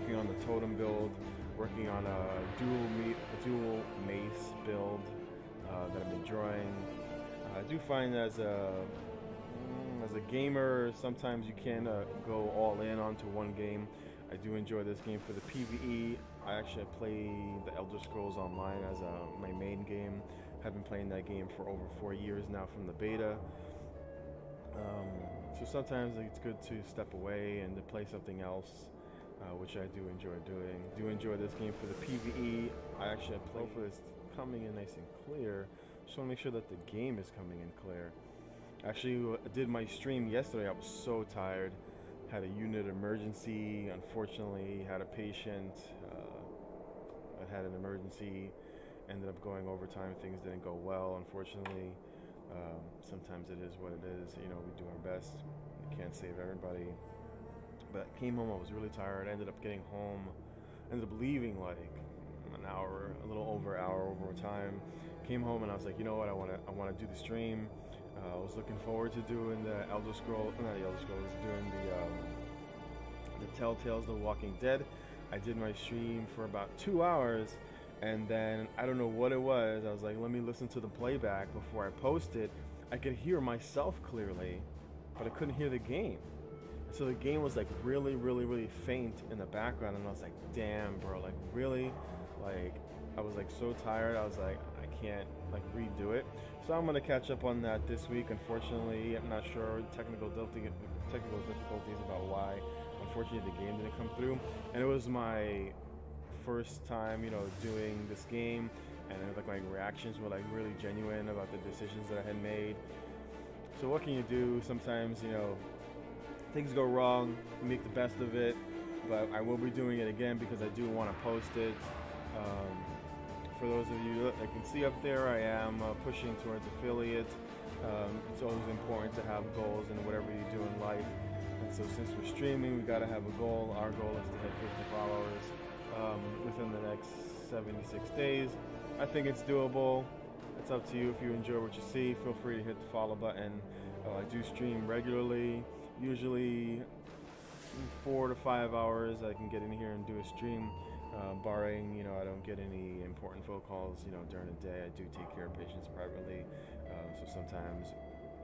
working on the totem build, working on a dual mace build that I'm enjoying. I do find as a gamer, sometimes you can go all in onto one game. I do enjoy this game for the PvE. I actually play the Elder Scrolls Online as my main game. I've been playing that game for over 4 years now from the beta. So sometimes it's good to step away and to play something else, which I do enjoy doing. Do enjoy this game for the PvE. I actually play for this coming in nice and clear. Just want to make sure that the game is coming in clear. Actually, I did my stream yesterday. I was so tired. Had a unit emergency. Unfortunately, had a patient that had an emergency. Ended up going overtime. Things didn't go well, unfortunately. Sometimes it is what it is. You know, we do our best. We can't save everybody. But I came home. I was really tired. I ended up getting home. Ended up leaving like an hour, a little over an hour over time. Came home and I was like, you know what? I want to do the stream. I was looking forward to doing the Elder Scrolls, not the Elder Scrolls, doing the Telltales, The Walking Dead. I did my stream for about 2 hours, and then I don't know what it was. I was like, let me listen to the playback before I post it. I could hear myself clearly, but I couldn't hear the game. So the game was like really, really, really faint in the background, and I was like, damn, bro, like really, like I was like so tired. I was like, I can't like redo it. So I'm gonna catch up on that this week. Unfortunately, I'm not sure technical difficulties about why. Unfortunately, the game didn't come through, and it was my first time, you know, doing this game, and like my reactions were like really genuine about the decisions that I had made. So what can you do? Sometimes, you know, things go wrong. You make the best of it, but I will be doing it again because I do want to post it. For those of you that can see up there, I am pushing towards affiliate. It's always important to have goals in whatever you do in life. And so since we're streaming, we got to have a goal. Our goal is to hit 50 followers within the next 76 days. I think it's doable. It's up to you. If you enjoy what you see, feel free to hit the follow button. I do stream regularly, usually 4 to 5 hours. I can get in here and do a stream. Barring, you know, I don't get any important phone calls, you know, during the day. I do take care of patients privately, so sometimes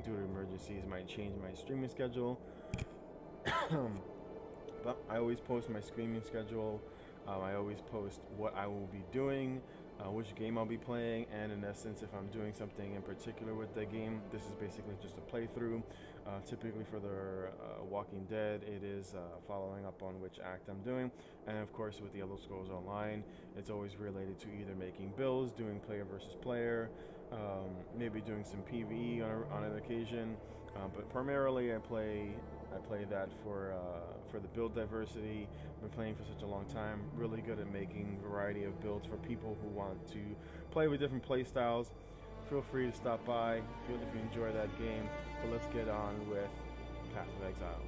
due to emergencies might change my streaming schedule. But I always post my streaming schedule. I always post what I will be doing, which game I'll be playing, and in essence, if I'm doing something in particular with the game. This is basically just a playthrough. Typically for the Walking Dead, it is following up on which act I'm doing, and of course with the Elder Scrolls Online, it's always related to either making builds, doing player versus player, maybe doing some PvE on an occasion, but primarily I play that for the build diversity. I've been playing for such a long time. Really good at making variety of builds for people who want to play with different play styles. Feel free to stop by if you enjoy that game. But let's get on with Path of Exile.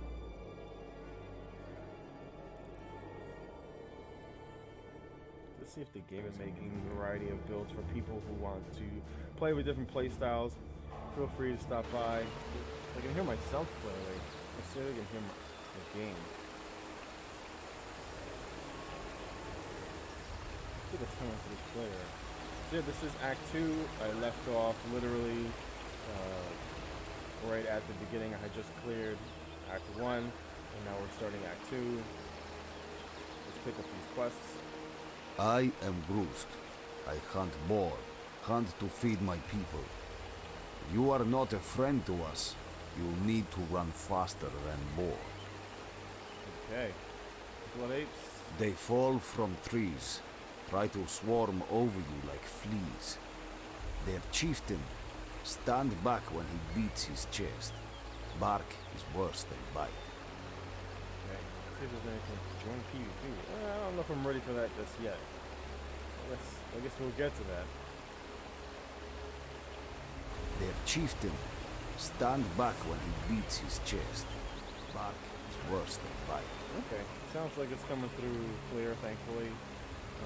Let's see if the game is making a variety of builds for people who want to play with different play styles. Feel free to stop by. I can hear myself clearly. Let's see if I can hear the game. I think it's coming pretty clear. Yeah, this is Act 2. I left off literally right at the beginning. I had just cleared Act 1, and now we're starting Act 2. Let's pick up these quests. I am bruised. I hunt boar, hunt to feed my people. You are not a friend to us. You need to run faster than boar. Okay. Blood apes. They fall from trees, try to swarm over you like fleas. Their chieftain, stand back when he beats his chest. Bark is worse than bite. Okay. Let's see if there's anything to join PvP. I don't know if I'm ready for that just yet. I guess we'll get to that. Their chieftain, stand back when he beats his chest. Bark is worse than bite. Okay, sounds like it's coming through clear, thankfully.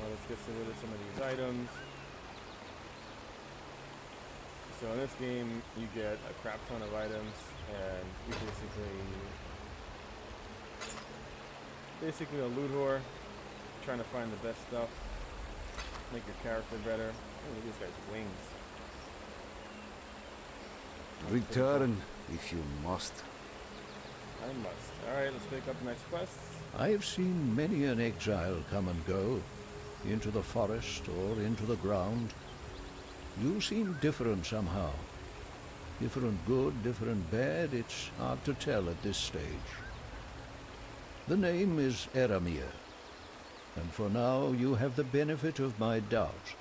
Let's get rid of some of these items. So in this game, you get a crap ton of items, and you basically a loot whore. trying to find the best stuff, make your character better. Oh, look at this guy's wings. Return if you must. I must. Alright, let's pick up the next quest. I have seen many an exile come and go, into the forest or into the ground. You seem different somehow. Different good, different bad, it's hard to tell at this stage. The name is Eramir, and for now you have the benefit of my doubt.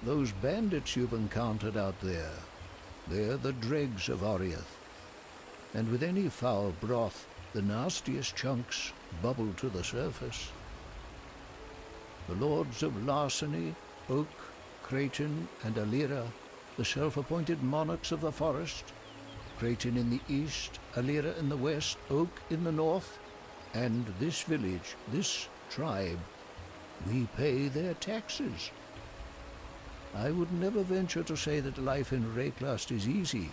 Those bandits you've encountered out there, they're the dregs of Oriath, and with any foul broth, the nastiest chunks bubble to the surface. The lords of Larceny, Oak, Creighton, and Alira, the self-appointed monarchs of the forest, Creighton in the east, Alira in the west, Oak in the north, and this village, this tribe, we pay their taxes. I would never venture to say that life in Rayclust is easy,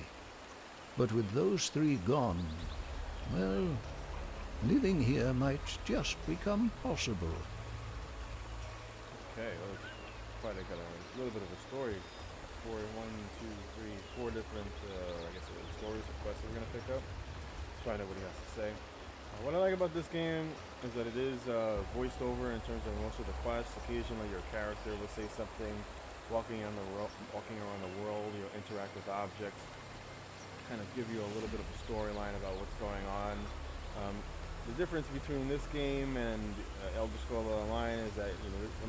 but with those three gone, well, living here might just become possible. Okay, well, it's quite a little bit of a story. Four different, I guess, stories or quests we're gonna pick up. Let's find out what he has to say. What I like about this game is that it is voiced over in terms of most of the quests. Occasionally, your character will say something, walking around the world. You'll interact with objects, kind of give you a little bit of a storyline about what's going on. The difference between this game and Elder Scrolls Online is that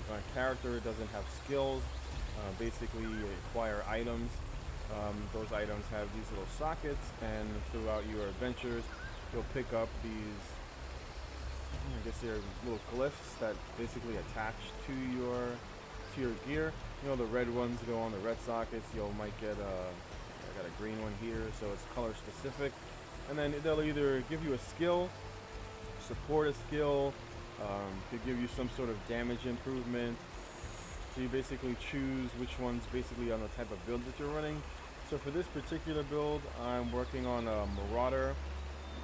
my character doesn't have skills. Basically, you acquire items. Those items have these little sockets, and throughout your adventures, you'll pick up these, I guess they're little glyphs that basically attach to your gear. The red ones go on the red sockets. You might get I got a green one here, so it's color specific. And then they'll either give you a skill, support a skill, could give you some sort of damage improvement. So you basically choose which one's basically on the type of build that you're running. So for this particular build, I'm working on a Marauder,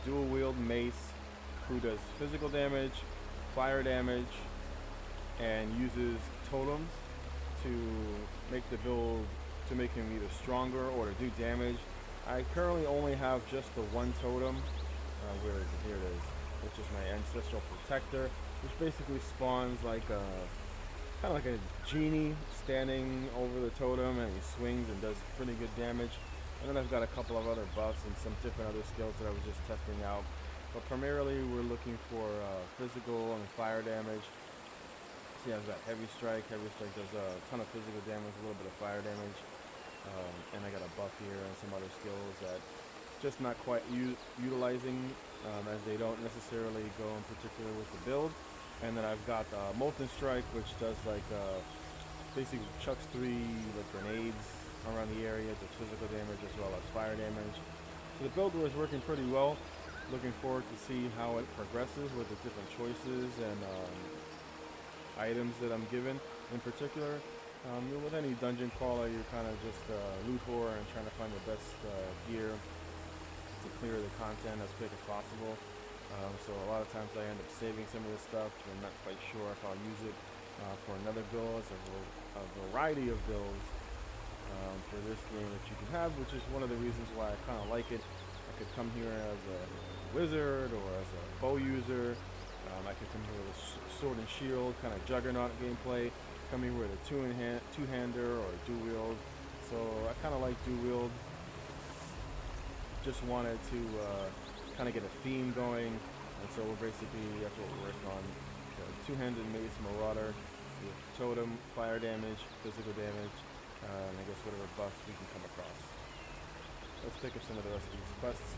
dual wield mace, who does physical damage, fire damage, and uses totems to make the build, to make him either stronger or to do damage. I currently only have just the one totem, where is it? Here it is, which is my Ancestral Protector, which basically spawns like a kind of like a genie standing over the totem, and he swings and does pretty good damage. And then I've got a couple of other buffs and some different other skills that I was just testing out. But primarily we're looking for physical and fire damage. See, I've got Heavy Strike. Heavy Strike does a ton of physical damage, a little bit of fire damage. And I got a buff here and some other skills that just not quite utilizing, as they don't necessarily go in particular with the build. And then I've got Molten Strike, which does like basically chucks 3 like grenades around the area, does physical damage as well as fire damage. So the build was working pretty well. Looking forward to see how it progresses with the different choices and items that I'm given. In particular, with any dungeon crawler, you're kind of just loot whore and trying to find the best gear to clear the content as quick as possible. So a lot of times I end up saving some of this stuff. I'm not quite sure if I'll use it for another build. There's a variety of builds for this game that you can have, which is one of the reasons why I kind of like it. I could come here as a wizard or as a bow user. I could come here with a sword and shield, kind of juggernaut gameplay. Come here with a two-hander or a dual wield. So I kind of like dual wield. Just wanted to kind of get a theme going, and so we're basically, that's what we're working on. Two-handed mace Marauder with totem, fire damage, physical damage, and I guess whatever buffs we can come across. Let's pick up some of the rest of these quests.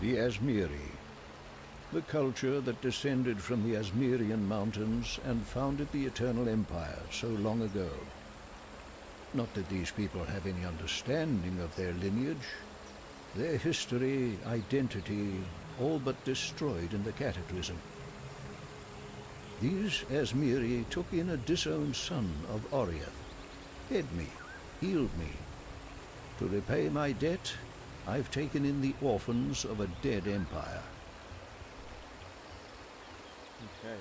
The Asmiri, the culture that descended from the Asmirian mountains and founded the Eternal Empire so long ago. Not that these people have any understanding of their lineage. Their history, identity, all but destroyed in the Cataclysm. These Asmiri took in a disowned son of Oriath, fed me, healed me. To repay my debt, I've taken in the orphans of a dead empire. Okay.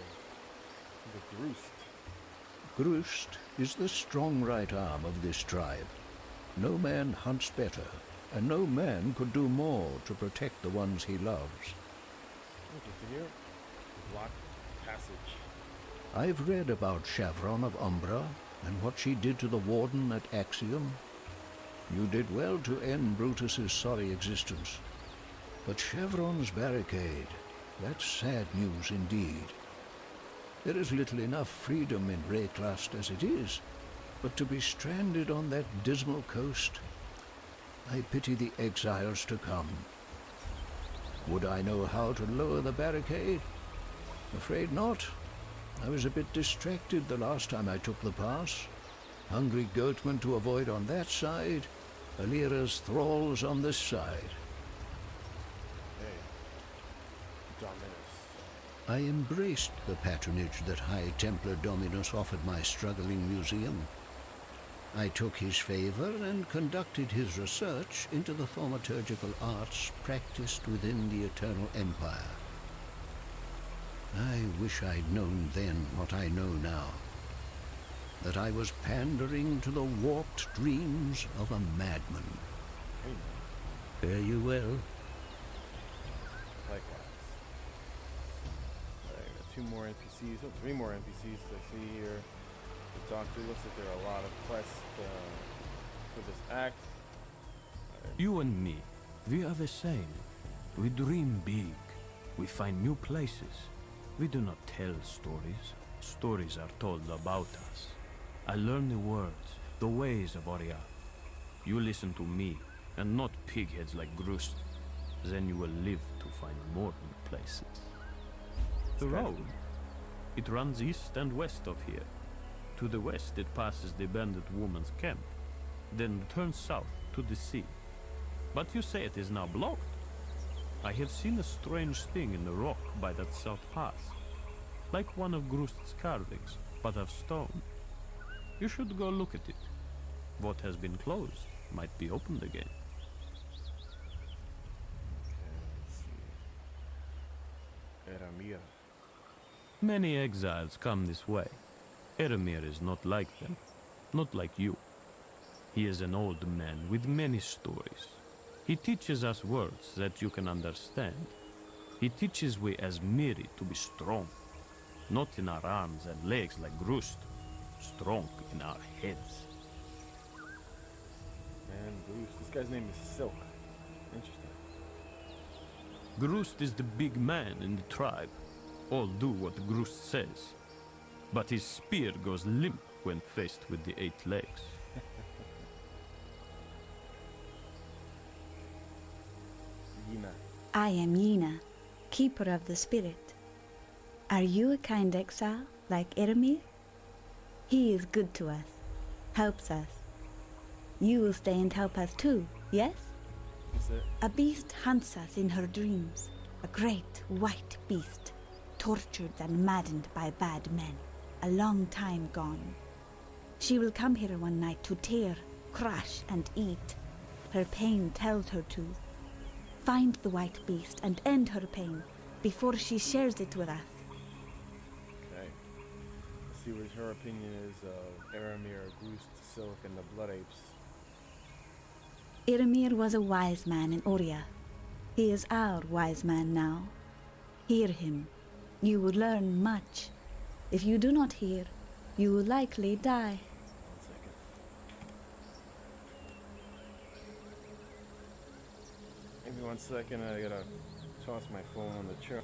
The Groost. Groost is the strong right arm of this tribe. No man hunts better, and no man could do more to protect the ones he loves. Good to hear. Blocked passage. I've read about Chevron of Umbra and what she did to the warden at Axiom. You did well to end Brutus's sorry existence. But Chevron's barricade, that's sad news indeed. There is little enough freedom in Rayclast as it is, but to be stranded on that dismal coast, I pity the exiles to come. Would I know how to lower the barricade? Afraid not. I was a bit distracted the last time I took the pass. Hungry goatmen to avoid on that side, Alira's thralls on this side. Hey. Dominus. I embraced the patronage that High Templar Dominus offered my struggling museum. I took his favor and conducted his research into the thaumaturgical arts practiced within the Eternal Empire. I wish I'd known then what I know now. That I was pandering to the warped dreams of a madman. Hey, Fare you well. likewise. Alright, got 2 more NPCs. Oh, 3 more NPCs I see here. The doctor looks like there are a lot of quests for this act. You and me, we are the same. We dream big. We find new places. We do not tell stories. Stories are told about us. I learn the words, the ways of Oria. You listen to me, and not pigheads like Grust. Then you will live to find more new places. The road, it runs east and west of here. To the west it passes the bandit woman's camp, then turns south to the sea. But you say it is now blocked. I have seen a strange thing in the rock by that south pass, like one of Grust's carvings, but of stone. You should go look at it. What has been closed might be opened again. Let's see. Eramir. Many exiles come this way. Eramir is not like them, not like you. He is an old man with many stories. He teaches us words that you can understand. He teaches we as Miri to be strong, not in our arms and legs like Grust, strong in our heads. And Bruce. This guy's name is Silk. Interesting. Grust is the big man in the tribe. All do what Grust says. But his spear goes limp when faced with the 8 legs. Yina. I am Yina, keeper of the spirit. Are you a kind exile, like Eramir? He is good to us, helps us. You will stay and help us too, yes? Is it? A beast hunts us in her dreams, a great white beast, tortured and maddened by bad men, a long time gone. She will come here one night to tear, crush, and eat. Her pain tells her to. Find the white beast and end her pain before she shares it with us. Okay. Let's see what her opinion is of Eramir, Groost, Silk, and the Blood Apes. Eramir was a wise man in Oria. He is our wise man now. Hear him. You will learn much. If you do not hear, you will likely die. 1 second. Give me 1 second, I gotta toss my phone on the chair.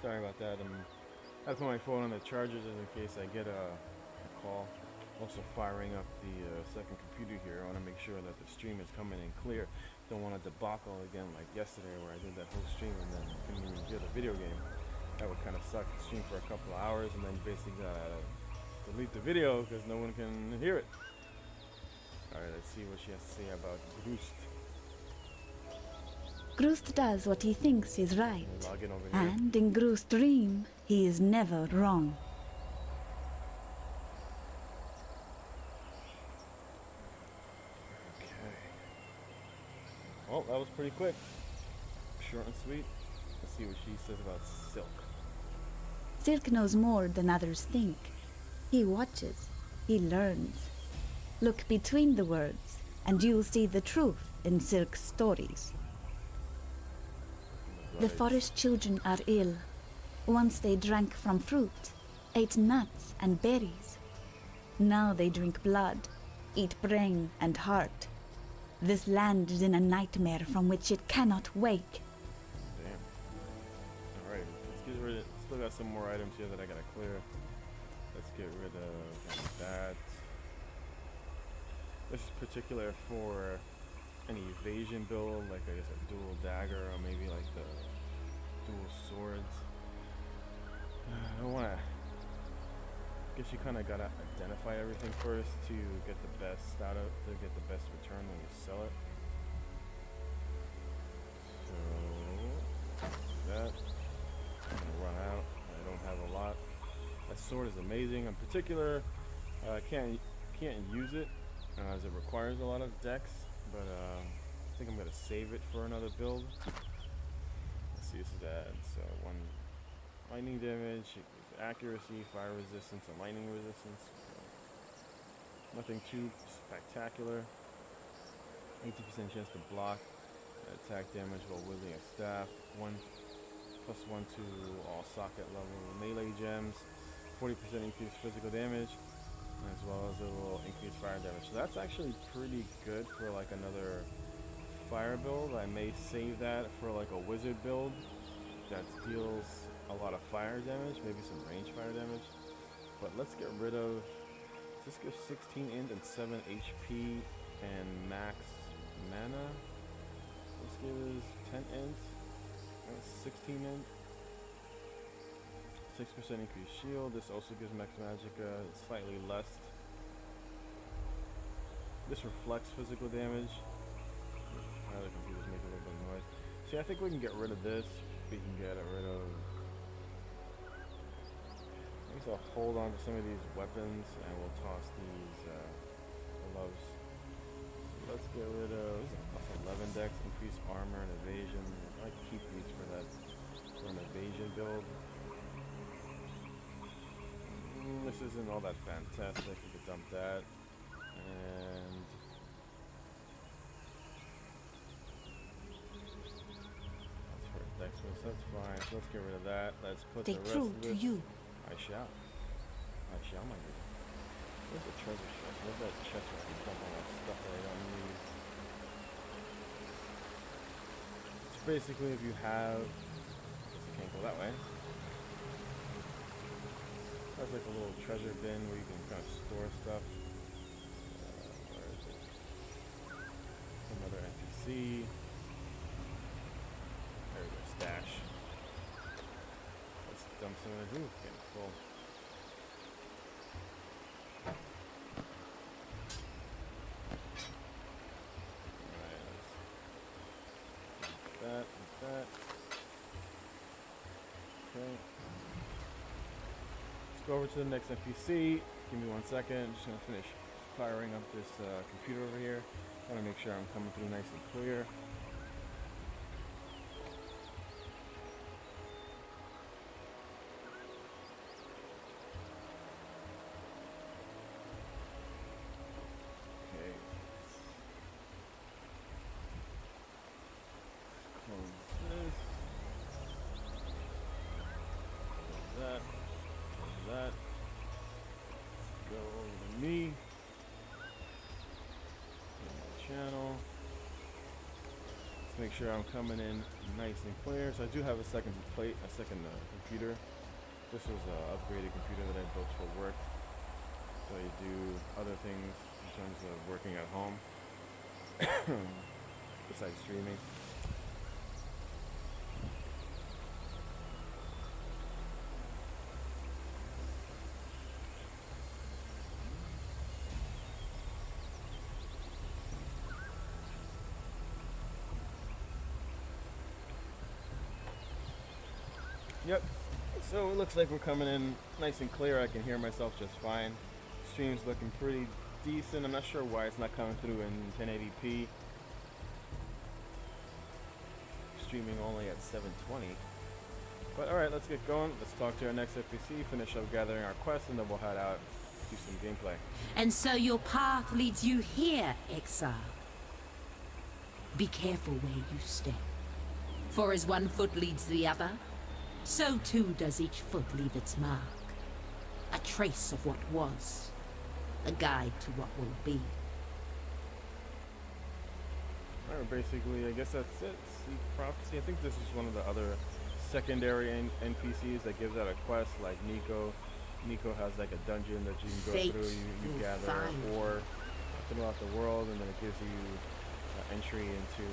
Sorry about that. I'm I put my phone on the charger just in case I get a call. Also firing up the second computer here. I want to make sure that the stream is coming in clear. Don't want a debacle again like yesterday where I did that whole stream and then couldn't even hear the video game. That would kind of suck. The stream for a couple of hours and then basically delete the video because no one can hear it. Alright, let's see what she has to say about Groost. Groost does what he thinks is right. Log in over here. And in Groost's dream, he is never wrong. Well, that was pretty quick. Short and sweet. Let's see what she says about Silk. Silk knows more than others think. He watches. He learns. Look between the words, and you'll see the truth in Silk's stories. The forest children are ill. Once they drank from fruit, ate nuts and berries. Now they drink blood, eat brain and heart. This land is in a nightmare from which it cannot wake. Damn. Alright, let's get rid of it. Still got some more items here that I gotta clear. Let's get rid of that. This is particular for any evasion build, like I guess a dual dagger or maybe like the dual swords. I don't wanna. Guess you kind of gotta identify everything first to get the best out of, to get the best return when you sell it. So that I'm gonna run out. I don't have a lot. That sword is amazing. In particular, I can't use it as it requires a lot of dex, but I think I'm gonna save it for another build. Let's see, this is add so 1 lightning damage. Accuracy, fire resistance, and lightning resistance. Nothing too spectacular. 80% chance to block. Attack damage while wielding a staff. +1 to all socket level melee gems. 40% increased physical damage, as well as a little increased fire damage. So that's actually pretty good for like another fire build. I may save that for like a wizard build that deals a lot of fire damage, maybe some range fire damage. But let's get rid of, this gives 16 int and 7 HP and max mana. This gives 10 int, 16 int, 6% increased shield. This also gives max magicka, slightly less. This reflects physical damage. The computer's making a little bit of noise. See, I think we can get rid of this. We can get rid of, I guess I'll hold on to some of these weapons and we'll toss these gloves. So let's get rid of plus 11 dex, increased armor and evasion. I might keep these for an evasion build. This isn't all that fantastic. We could dump that. And that's for dex, so that's fine. So let's get rid of that. Let's put Stay the rest true of to this. you. I shall, my dude. Where's the treasure chest? Where's that chest where I can dump all that stuff that I don't need? So basically, if you have, I guess I can't go that way. That's like a little treasure bin where you can kind of store stuff. Where is it? Another NPC. There we go, stash. Let's dump some of the roof, getting full. Alright, let's do that. Okay. Let's go over to the next NPC. Give me 1 second. I'm just gonna finish firing up this computer over here. I wanna make sure I'm coming through nice and clear. Make sure I'm coming in nice and clear. So I do have a second computer This was an upgraded computer that I built for work. So you do other things in terms of working at home besides streaming. Yep. So it looks like we're coming in nice and clear. I can hear myself just fine. Stream's looking pretty decent. I'm not sure why it's not coming through in 1080p. Streaming only at 720. But alright, let's get going. Let's talk to our next NPC, finish up gathering our quests, and then we'll head out, do some gameplay. And so your path leads you here, Exile. Be careful where you step. For as one foot leads the other, so too does each foot leave its mark. A trace of what was, a guide to what will be. Alright, basically, I guess that's it. Seek Prophecy. I think this is one of the other secondary NPCs that gives out a quest, like Nico. Nico has like a dungeon that you can go Fate through. You will gather find ore throughout the world, and then it gives you entry into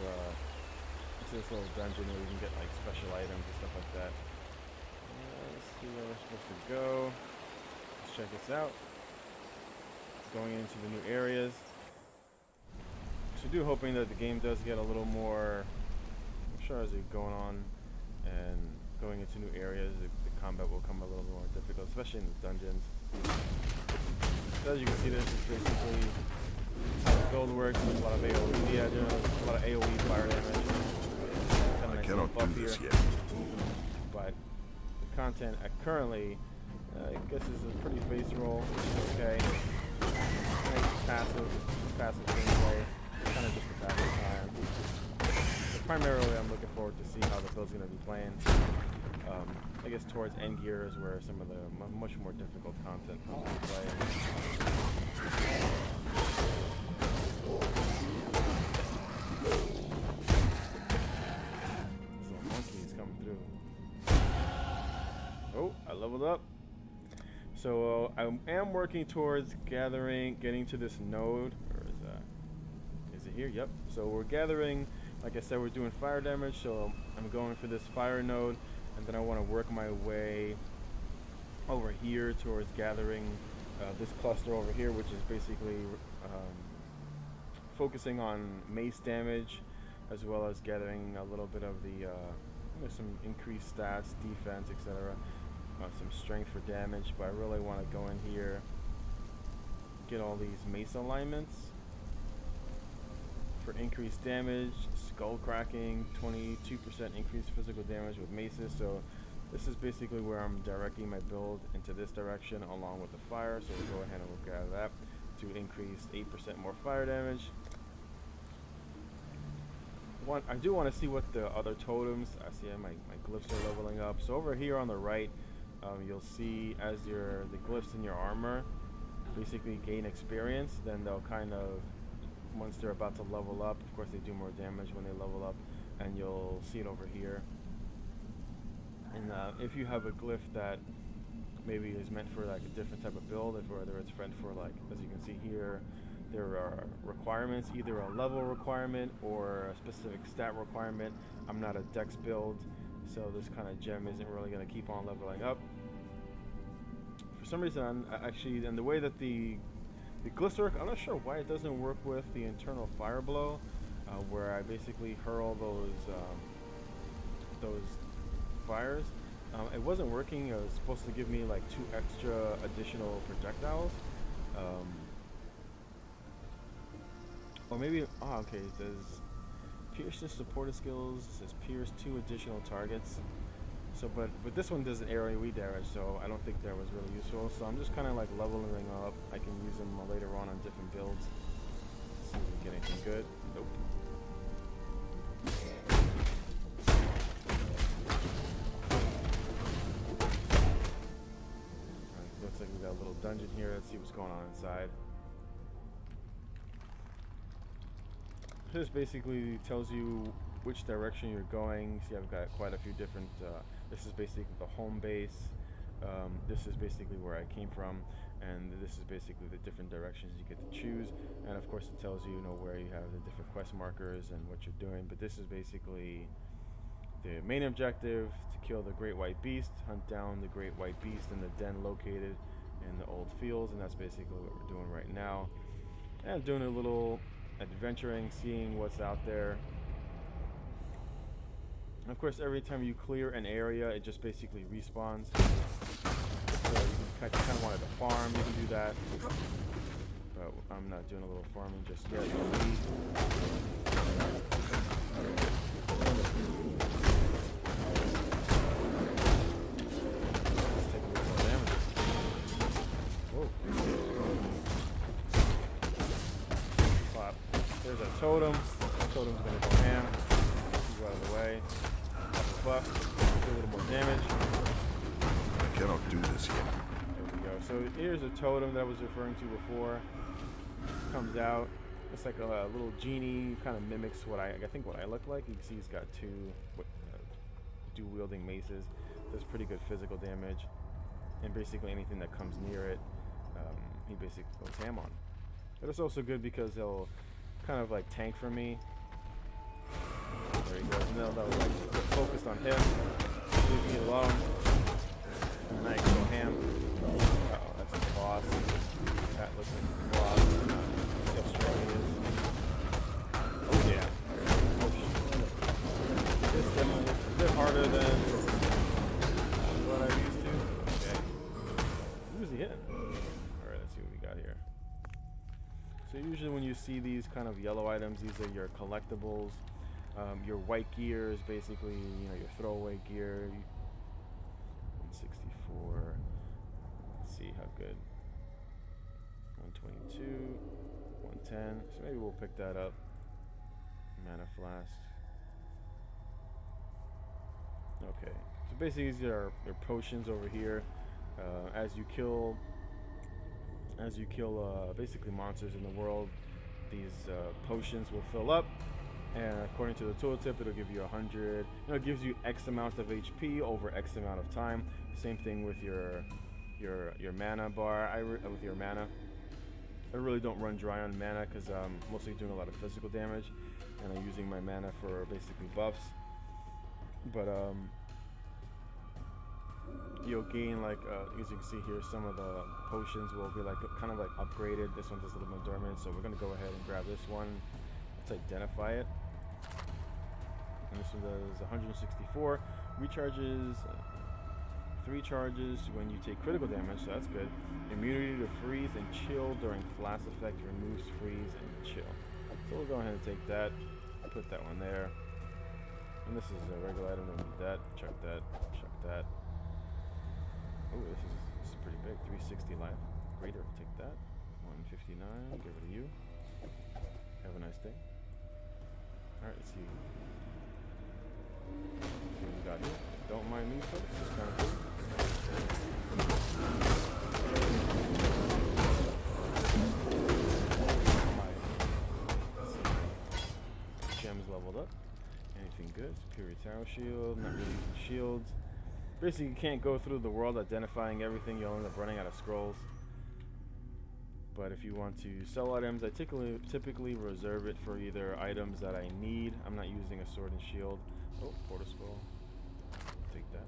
this little dungeon where you can get like special items and stuff like that. Let's see where we're supposed to go. Let's check this out. Going into the new areas. So do hoping that the game does get a little more, I'm sure as you're going on and going into new areas, the combat will come a little more difficult, especially in the dungeons. So as you can see, this is basically how the build works. There's a lot of AoE, yeah, there's a lot of AoE fire damage. I cannot do this yet. But the content currently, I guess is a pretty face roll, which is okay. Nice passive gameplay. Kind of just a battle time. But primarily, I'm looking forward to see how the build's going to be playing. I guess towards end gear is where some of the much more difficult content will be playing. This little monkey is coming through. Oh, I leveled up. So I am working towards getting to this node. Is it here? Yep. So we're gathering, like I said, we're doing fire damage, so I'm going for this fire node, and then I want to work my way over here towards gathering this cluster over here, which is basically focusing on mace damage, as well as gathering a little bit of the some increased stats, defense, etc. Some strength for damage, but I really want to go in here, get all these mace alignments for increased damage, skull cracking, 22% increased physical damage with maces. So this is basically where I'm directing my build into this direction along with the fire. So we'll go ahead and we'll grab that to increase 8% more fire damage. I do want to see what the other totems, I see my glyphs are leveling up. So over here on the right, you'll see as the glyphs in your armor basically gain experience, then they'll kind of, once they're about to level up, of course they do more damage when they level up, and you'll see it over here. And if you have a glyph that maybe is meant for like a different type of build, whether it's meant for, like, as you can see here, there are requirements, either a level requirement or a specific stat requirement. I'm not a dex build, so this kind of gem isn't really going to keep on leveling up. For some reason, actually, and the way that the glyphs work, I'm not sure why it doesn't work with the internal fire blow, where I basically hurl those fires. It wasn't working. It was supposed to give me like 2 extra additional projectiles. Or maybe, okay, it says pierce the supported skills. It says pierce 2 additional targets. So, but this one does an AoE damage, so I don't think that was really useful. So I'm just kind of like leveling up. I can use them later on different builds. Let's see if we get anything good. Nope. Alright, looks like we got a little dungeon here. Let's see what's going on inside. This basically tells you which direction you're going. See, I've got quite a few different, this is basically the home base. This is basically where I came from, and this is basically the different directions you get to choose. And of course, it tells you, where you have the different quest markers and what you're doing. But this is basically the main objective: to kill the Great White Beast, hunt down the Great White Beast in the den located in the old fields, and that's basically what we're doing right now. And doing a little adventuring, seeing what's out there. And of course, every time you clear an area, it just basically respawns. So you kind of wanted to farm, you can do that. But I'm not doing a little farming just yet. Let's take a little more damage. Whoa. Pop. There's a totem. That totem's gonna go ham. Go out of the way. Buff, do a little more damage. I cannot do this yet. There we go. So here's a totem that I was referring to before. Comes out. It's like a little genie. Kind of mimics what I think what I look like. You can see he's got two dual-wielding maces. Does pretty good physical damage, and basically anything that comes near it, he basically goes ham on. But it's also good because he'll kind of like tank for me. There he goes. And then that was like focused on him. Leave me alone. And then I can go ham. Uh-oh, that's a boss. That looks like a boss. See how strong he is. Oh yeah. Oh shit. This definitely is a bit harder than what I'm used to. Okay. Who is he hitting? Alright, let's see what we got here. So usually when you see these kind of yellow items, these are your collectibles. Your white gear is basically, your throwaway gear. 164. Let's see how good. 122. 110. So maybe we'll pick that up. Mana flask. Okay. So basically these are your potions over here. As you kill basically monsters in the world, these potions will fill up. And according to the tooltip, it'll give you 100. It gives you X amount of HP over X amount of time. Same thing with your mana bar. With your mana, I really don't run dry on mana because I'm mostly doing a lot of physical damage, and I'm using my mana for basically buffs. But you'll gain as you can see here, some of the potions will be kind of upgraded. This one does a little more dormant, so we're gonna go ahead and grab this one. Let's identify it. And this one does 164. Recharges 3 charges when you take critical damage, so that's good. Immunity to freeze and chill during flash effect removes freeze and chill. So we'll go ahead and take that, put that one there. And this is a regular item, don't need that. Chuck that, chuck that. Oh, this is pretty big. 360 life. Greater, take that. 159, give it to you. Have a nice day. Alright, let's see. See what we got here. Don't mind me, folks. It's kind of cool. My gems leveled up. Anything good? Superior Tower Shield. Not really using shields. Basically, you can't go through the world identifying everything. You'll end up running out of scrolls. But if you want to sell items, I typically reserve it for either items that I need. I'm not using a sword and shield. Oh, Portal Scroll. Take that.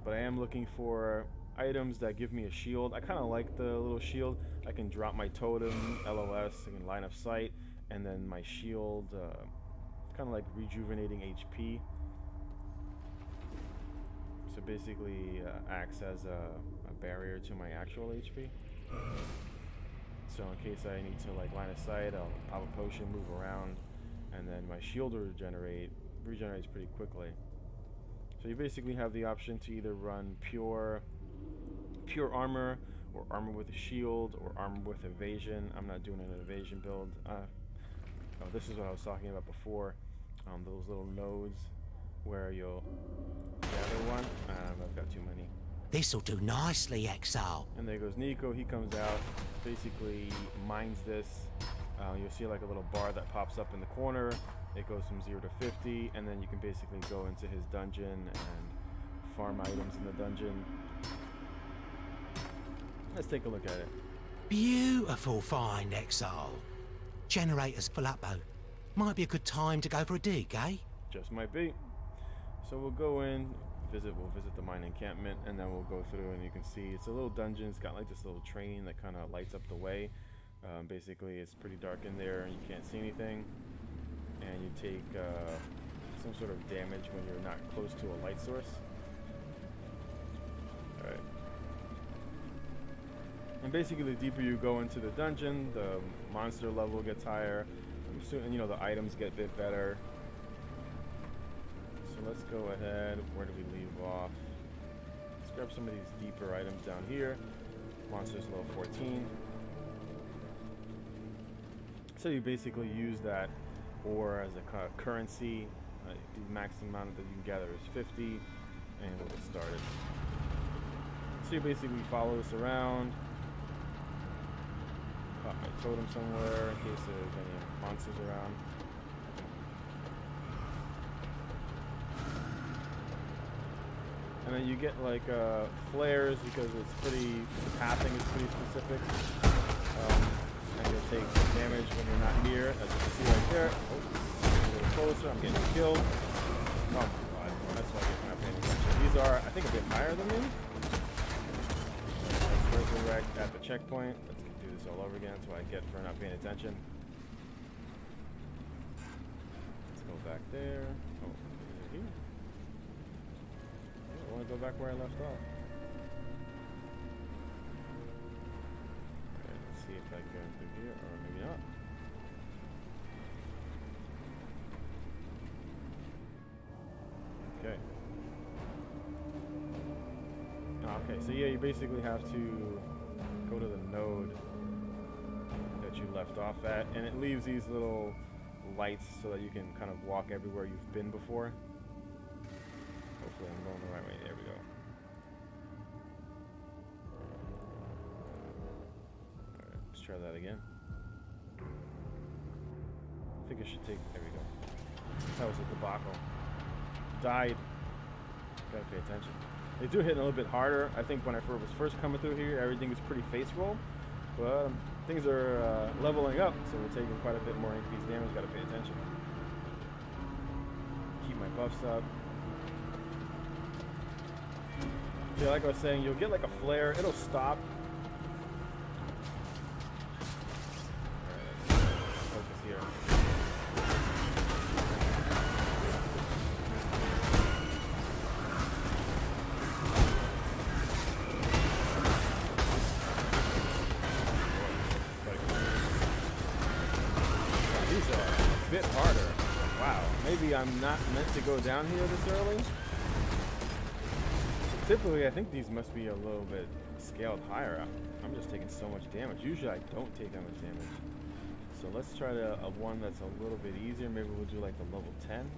But I am looking for items that give me a shield. I kind of like the little shield. I can drop my totem, LOS, I can line of sight, and then my shield, kind of like rejuvenating HP. So basically acts as a barrier to my actual HP. So in case I need to line of sight, I'll pop a potion, move around, and then my shield regenerates pretty quickly. So you basically have the option to either run pure armor, or armor with a shield, or armor with evasion. I'm not doing an evasion build. This is what I was talking about before. Those little nodes where you'll gather one. I've got too many. This'll do nicely, Exile. And there goes Nico. He comes out, basically mines this. You'll see a little bar that pops up in the corner. It goes from 0 to 50, and then you can basically go into his dungeon and farm items in the dungeon. Let's take a look at it. Beautiful find, Exile. Generators full up, though. Might be a good time to go for a dig, eh? Just might be. So we'll go in, we'll visit the mine encampment, and then we'll go through, and you can see it's a little dungeon. It's got like this little train that kind of lights up the way. Basically, it's pretty dark in there, and you can't see anything. And you take some sort of damage when you're not close to a light source. Alright. And basically, the deeper you go into the dungeon, the monster level gets higher. And you know, the items get a bit better. So let's go ahead. Where do we leave off? Let's grab some of these deeper items down here. Monsters level 14. So you basically use that ore as a currency. The maximum amount that you can gather is 50, and we'll get started. So you basically follow this around. Pop my totem somewhere in case there's any monsters around. And then you get like flares because it's pretty, the pathing is pretty specific. And you'll take damage when you're not near, as you can see right there. Oh, a little closer, I'm getting killed. Oh my god, that's why I'm not paying attention. These are, I think, a bit higher than me. Let's resurrect at the checkpoint. Let's do this all over again. That's what I get for not paying attention. Let's go back there. Oh, here. I want to go back where I left off. Okay, let's see if I go through here, or maybe not. Okay. Okay, so yeah, you basically have to go to the node that you left off at, and it leaves these little lights so that you can kind of walk everywhere you've been before. Hopefully I'm going the right way. There we go. Alright, let's try that again. I think I should take, there we go. That was a debacle. Died. Gotta pay attention. They do hit a little bit harder. I think when I was first coming through here, everything was pretty face roll. But things are leveling up, so we're taking quite a bit more increased damage. Gotta pay attention. Keep my buffs up. Yeah, like I was saying, you'll get like a flare. It'll stop. Alright, let's focus here. These are a bit harder. Wow, maybe I'm not meant to go down here this early. Typically, I think these must be a little bit scaled higher. I'm just taking so much damage. Usually, I don't take that much damage. So let's try a one that's a little bit easier. Maybe we'll do like the level 10.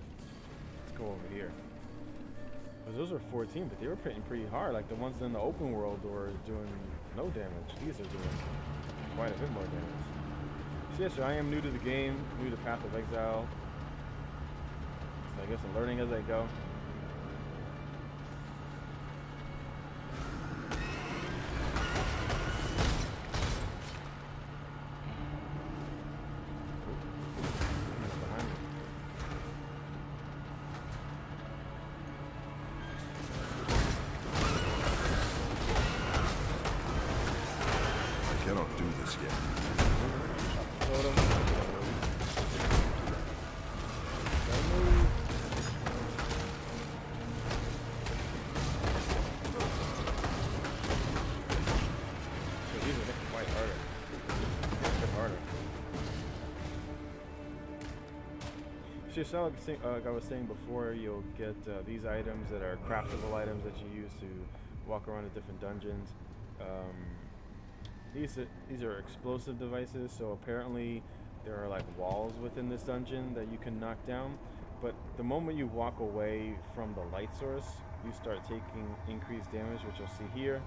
Let's go over here. Because those are 14, but they were hitting pretty hard. Like the ones in the open world were doing no damage. These are doing quite a bit more damage. So yeah, so I am new to the game, new to Path of Exile. So I guess I'm learning as I go. I cannot do this yet. So like I was saying before, you'll get these items that are craftable items that you use to walk around the different dungeons. These are explosive devices, so apparently there are like walls within this dungeon that you can knock down. But the moment you walk away from the light source, you start taking increased damage, which you'll see here.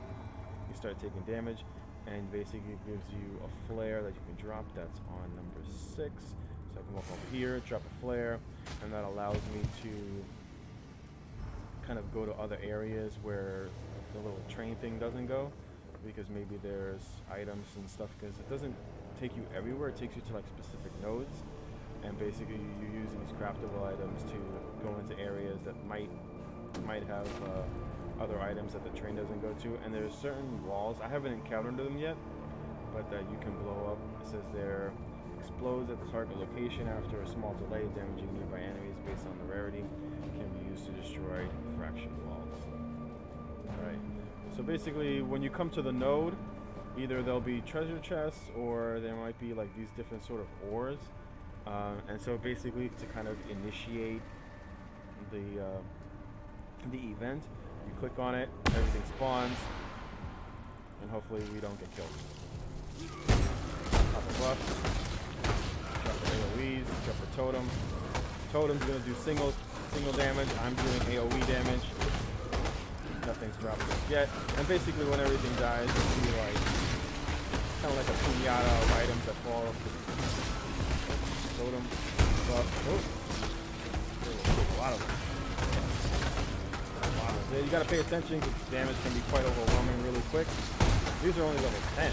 You start taking damage, and basically it gives you a flare that you can drop. That's on number 6. So I can walk over here, drop a flare, and that allows me to kind of go to other areas where the little train thing doesn't go, because maybe there's items and stuff, because it doesn't take you everywhere, it takes you to like specific nodes, and basically you use these craftable items to go into areas that might have other items that the train doesn't go to. And there's certain walls, I haven't encountered them yet, but that you can blow up. It says there, explodes at the target location after a small delay, damaging nearby enemies based on the rarity, can be used to destroy fraction walls. Alright, so basically when you come to the node, either there'll be treasure chests or there might be like these different sort of ores, and so basically to kind of initiate the event, you click on it, everything spawns, and hopefully we don't get killed. Pop a buff, drop the AoEs, drop the totem. Totem's gonna do single damage. I'm doing AoE damage. Nothing's dropped just yet. And basically when everything dies, you see like kind of like a pinata of items that fall off the totem. Buff. Oh. A lot of them. You gotta pay attention because damage can be quite overwhelming really quick. These are only level 10.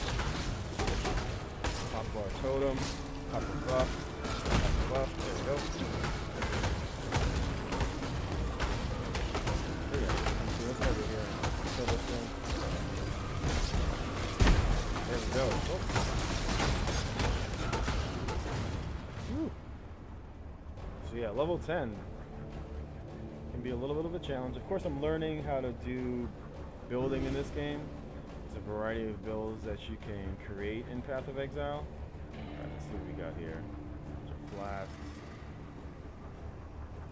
Pop bar totem, pop a buff, there we go. See what's over here. Kill this thing. There we go. Oh. Whew. So yeah, level 10. Can be a little bit of a challenge. Of course, I'm learning how to do building in this game. There's a variety of builds that you can create in Path of Exile. Alright, let's see what we got here. Flasks.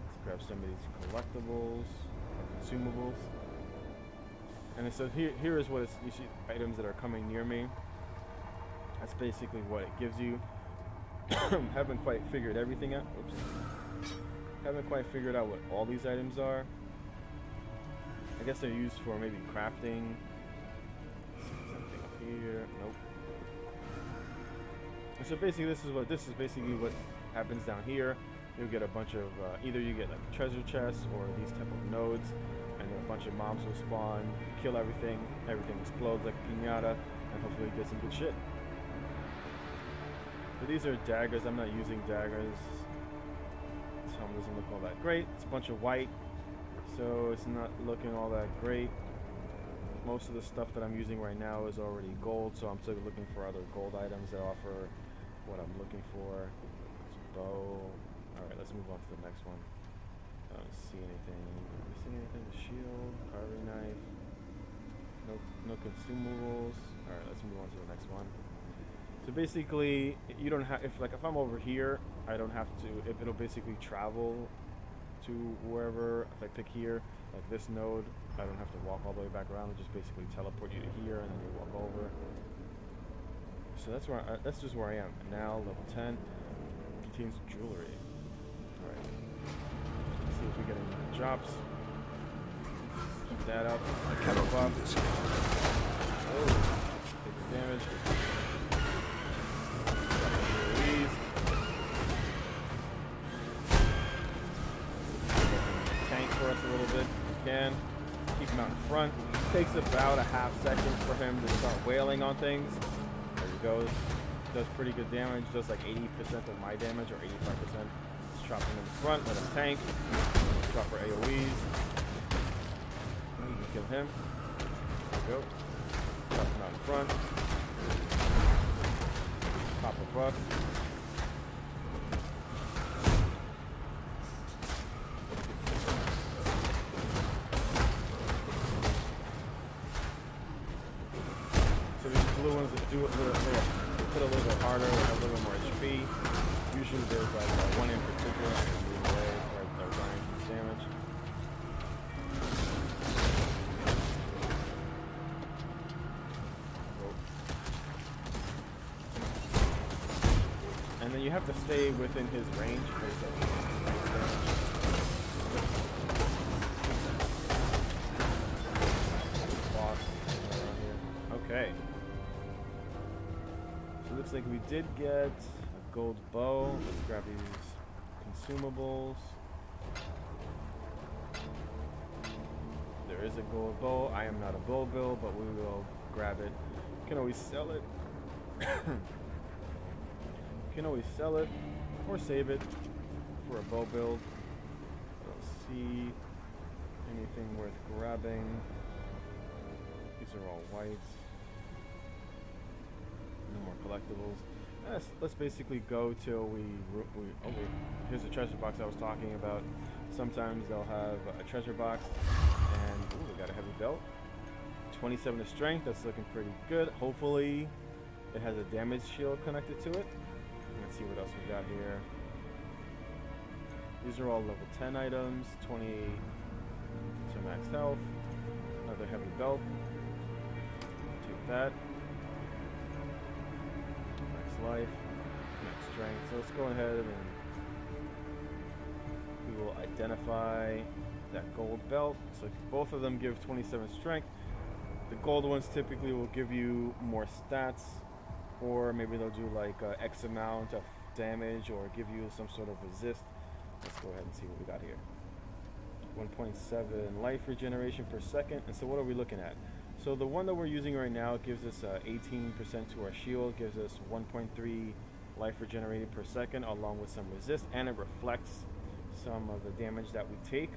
Let's grab some of these collectibles, or consumables. And it says here is what it's, you see items that are coming near me. That's basically what it gives you. Haven't quite figured everything out. Oops. Haven't quite figured out what all these items are. I guess they're used for maybe crafting. Something up here. Nope. And so basically this is basically what happens down here. You'll get a bunch of either you get like treasure chests or these type of nodes, and then a bunch of mobs will spawn. You kill everything explodes like a piñata, and hopefully you get some good shit. But these are daggers. I'm not using daggers. Helm doesn't look all that great. It's a bunch of white, so it's not looking all that great. Most of the stuff that I'm using right now is already gold, so I'm still looking for other gold items that offer what I'm looking for. It's a bow. Alright, let's move on to the next one. I don't see anything. Missing anything? A shield, carving knife. No consumables. Alright, let's move on to the next one. So basically, you don't have, if I'm over here, I don't have to, it'll basically travel to wherever. If I pick here, like this node, I don't have to walk all the way back around. It'll just basically teleport you to here, and then you walk over. So that's that's just where I am. Now, level 10 contains jewelry. Alright. Let's see if we get any drops. Keep that up. I cannot do this. Oh, take the damage. Tank for us a little bit if we can. Keep him out in front. Takes about a half second for him to start wailing on things. There he goes. Does pretty good damage. Does like 80% of my damage or 85%. Let's drop him in the front. Let him tank. Drop our AoEs. You can kill him. There we go. Drop him out in front. Pop a buff. So these blue ones that do it a little bit harder, they have a little bit more HP. Usually there's like one in particular that can be away or dying from damage. And then you have to stay within his range because of damage. Boss around here. Okay. So it looks like we did get a gold bow. Let's grab these consumables. there is a gold bow. I am not a bow build, but we will grab it. Can always sell it. Can always sell it or save it for a bow build. I don't see anything worth grabbing. These are all whites. No more collectibles. Let's basically go till we oh wait, here's the treasure box I was talking about. Sometimes they'll have a treasure box, and ooh, we got a heavy belt. 27 of strength, that's looking pretty good. Hopefully it has a damage shield connected to it. Let's see what else we got here. These are all level 10 items, 28 to max health. Another heavy belt. Take that. Life, max strength. So let's go ahead and we will identify that gold belt. So both of them give 27 strength. The gold ones typically will give you more stats, or maybe they'll do like X amount of damage or give you some sort of resist. Let's go ahead and see what we got here. 1.7 life regeneration per second. And so what are we looking at? So the one that we're using right now gives us 18% to our shield, gives us 1.3 life regenerated per second, along with some resist, and it reflects some of the damage that we take.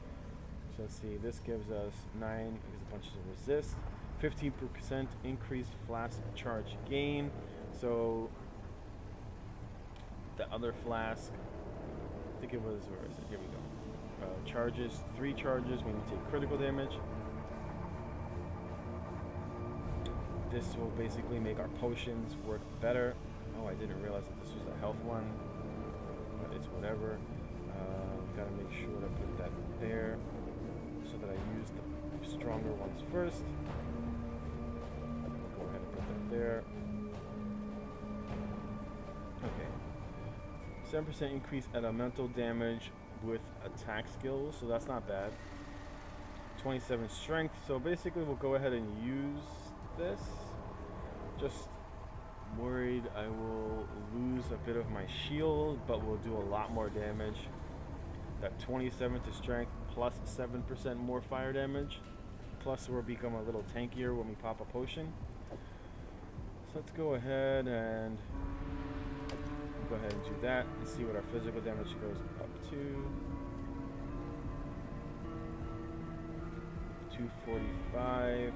So let's see, this gives us 9, gives a bunch of resist, 15% increased flask charge gain. So the other flask, I think it was, where is it? Here we go. Charges, 3 charges when you take critical damage. This will basically make our potions work better. Oh, I didn't realize that this was a health one, but it's whatever. Gotta make sure to put that there so that I use the stronger ones first. We'll go ahead and put that there. Okay. 7% increase elemental damage with attack skills, so that's not bad. 27 strength, so basically we'll go ahead and use this. Just worried I will lose a bit of my shield, but we'll do a lot more damage. That 27 to strength plus 7% more fire damage, plus we'll become a little tankier when we pop a potion. So let's go ahead and do that and see what our physical damage goes up to. 245.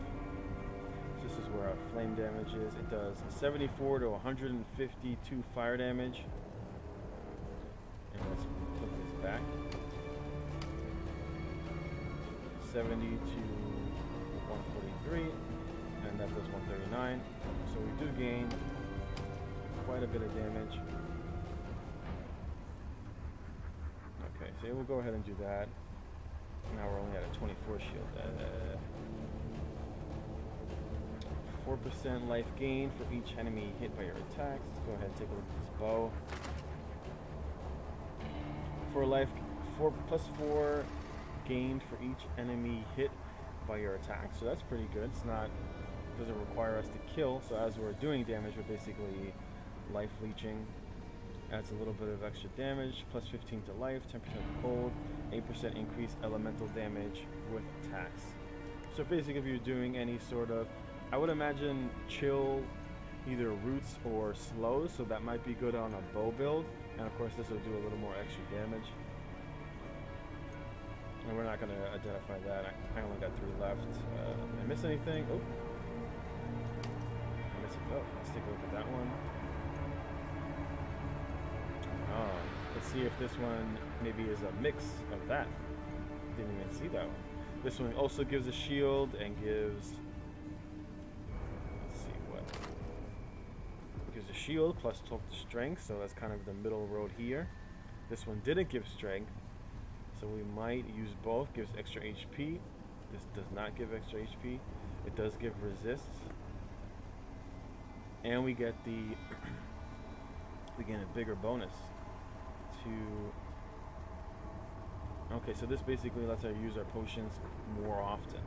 This is where our flame damage is. It does 74 to 152 fire damage. And let's put this back. 70 to 143, and that does 139. So we do gain quite a bit of damage. Okay, so we'll go ahead and do that. Now we're only at a 24 shield. 4% life gain for each enemy hit by your attacks. Let's go ahead and take a look at this bow. For life, 4+4 gained for each enemy hit by your attack. So that's pretty good. It's not, doesn't require us to kill. So as we're doing damage, we're basically life leeching. Adds a little bit of extra damage. Plus 15 to life, 10% cold, 8% increased elemental damage with attacks. So basically, if you're doing any sort of, I would imagine chill, either roots or slows, so that might be good on a bow build. And of course this will do a little more extra damage. And we're not going to identify that. I only got 3 left. Did I miss anything? Oh. I missed a bow. Let's take a look at that one. Oh, let's see if this one maybe is a mix of that. Didn't even see that one. This one also gives a shield and gives, let's see what, gives a shield plus 12 to strength, so that's kind of the middle road here. This one didn't give strength, so we might use both. Gives extra HP. This does not give extra HP. It does give resist, and we get the we get a bigger bonus to. Okay, so this basically lets us use our potions more often.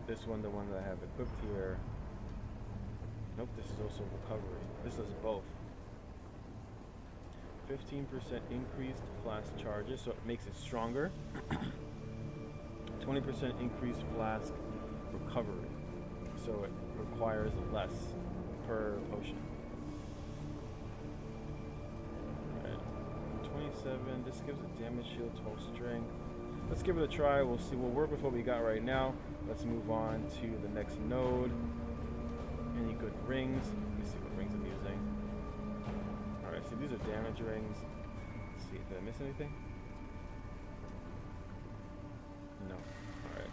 This one, the one that I have equipped here. Nope, this is also recovery. This does both. 15% increased flask charges, so it makes it stronger. 20% increased flask recovery. So it requires less per potion. Alright. 27. This gives a damage shield, 12 strength. Let's give it a try. We'll see. We'll work with what we got right now. Let's move on to the next node. Any good rings? Let me see what rings I'm using. Alright, so these are damage rings. Let's see. Did I miss anything? No. Alright.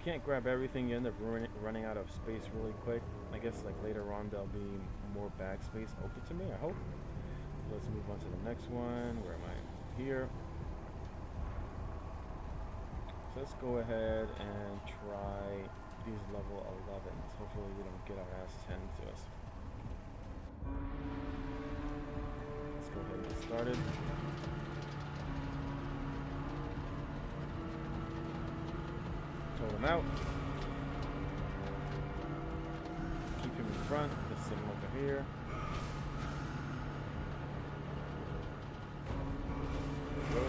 Can't grab everything. You end up running out of space really quick. I guess like later on there'll be more bag space open to me, I hope. Let's move on to the next one. Where am I? Here. So let's go ahead and try these level 11s. Hopefully we don't get our ass handed to us. Let's go ahead and get started. Total him out. Keep him in front. Let's send him over here. There we go.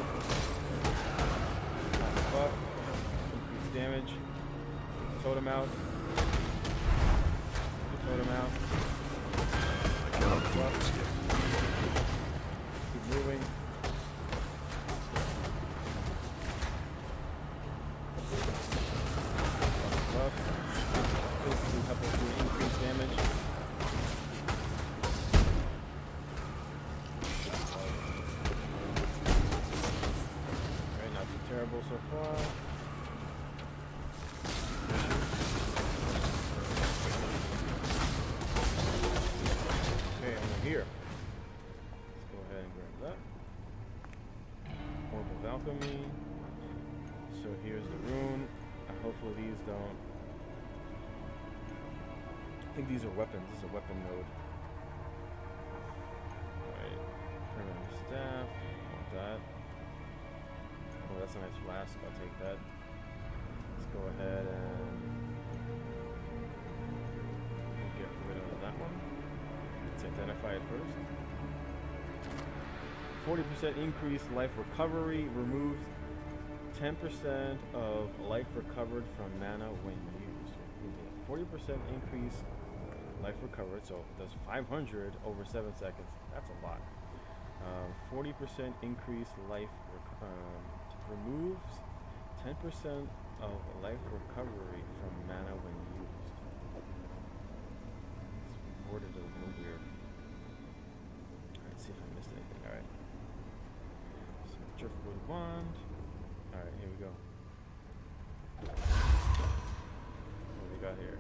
Buff. Increase damage. Totem out. Totem out. I cannot do this yet. Keep moving. Buff. Basically help us do increased damage. Alright, not too terrible so far. Okay, over here. Let's go ahead and grab that. Orb of Alchemy. So here's the rune. Hopefully these don't. I think these are weapons. This is a weapon node. Alright. Permanent staff. Want that. Oh, that's a nice flask. I'll take that. Let's go ahead and get rid of that one. Let's identify it first. 40% increased life recovery. Removes 10% of life recovered from mana when used. 40% increase life recovered, so it does 500 over 7 seconds. That's a lot. 40% increase life removes 10% of life recovery from mana when used. It's worded a little weird. Let's see if I missed anything. Alright. Some driftwood wand. Alright, here we go. What do we got here?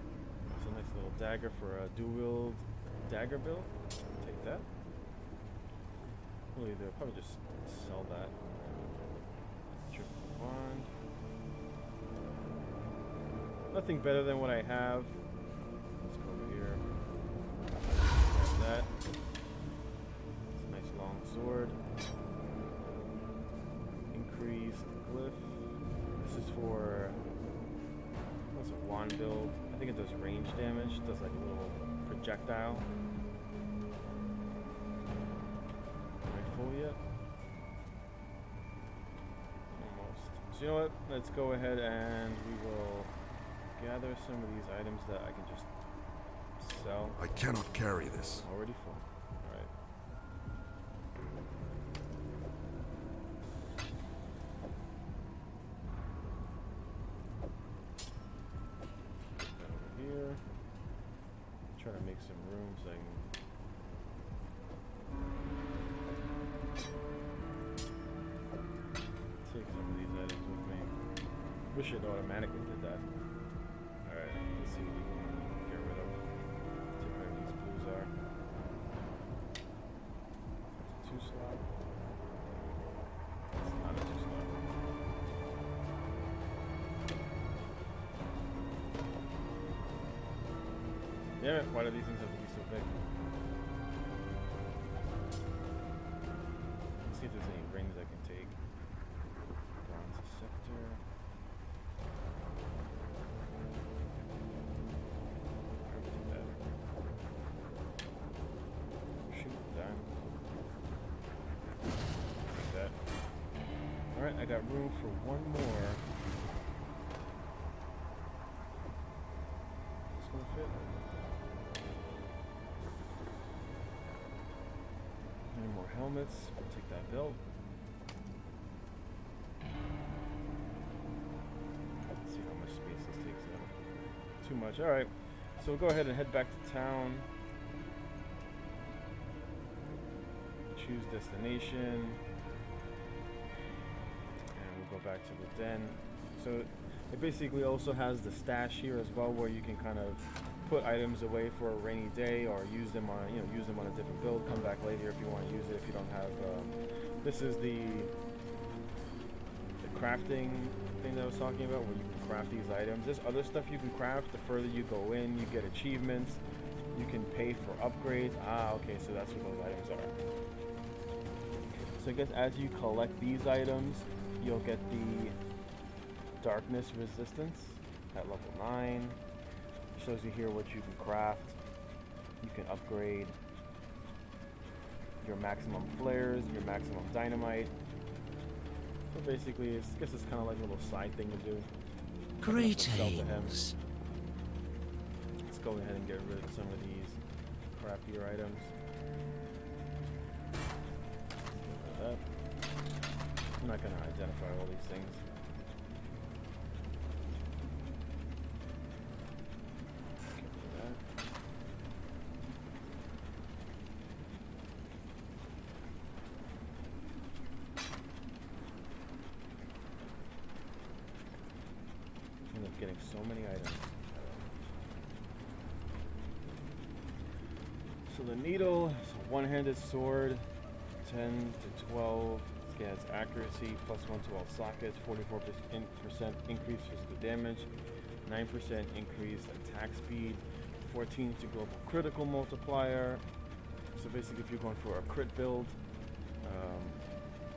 It's a nice little dagger for a dual-wield dagger build. Take that. We'll either probably just sell that. Driftwood wand. Nothing better than what I have. Let's go over here. Grab that. It's a nice long sword. Increased glyph. This is for what's a wand build. I think it does range damage. It does like a little projectile. Am I full yet? Almost. So you know what? Let's go ahead and we will gather some of these items that I can just sell. I cannot carry this. Already full. Alright. Here. Try to make some room so I can take some of these items with me. Wish it automatically did that. Alright, let's see what we can get rid of. See where these blues are. That's a 2 slot. It's not a 2 slot. Damn it, why do these things have to be so big? Let's see if there's any rings I can take. Bronze scepter. I'll take that. Shoot, done. Take that. Alright, I got room for one more. Is this gonna fit? Any more helmets? We'll take that belt. Let's see how much space this takes up. Too much. Alright. So we'll go ahead and head back to town. Choose destination. And we'll go back to the den. So it basically also has the stash here as well, where you can kind of put items away for a rainy day, or use them on, use them on a different build. Come back later if you want to use it. If you don't have, this is the crafting thing that I was talking about, where you can craft these items. There's other stuff you can craft. The further you go in, you get achievements. You can pay for upgrades. Ah, okay, so that's what those items are. So I guess as you collect these items, you'll get the darkness resistance at level 9. Shows you here what you can craft. You can upgrade your maximum flares, your maximum dynamite. So basically, I guess it's kind of like a little side thing to do. Greetings. Let's go ahead and get rid of some of these crappier items. Get rid of that. I'm not going to identify all these things. Getting so many items. So the needle is a one-handed sword, 10 to 12. It has accuracy, +1 to all sockets, 44% increase physical damage, 9% increased attack speed, 14 to global critical multiplier. So basically, if you're going for a crit build,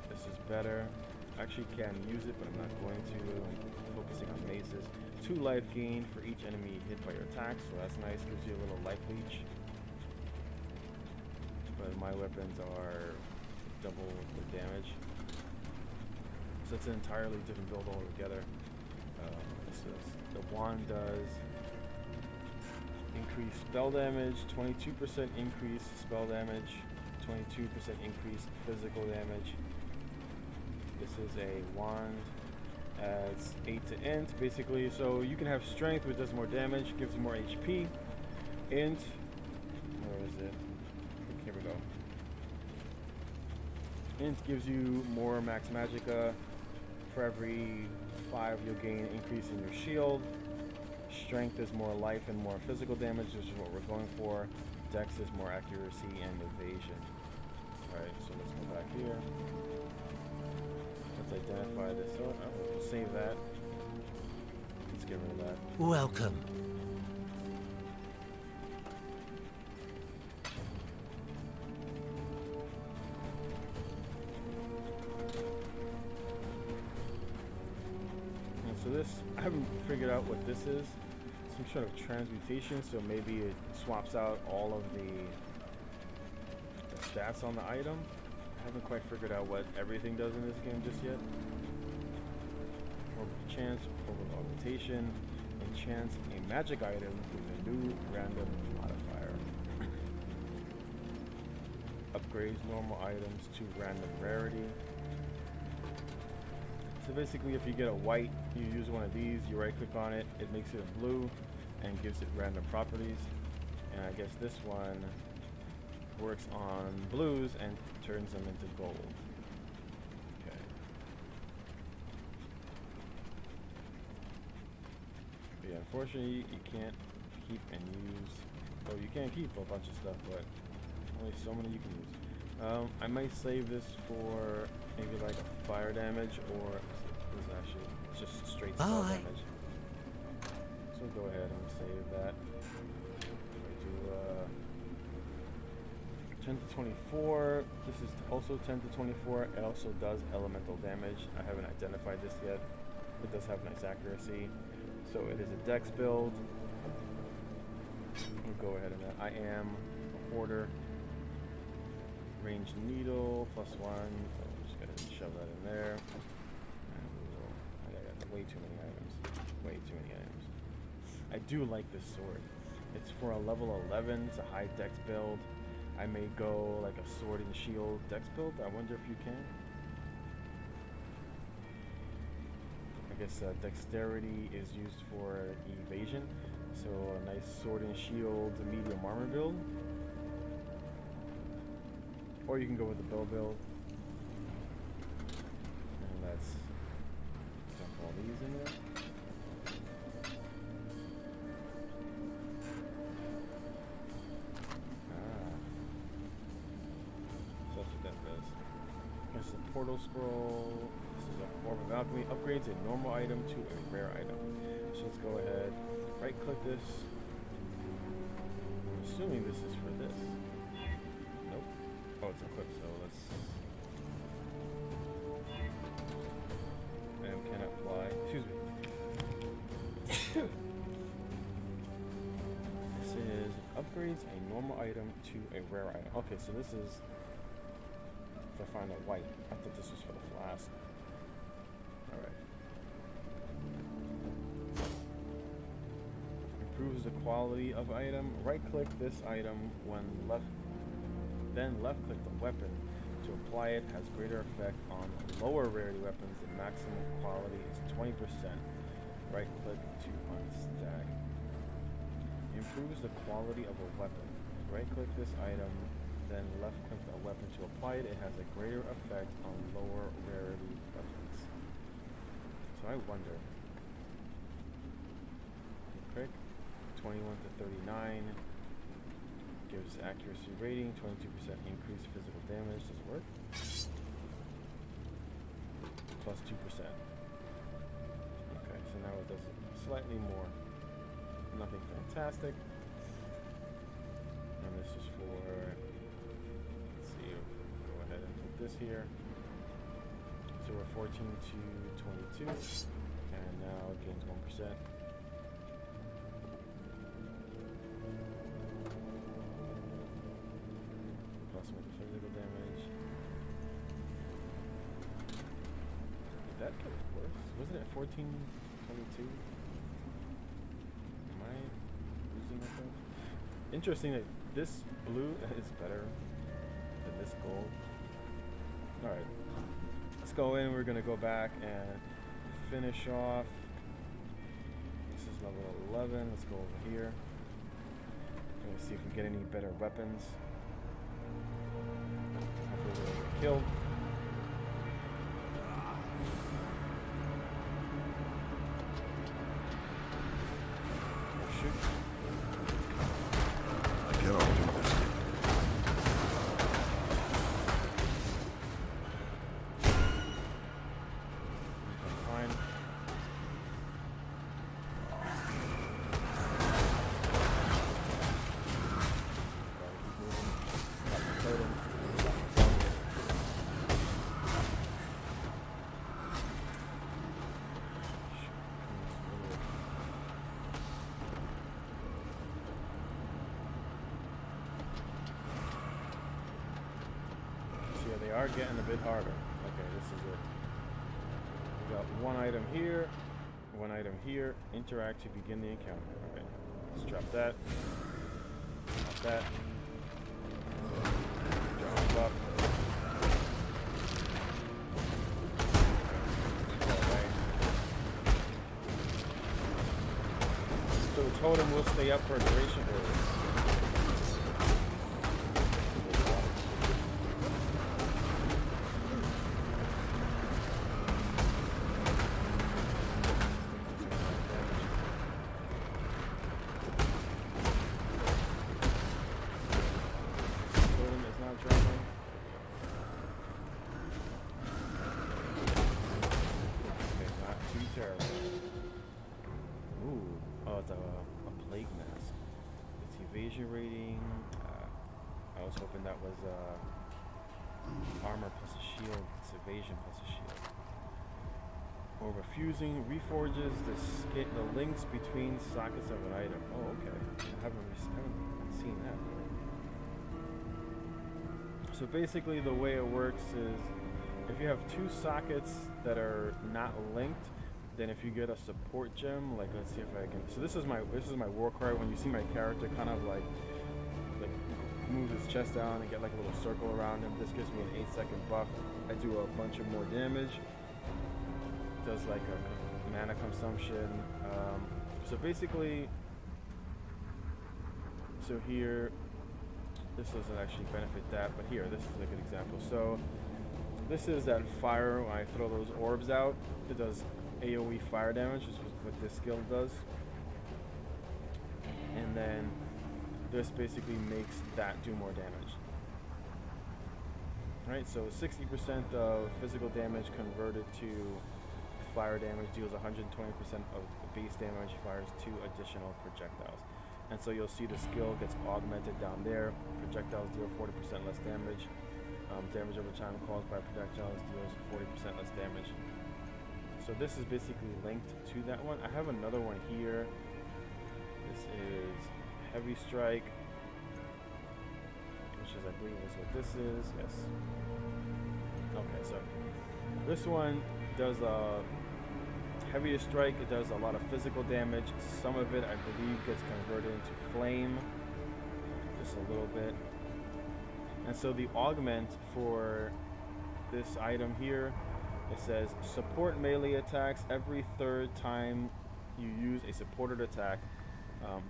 this is better. Actually can use it, but I'm not going to. I'm focusing on mazes. 2 life gain for each enemy hit by your attack, so that's nice. Gives you a little life leech. But my weapons are double the damage. So it's an entirely different build altogether. The wand does increase spell damage, 22% increase spell damage, 22% increase physical damage. This is a wand. Adds 8 to int, basically. So you can have strength, which does more damage, gives you more HP. Int, where is it? Here we go. Int gives you more max magicka. For every 5, you'll gain increase in your shield. Strength is more life and more physical damage, which is what we're going for. Dex is more accuracy and evasion. Alright, so let's go back here. Let's identify this. So we'll save that. Let's get rid of that. Welcome. And so this, I haven't figured out what this is. Some sort of transmutation, so maybe it swaps out all of the stats on the item. I haven't quite figured out what everything does in this game just yet. Orbital chance, orbital augmentation, enchants a magic item with a new random modifier. Upgrades normal items to random rarity. So basically, if you get a white, you use one of these, you right click on it, it makes it a blue and gives it random properties. And I guess this one works on blues and turns them into gold. Okay. But yeah, unfortunately, you can't keep and use. Oh, you can keep a bunch of stuff, but only so many you can use. I might save this for maybe like a fire damage, or this is actually just straight spell damage. So go ahead and save that. 10 to 24. This is also 10 to 24. It also does elemental damage. I haven't identified this yet. It does have nice accuracy. So it is a dex build. We'll go ahead and I am a hoarder. Ranged needle +1. So I'm just gonna shove that in there. way too many items. Way too many items. I do like this sword. It's for a level 11. It's a high dex build. I may go like a sword and shield dex build. I wonder if you can. I guess dexterity is used for evasion. So a nice sword and shield medium armor build. Or you can go with the bow build. And let's dump all these in there. So that's what that does. This is a portal scroll. This is a orb of alchemy. Upgrades a normal item to a rare item. So let's go ahead. Right click this. I'm assuming this is for this. Nope. Oh, it's equipped, so let's... Item cannot fly. Excuse me. This is upgrades a normal item to a rare item. Okay, so this is if I find a white. I thought this was for the flask. Alright. Improves the quality of item. Right click this item when left, then left click the weapon to apply it. Has greater effect on lower rarity weapons. The maximum quality is 20%. Right click to unstack. Improves the quality of a weapon. Right click this item, then left click the weapon to apply it. It has a greater effect on lower rarity weapons. So I wonder. Click 21 to 39. Gives accuracy rating, 22% increased physical damage. Does it work? Plus 2%. Okay, so now it does slightly more. Nothing fantastic. And this is for, let's see, go ahead and put this here. So we're 14 to 22, and now it gains 1%. Plus with the physical damage. Did that get worse? Wasn't it 14, 22? Am I losing myself? Interesting that this blue is better than this gold. Alright. Let's go in. We're going to go back and finish off. This is level 11. Let's go over here. We're going to see if we get any better weapons. Hopefully we don't get killed. Oh, shoot. I cannot do this yet. Fine. They are getting a bit harder. Okay, this is it. We got one item here, one item here. Interact to begin the encounter. Okay, let's drop that. Drop that. Jump up. Go away. So the totem will stay up for a duration. Rating. I was hoping that was armor plus a shield. It's evasion plus a shield. Or refusing reforges the links between sockets of an item. Oh, okay. I haven't seen that. So basically, the way it works is if you have two sockets that are not linked, then if you get a support gem, like let's see if I can. So this is my war cry. When you see my character kind of like move his chest down and get like a little circle around him, this gives me an 8-second buff. I do a bunch of more damage. Does like a mana consumption. So basically, so here, this doesn't actually benefit that, but here, this is a good example. So this is that fire. When I throw those orbs out, it does AoE fire damage, which is what this skill does. And then this basically makes that do more damage. Right, so 60% of physical damage converted to fire damage deals 120% of base damage, fires 2 additional projectiles. And so you'll see the skill gets augmented down there. Projectiles deal 40% less damage. Damage over time caused by projectiles deals 40% less damage. So this is basically linked to that one. I have another one here. This is Heavy Strike, which is, I believe, is what this is. Yes. Okay, so this one does Heaviest Strike. It does a lot of physical damage. Some of it, I believe, gets converted into flame, just a little bit. And so the augment for this item here, it says support melee attacks every third time you use a supported attack.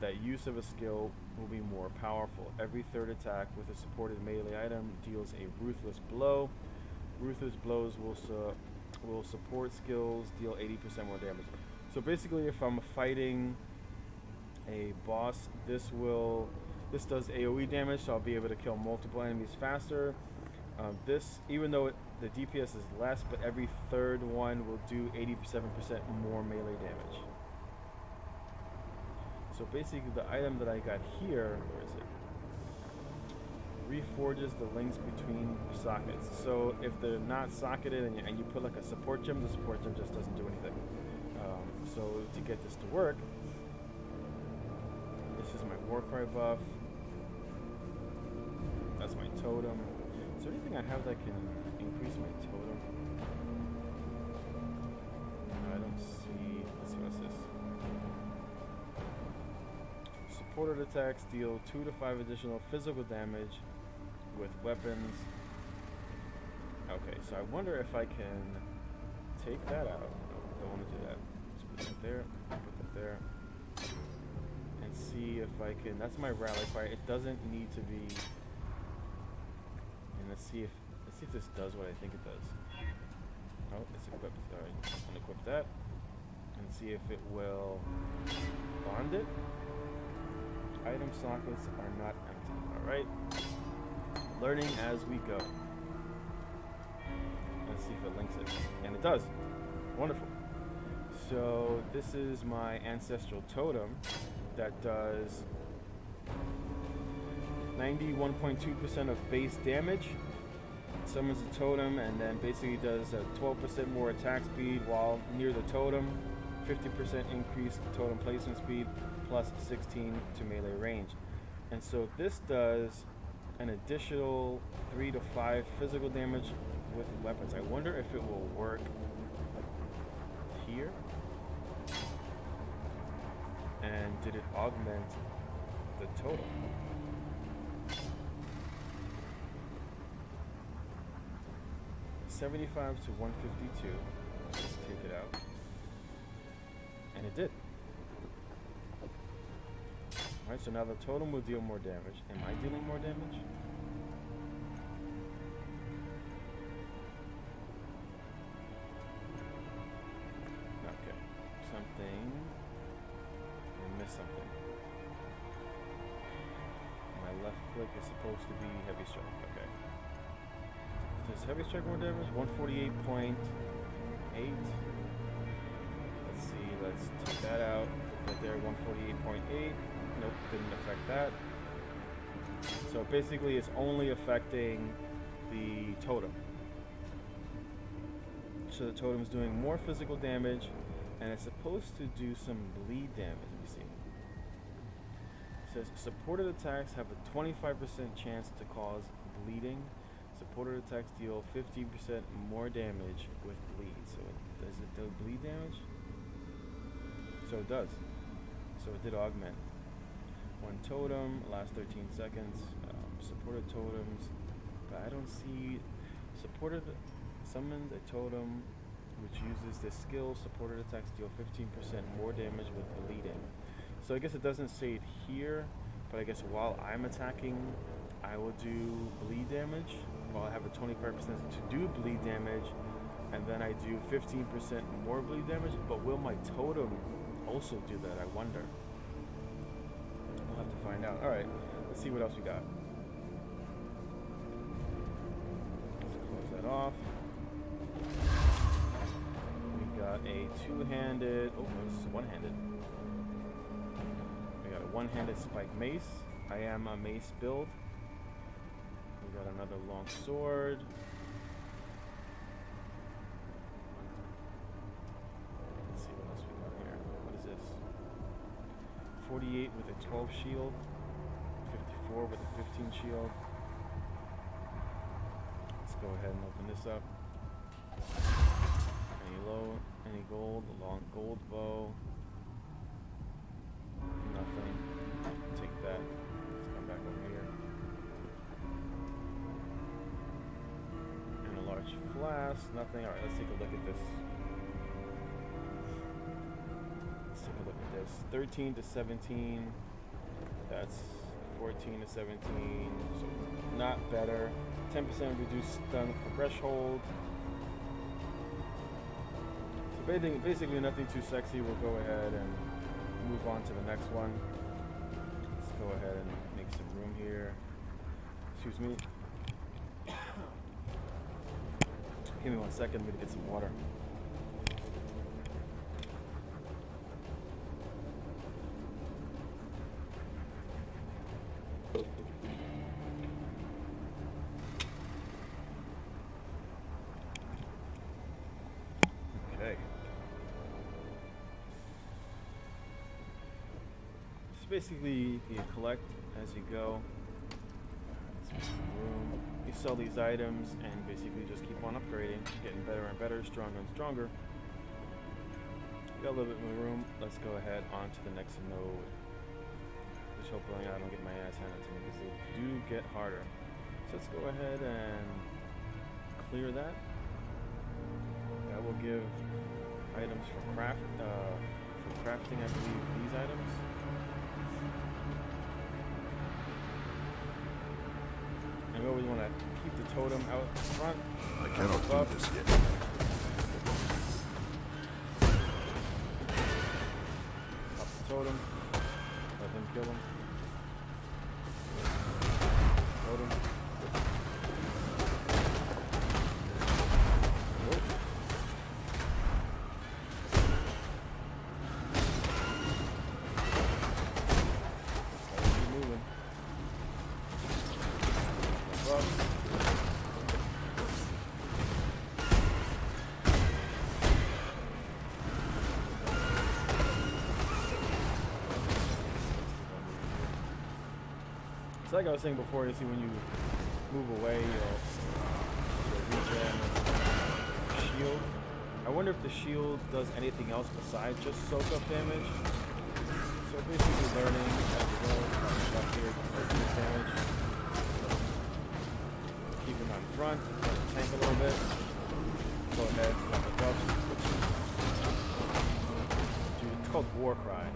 That use of a skill will be more powerful. Every third attack with a supported melee item deals a ruthless blow. Ruthless blows will support skills deal 80% more damage. So basically, if I'm fighting a boss, this does AoE damage, so I'll be able to kill multiple enemies faster. This, even though the DPS is less, but every third one will do 87% more melee damage. So basically, the item that I got here, where is it? Reforges the links between sockets. So if they're not socketed and you put like a support gem, the support gem just doesn't do anything. So to get this to work, this is my Warcry buff. That's my totem. Is there anything I have that can increase my totem? I don't see. Let's see, what's this? Supported attacks deal 2 to 5 additional physical damage with weapons. Okay, so I wonder if I can take that out. I don't want to do that. Let's put that there, put that there, and see if I can. That's my rally cry. It doesn't need to be. And let's see if this does what I think it does. Oh, it's equipped. All right, unequip that, and see if it will bond it. Item sockets are not empty. All right. Learning as we go. Let's see if it links it. And it does. Wonderful. So this is my ancestral totem that does 91.2% of base damage. Summons a totem and then basically does a 12% more attack speed while near the totem. 50% increased totem placement speed plus 16 to melee range. And so this does an additional 3 to 5 physical damage with weapons. I wonder if it will work here. And did it augment the totem? $75 to 152. Let's take it out. And it did. Alright, so now the totem will deal more damage. Am I dealing more damage? Okay. Something. I missed something. My left click is supposed to be heavy strike. Okay. Does heavy strike more damage? 148.8. Let's see. Let's take that out. Right there, 148.8. Nope, didn't affect that. So basically it's only affecting the totem. So the totem's doing more physical damage and it's supposed to do some bleed damage. Let me see. It says supported attacks have a 25% chance to cause bleeding. Supported attacks deal 15% more damage with bleed. So does it do bleed damage? So it does. So it did augment. One totem, last 13 seconds. Supported totems. But I don't see supported summoned a totem which uses this skill. Supported attacks deal 15% more damage with bleeding. So I guess it doesn't say it here, but I guess while I'm attacking, I will do bleed damage. While I have a 25% to do bleed damage, and then I do 15% more bleed damage. But will my totem also do that? I wonder. We'll have to find out. All right, let's see what else we got. Let's close that off. We got a two-handed. Oh, no, this is one-handed. We got a one-handed spike mace. I am a mace build. We got another long sword. Let's see what else we got here. What is this? 48 with a 12 shield. 54 with a 15 shield. Let's go ahead and open this up. Any gold? A long gold bow. Nothing. Take that. Let's come back over here. And a large flask. Nothing. Alright, let's take a look at this. Let's take a look at this. 13 to 17. That's 14 to 17. So not better. 10% reduced stun for threshold. So basically nothing too sexy. We'll go ahead and move on to the next one. Let's go ahead and make some room here. Excuse me. Give me 1 second. I'm gonna get some water. Okay. So basically, you collect as you go. Let's make some room. You sell these items and basically just keep on upgrading, getting better and better, stronger and stronger. Got a little bit more room. Let's go ahead on to the next node. Just hoping I don't get my ass handed to me because they do get harder. So let's go ahead and clear that. That will give items for crafting, I believe, these items. And we always want to keep the totem out front. I cannot do this yet. Pop the totem. Let them kill him. Totem. Nope. Keep moving. Up. So like I was saying before, you see when you move away, you'll regen shield. I wonder if the shield does anything else besides just soak up damage. So basically learning as you go, up here, soak this damage. Keep him on front, tank a little bit. Go ahead, pop the buffs. Dude, it's called War Cry.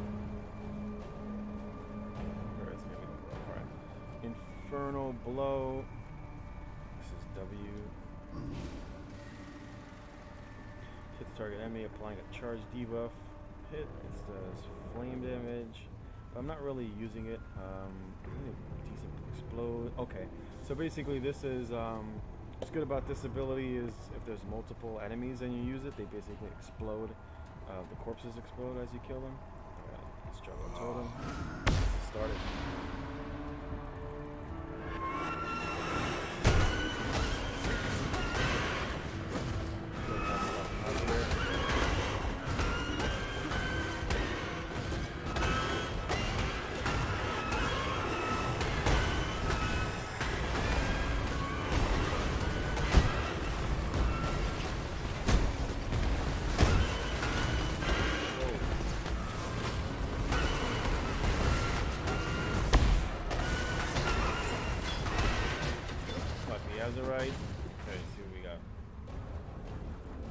Where is it? War Cry. Infernal Blow. This is W. Hit the target enemy, applying a charge debuff. Hit, it does flame damage. But I'm not really using it. Decent explode. Okay. So basically this is, what's good about this ability is if there's multiple enemies and you use it, they basically explode. The corpses explode as you kill them. Alright, let's drop a totem. Let's start it. Azurite. Okay, see what we got.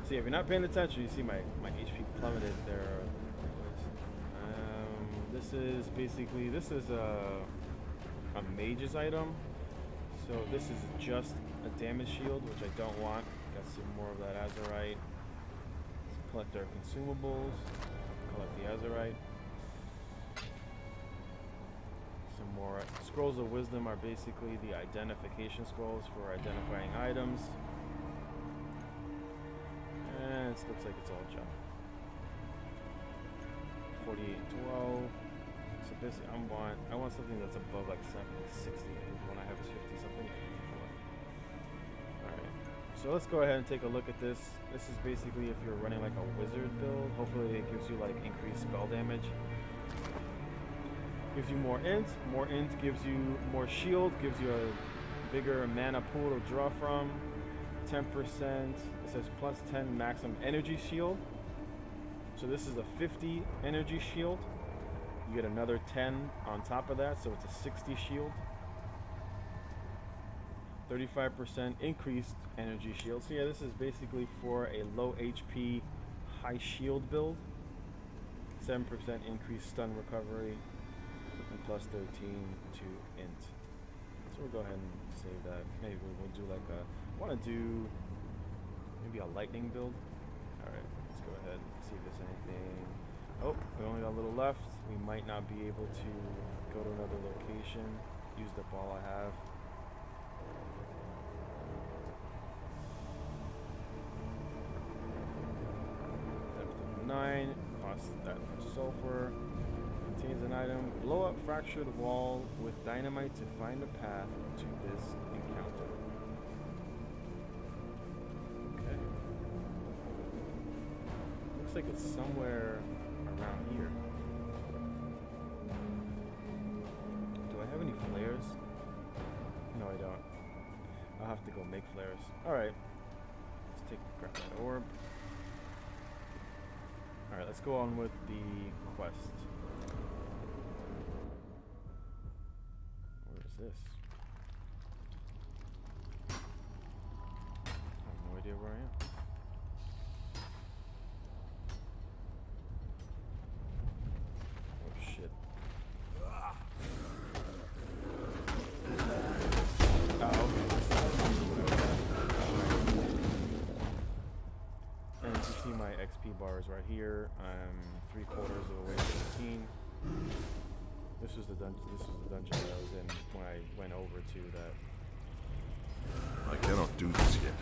See, if you're not paying attention, you see my HP plummeted there. This is basically, this is a mage's item. So this is just a damage shield, which I don't want. Got some more of that Azurite. Let's collect our consumables. Collect the Azurite. Some more scrolls of wisdom are basically the identification scrolls for identifying items. And it looks like it's all junk. 48 and 12. So basically, I want something that's above like 60. The one I have is 50 something. Alright. So let's go ahead and take a look at this. This is basically if you're running like a wizard build. Hopefully it gives you like increased spell damage. Gives you more int. More int gives you more shield. Gives you a bigger mana pool to draw from. 10%. It says plus 10 maximum energy shield. So this is a 50 energy shield. You get another 10 on top of that, so it's a 60 shield. 35% increased energy shield. So yeah, this is basically for a low HP, high shield build. 7% increased stun recovery, and plus 13 to int. So we'll go ahead and save that. Maybe we'll do like a, I want to do maybe a lightning build. Alright, let's go ahead and see if there's anything. Oh, we only got a little left. We might not be able to go to another location. Used up all I have. Depth of 9, costs that much sulfur. Contains an item. Blow up fractured wall with dynamite to find a path to this encounter. Okay. Looks like it's somewhere around here. Do I have any flares? No, I don't. I'll have to go make flares. Alright. Let's take grab that orb. Alright, let's go on with the quest. Where is this? I have no idea where I am. Bars right here. I'm 3/4 of the way to 15. This was the dungeon. This was the dungeon that I was in when I went over to that. I cannot do this yet.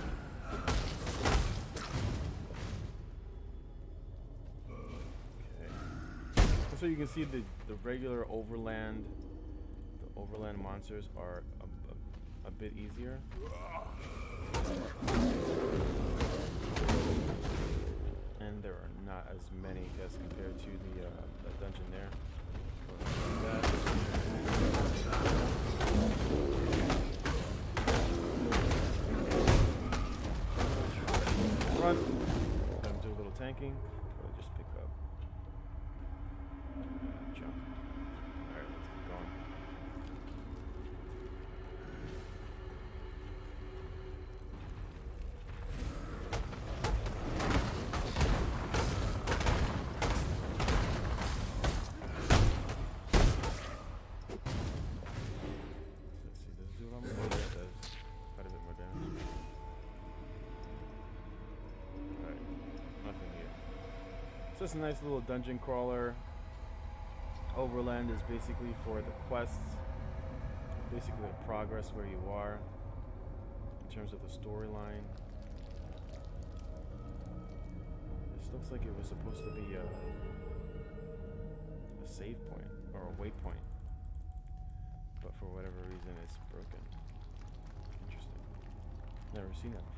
Okay. So you can see the regular overland. The overland monsters are a bit easier. And there are not as many as compared to the dungeon there. Run. Let him do a little tanking. Or just pick up jump. Alright, let's keep going. It's a nice little dungeon crawler. Overland is basically for the quests, basically the progress where you are in terms of the storyline. This looks like it was supposed to be a save point or a waypoint, but for whatever reason it's broken. Interesting. Never seen that before.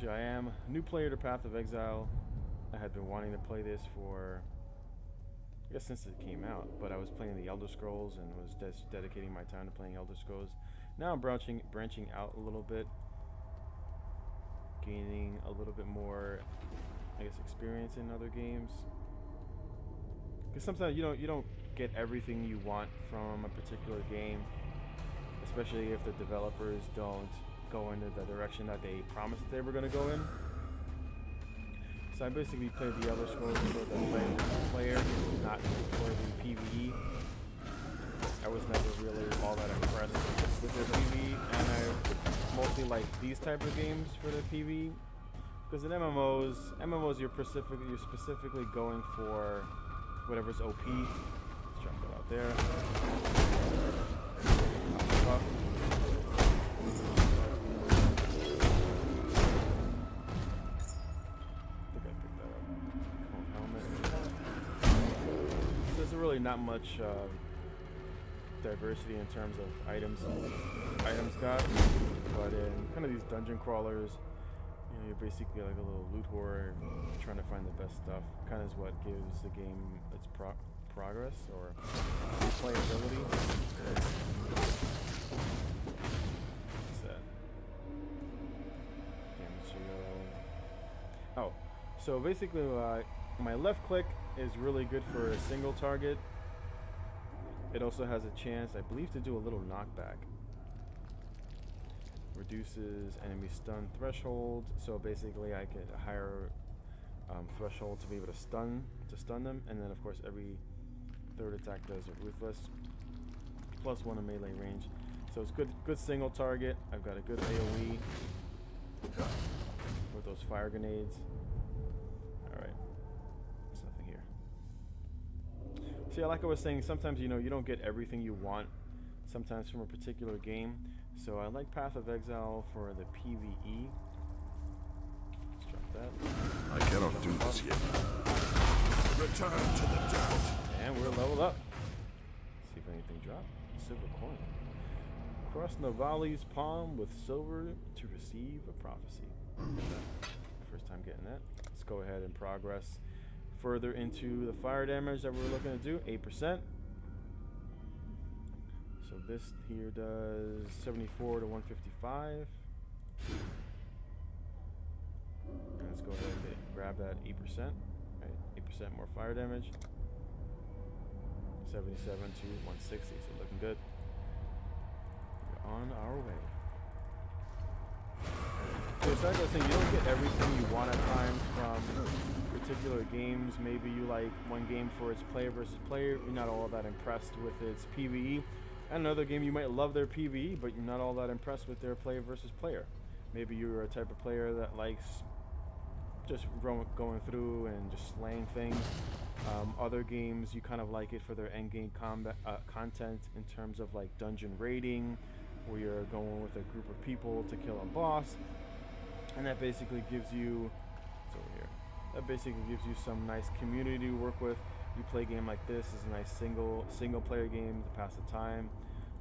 I am a new player to Path of Exile. I had been wanting to play this for, I guess, since it came out, but I was playing the Elder Scrolls and was dedicating my time to playing Elder Scrolls. Now I'm branching out a little bit, gaining a little bit more, I guess, experience in other games. Because sometimes you don't get everything you want from a particular game, especially if the developers don't go into the direction that they promised they were going to go in. So I basically played the Elder Scrolls for the player, not for the PvE. I was never really all that impressed with the PvE, and I mostly like these type of games for the PvE. Because in MMOs you're specifically going for whatever's OP. Let's drop that out there. Up. There's really not much diversity in terms of items got, but in kind of these dungeon crawlers, you know, you're basically like a little loot whore trying to find the best stuff. Kind of is what gives the game its progress or replayability. What's that? Oh, so basically my left click is really good for a single target. It also has a chance, I believe, to do a little knockback. Reduces enemy stun threshold, so basically I get a higher threshold to be able to stun them, and then of course every third attack does a ruthless, +1 in melee range. So it's good single target. I've got a good AoE with those fire grenades. Alright. There's nothing here. See, like I was saying, sometimes you don't get everything you want sometimes from a particular game. So I like Path of Exile for the PvE. Let's drop that. I cannot do this yet. Return to the dirt. And we're leveled up. See if anything drops. Silver coin. Cross Navali's palm with silver to receive a prophecy. First time getting that. Let's go ahead and progress further into the fire damage that we're looking to do. 8%. So this here does 74 to 155. And let's go ahead and grab that 8%. Right, 8% more fire damage. 77 to 160, so looking good. We're on our way. So it's like I was saying, you don't get everything you want at times from particular games. Maybe you like one game for its player versus player, you're not all that impressed with its PvE. And another game you might love their PvE, but you're not all that impressed with their player versus player. Maybe you're a type of player that likes just going through and just slaying things. Other games you kind of like it for their end game combat content in terms of like dungeon raiding, where you're going with a group of people to kill a boss, and that basically gives you, it's over here, that basically gives you some nice community to work with. You play a game like this, is a nice single player game to pass the time.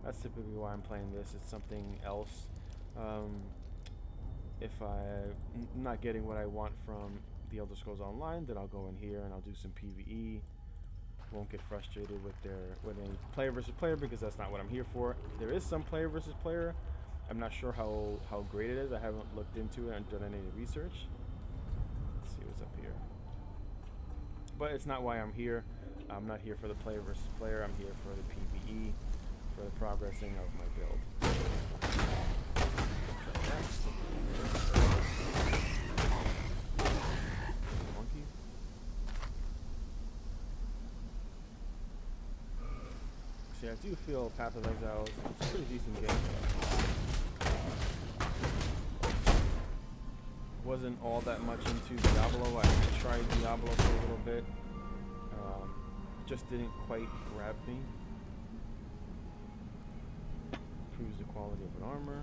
That's typically why I'm playing this. It's something else. If I'm not getting what I want from the Elder Scrolls Online, then I'll go in here and I'll do some PvE. Won't get frustrated with any player versus player, because that's not what I'm here for. There is some player versus player. I'm not sure how great it is. I haven't looked into it and done any research. Let's see what's up here. But it's not why I'm here. I'm not here for the player versus player. I'm here for the PvE, for the progressing of my build. Monkey. See, I do feel Path of Exile is a pretty decent game. Wasn't all that much into Diablo. I tried Diablo for a little bit. Just didn't quite grab me. Improves the quality of an armor.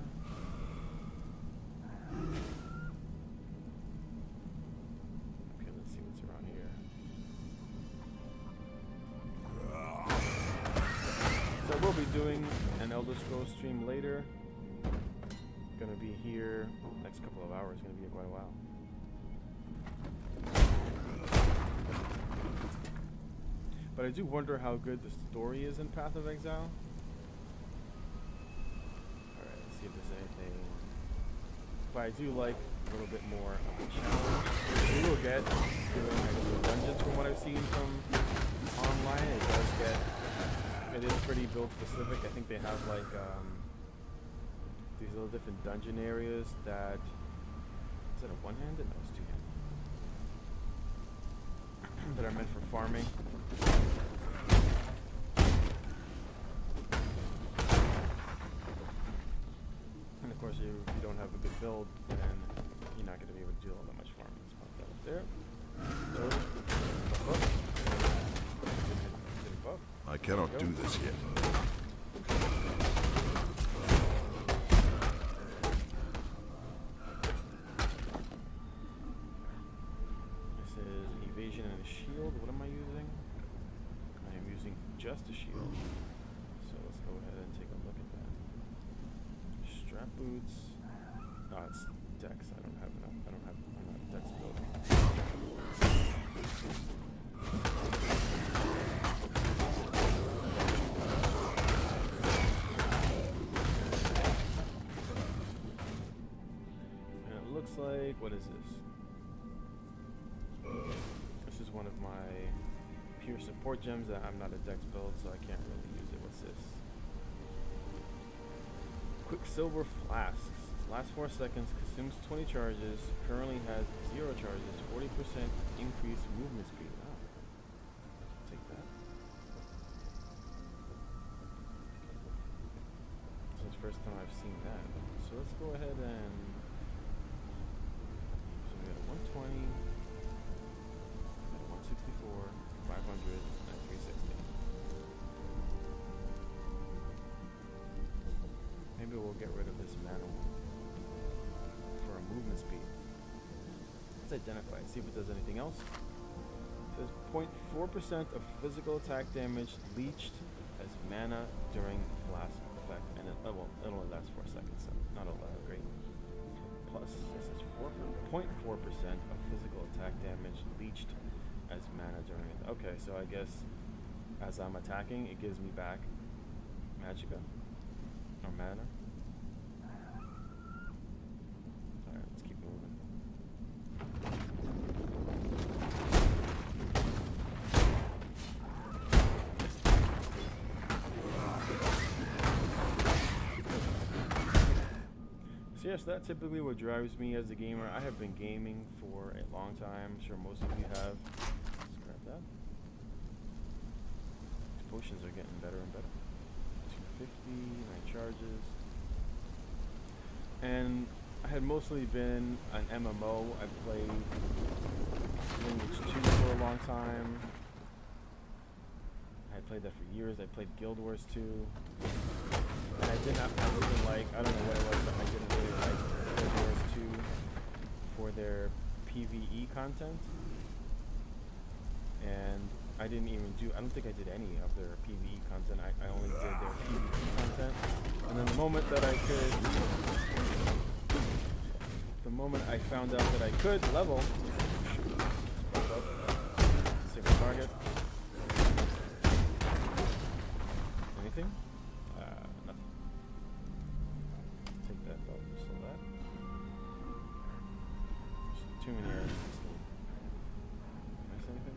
Okay, let's see what's around here. So I will be doing an Elder Scrolls stream later. Gonna be here next couple of hours. Gonna be here quite a while. But I do wonder how good the story is in Path of Exile. Alright, let's see if there's anything. But I do like a little bit more of a challenge. You will get doing the dungeons from what I've seen from online. It is pretty build specific. I think they have like these little different dungeon areas that... Is that a one-handed? No, it's two-handed. That are meant for farming. And of course, if you don't have a good build, then you're not going to be able to do all that much farming. Let's pop that up there. I cannot do this yet. This is evasion and a shield. What am I using? I am using just a shield. So let's go ahead and take a look at that. Strap boots. Oh, it's dex. I don't have enough. I'm not dex building. And it looks like, what is this? This is one of my pure support gems that I'm not a dex build, so I can't really use it. What's this? Quicksilver flasks. Last 4 seconds, consumes 20 charges, currently has 0 charges, 40% increased movement speed. Wow. Take that. This is the first time I've seen that. So let's go ahead and... So we got a 120, a 164, 500, and 360. Maybe we'll get rid of this mana for a movement speed. Let's identify it, see if it does anything else. It says 0.4% of physical attack damage leached as mana during flask effect. And it, oh, well, it only lasts 4 seconds, so not a lot great. Plus, this is 0.4% of physical attack damage leached as mana during it. Okay, so I guess as I'm attacking, it gives me back magicka. Or mana. Alright, let's keep moving. So yes, that's typically what drives me as a gamer. I have been gaming for a long time. I'm sure most of you have. Let's grab that. These potions are getting better and better. 250, 9 charges. And I had mostly been an MMO. I played Lineage 2 for a long time. I played that for years. I played Guild Wars 2. And I didn't like, I don't know what it was, but I didn't really like Guild Wars 2 for their PvE content. And I didn't even do, I don't think I did any of their PvE content. I only did their PvP content. And then the moment that I could, the moment I found out that I could level, save the target. Anything? Nothing. Take that belt, so that. There's too many areas. Miss anything?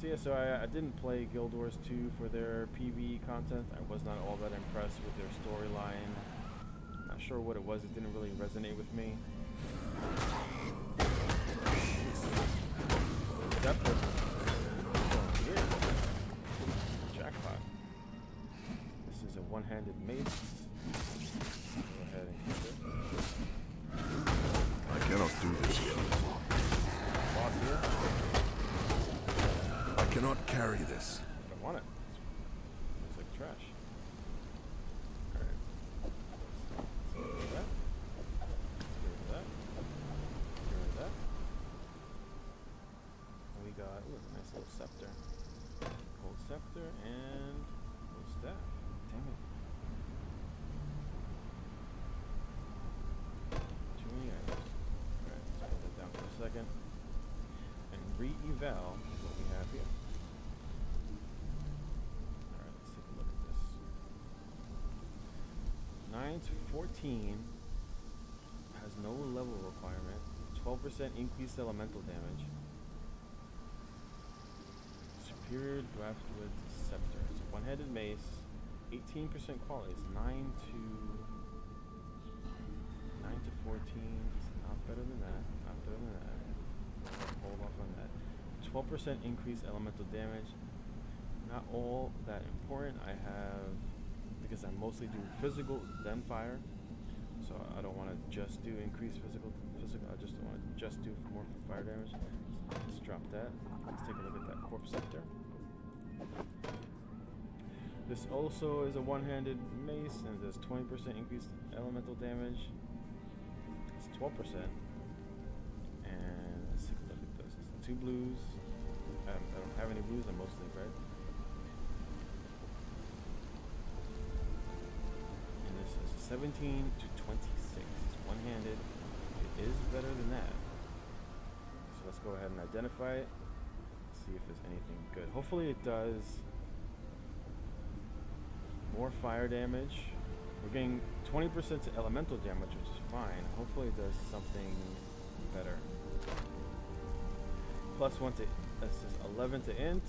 So yeah, so I didn't play Guild Wars 2 for their PvE content. I was not all that impressed with their storyline. Not sure what it was. It didn't really resonate with me. Scepter. Oh, yeah. Jackpot. This is a one-handed mace. Go ahead and keep it. I cannot do this yet. Boss here. I cannot carry this. I don't want it. Looks like trash. Alright. Let's get rid of that. Let's get rid of that. Get rid of that. And we got, ooh, a nice little scepter. Gold scepter and gold staff. Damn it. Too many items. Alright, let's put that down for a second. And re-eval what we have here. Alright, let's take a look at this. 9 to 14 has no level requirement. 12% increased elemental damage. Superior Draftwood Scepter. It's a one-handed mace. 18% quality. It's 9 to 14 is not better than that. Not better than that. Hold off on that. 12% increase elemental damage. Not all that important. I have, because I mostly do physical then fire, so I don't want to just do increased physical. I just want to just do more fire damage. Let's drop that. Let's take a look at that corpse sector. This also is a one-handed mace and does 20% increased elemental damage. It's 12%. And let's take a look at this. 2 blues. I don't have any blues. I'm mostly red. And this is 17 to 26. It's one-handed. It is better than that. So let's go ahead and identify it. See if there's anything good. Hopefully it does more fire damage. We're getting 20% to elemental damage, which is fine. Hopefully it does something better. Plus 1 to, this is 11 to int.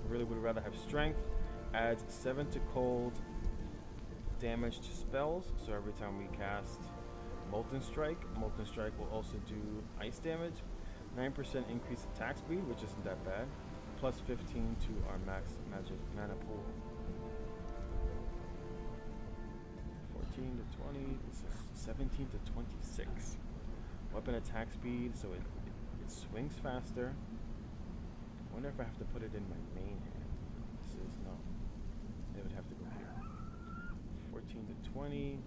Really would rather have strength. Adds 7 to cold damage to spells. So every time we cast Molten Strike will also do ice damage. 9% increased attack speed, which isn't that bad. Plus 15 to our max magic mana pool. 14 to 20. This is 17 to 26. Weapon attack speed, so it swings faster. I wonder if I have to put it in my main hand. This is no. It would have to go here. 14 to 20.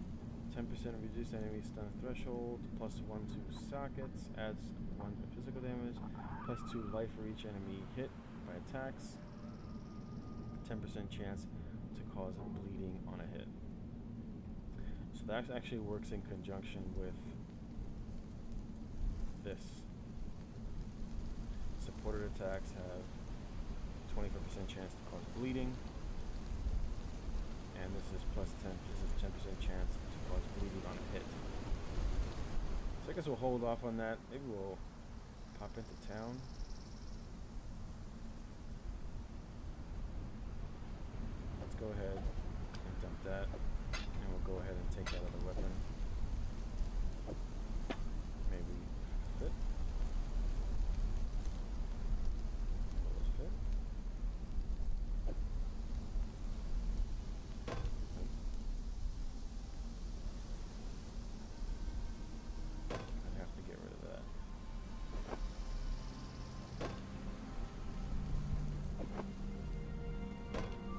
10% reduce enemy stun threshold. Plus 1 to sockets. Adds 1 physical damage. Plus 2 life for each enemy hit by attacks. 10% chance to cause bleeding on a hit. So that actually works in conjunction with this. Supported attacks have 25% chance to cause bleeding. And this is plus 10. This is 10% chance to cause bleeding on a hit. So I guess we'll hold off on that. Maybe we'll pop into town. Let's go ahead and dump that. And we'll go ahead and take that other weapon. Maybe fit. Will it fit? I'd have to get rid of that.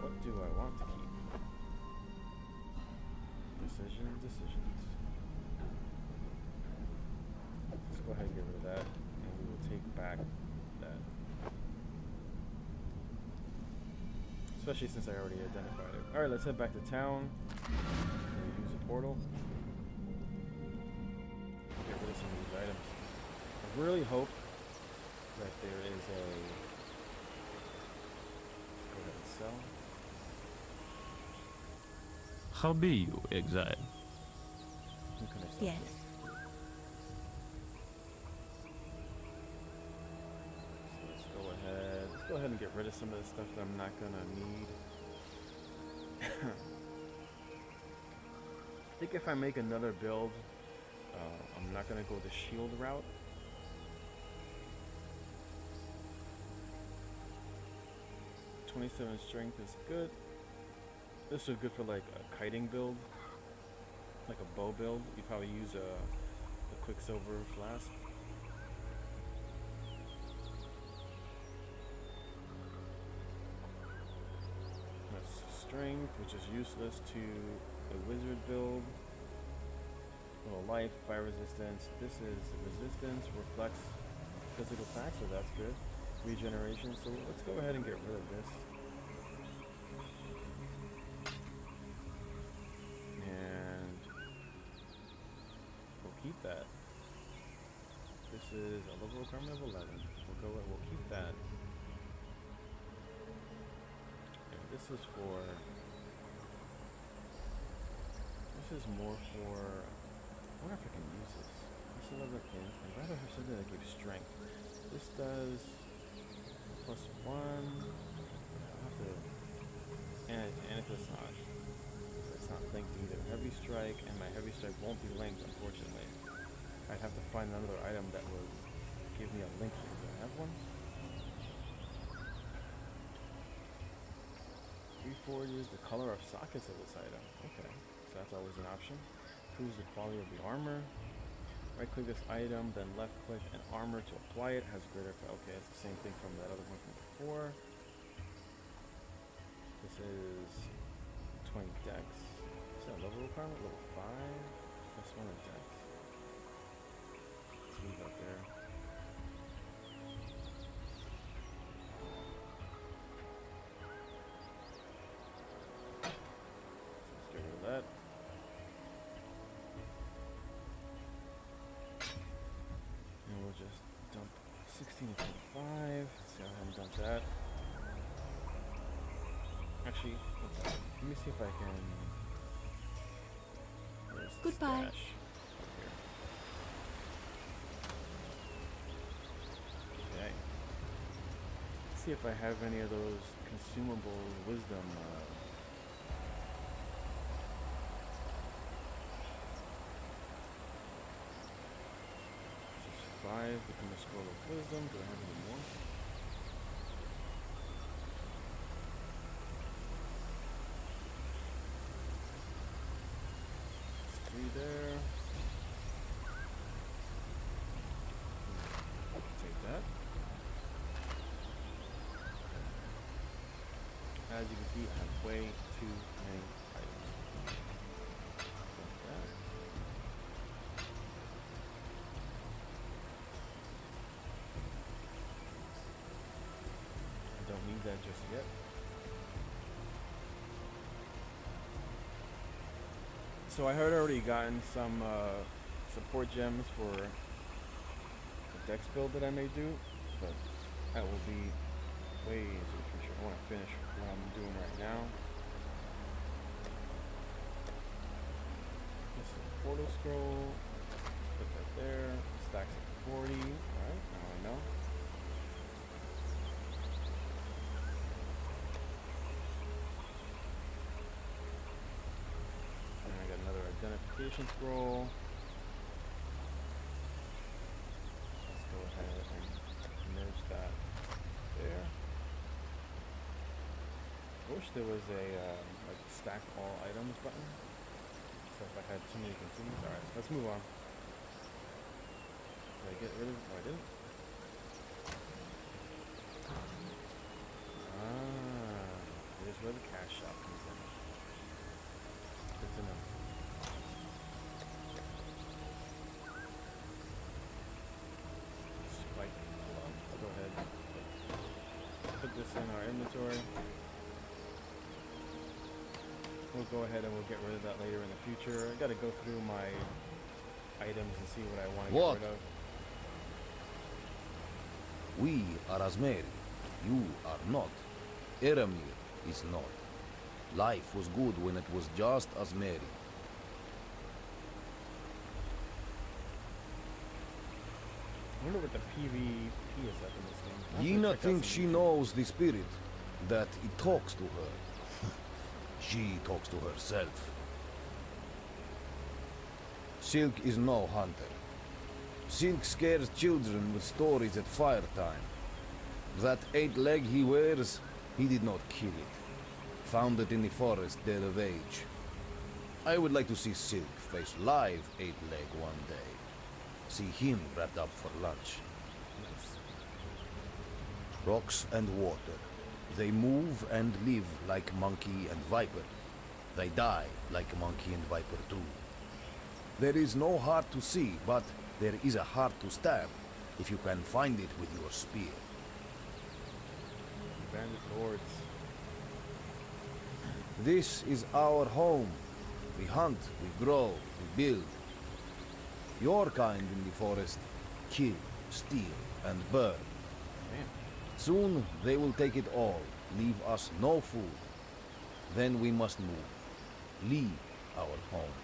What do I want to keep? Decisions. Let's go ahead and get rid of that, and we will take back that. Especially since I already identified it. Alright, let's head back to town. We'll use a portal. Get rid of some of these items. I really hope that there is a... Let's go ahead and sell. How be you, Exile? Who can I sell Yes. to? So let's go ahead. Let's go ahead and get rid of some of the stuff that I'm not gonna need. I think if I make another build, I'm not gonna go the shield route. .27 strength is good. This is good for like a kiting build, like a bow build. You probably use a quicksilver flask. That's strength, which is useless to a wizard build. Little life, fire resistance. This is resistance, reflects physical attacks, so that's good. Regeneration. So let's go ahead and get rid of this. Keep that. This is a level requirement of 11. We'll keep that. And this is for... This is more for... I wonder if I can use this. This is 11 int. I'd rather have something that gives strength. This does plus 1. I'll have to... And it does not. It's not linked either. Heavy strike. strike, and my heavy strike won't be linked, unfortunately. I'd have to find another item that would give me a link here. Do I have one? Reforges the color of sockets of this item. Okay, so that's always an option. Improves the quality of the armor. Right click this item, then left click an armor to apply it. Has greater. Okay, it's the same thing from that other one from before. This is 20 dex. Is that a level requirement? Level 5? Plus 1 in dex. Let's move up there. Let's get rid of that. And we'll just dump 16 and 25. See, I haven't dumped that. Actually, let me see if I can. Where's the Goodbye. stash? Here. Okay. Let's see if I have any of those consumable wisdom. This is 5. Become a scroll of wisdom. Do I have any more? There. Take that. As you can see, I have way too many items. Like that. I don't need that just yet. So I had already gotten some support gems for the dex build that I may do, but that will be way into the future. I want to finish what I'm doing right now. This is a portal scroll. Put that there. Stacks of 40. Alright, now I know. Identification scroll. Let's go ahead and merge that there. I wish there was a like stack all items button. So if I had too many continues, all right, let's move on. Did I get rid of? Oh, I didn't. Here's where the cash shop comes in. Good to know. Go ahead, put this in our inventory. We'll go ahead and we'll get rid of that later in the future. I gotta go through my items and see what I want to get rid of. We are Asmeri. You are not. Eramir is not. Life was good when it was just Asmeri. I wonder what the PvP is like in this game. Yena thinks she knows the spirit, that it talks to her. She talks to herself. Silk is no hunter. Silk scares children with stories at fire time. That 8 leg he wears, he did not kill it. Found it in the forest dead of age. I would like to see Silk face live 8 leg one day. See him wrapped up for lunch. Rocks and water. They move and live like monkey and viper. They die like monkey and viper too. There is no heart to see, but there is a heart to stab, if you can find it with your spear. Bandit lords. This is our home. We hunt, we grow, we build. Your kind in the forest kill, steal, and burn. Man. Soon they will take it all, leave us no food. Then we must move, leave our home.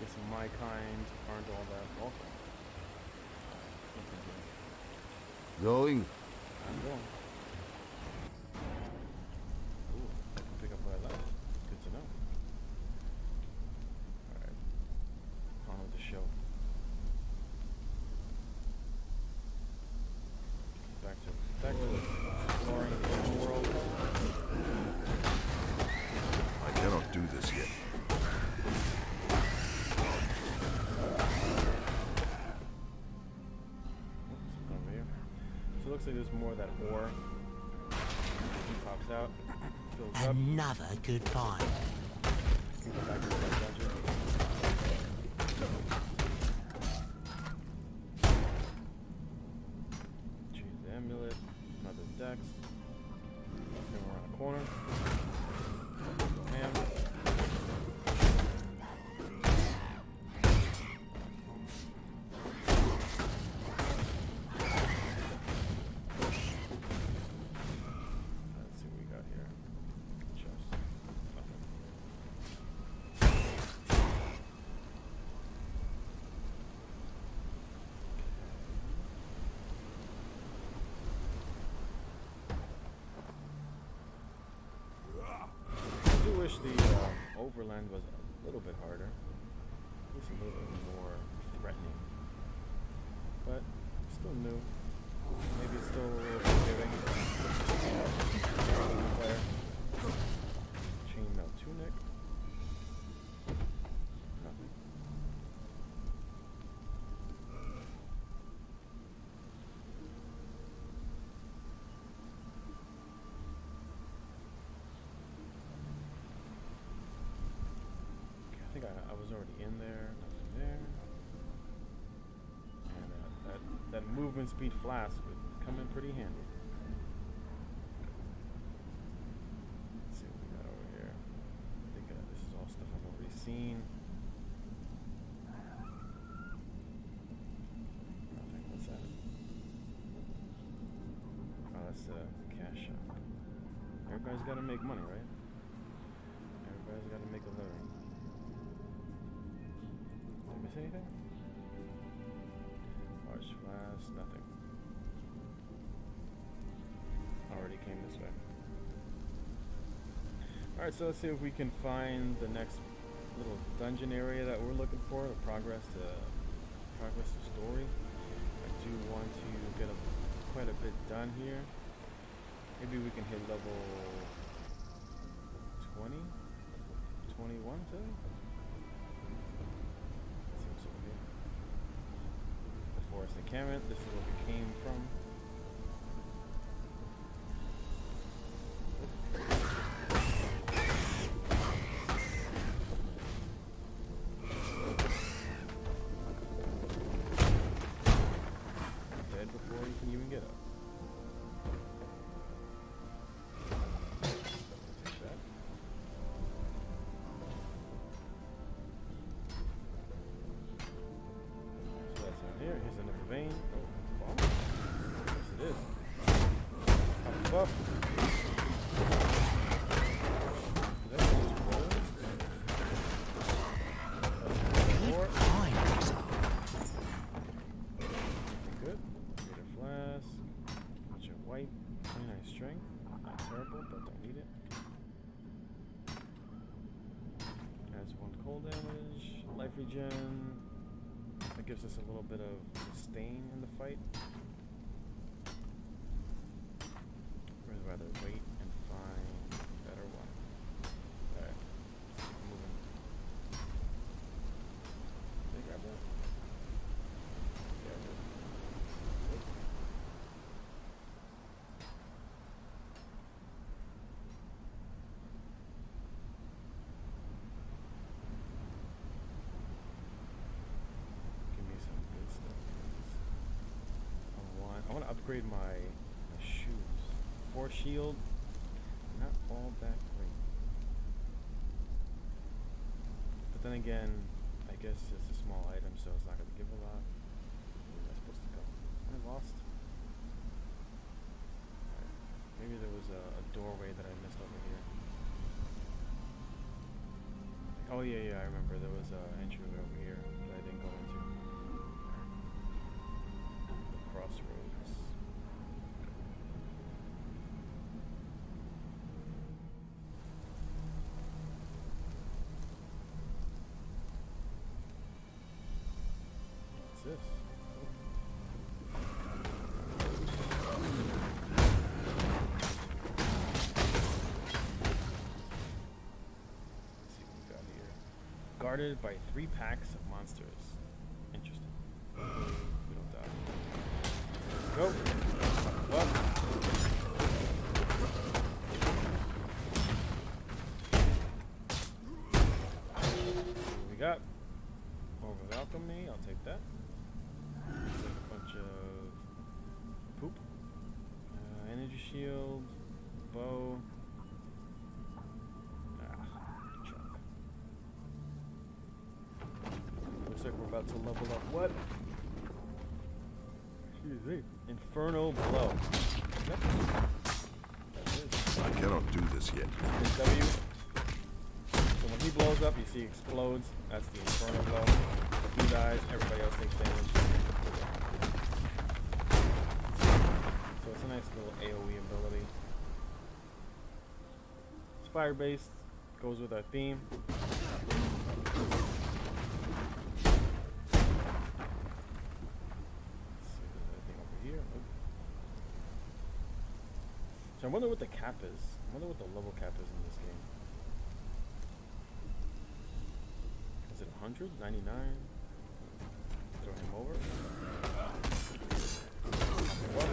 Guess my kind aren't all that welcome. Going? I'm going. Ooh, I can pick up what I like. Good to know. Looks like there's more of that ore. He pops out, fills up. Another good find. Can go back to that dungeon. Change the amulet. Another dex. Then we're around a corner. Bam. Let's see what we got here. Chest. Nothing. I do wish the overland was a little bit harder. At least a little bit more threatening. But still new. Maybe it's still a little forgiving. Player. Chainmail tunic. Nothing. Okay, I think I was already in there. Nothing there. And that movement speed flask would come in pretty handy. Let's see what we got over here. I think this is all stuff I've already seen. Nothing. What's that? Oh, that's the cash shop. Everybody's got to make money, right? Everybody's got to make a living. Did I miss anything? Large flask, nothing. Already came this way. Alright, so let's see if we can find the next little dungeon area that we're looking for, the progress to story. I do want to get quite a bit done here. Maybe we can hit level 20? 21 too? Seems so good. The forest encampment, this is where we came from. Dead before you can even get up. Take that. So that's in here. Here's another vein. Oh, bomb. Yes, it is. Pop up. Did that just roll? Good find, Exile. Good. Get a flask. Bunch of white. 29 strength. Not terrible, but don't need it. Adds 1 cold damage. Life regen. That gives us a little bit of sustain in the fight. Or rather, wait and find better one. Alright. Moving. Did I grab that? Yeah, I did. Good. Give me some good stuff. I want to upgrade my shoes. 4 shield, not all that great. But then again, I guess it's a small item, so it's not going to give a lot. Where am I supposed to go? I lost. Alright. Maybe there was a doorway that I missed over here. Oh yeah, I remember. There was an entryway over here that I didn't go into. The crossroads. What's this? Let's see what we got here. Guarded by 3 packs of monsters. Interesting. We don't die. Let's go. Up. bow. Chuck. Looks like we're about to level up. What? Excuse me. Inferno blow. Yep. That's it. I cannot do this yet. Hit W. So when he blows up, you see he explodes. That's the Inferno blow. If he dies, everybody else takes damage. So it's a nice little AoE ability. It's fire-based. Goes with our theme. So I wonder what the cap is. I wonder what the level cap is in this game. Is it 100? 99? Throw him over. What?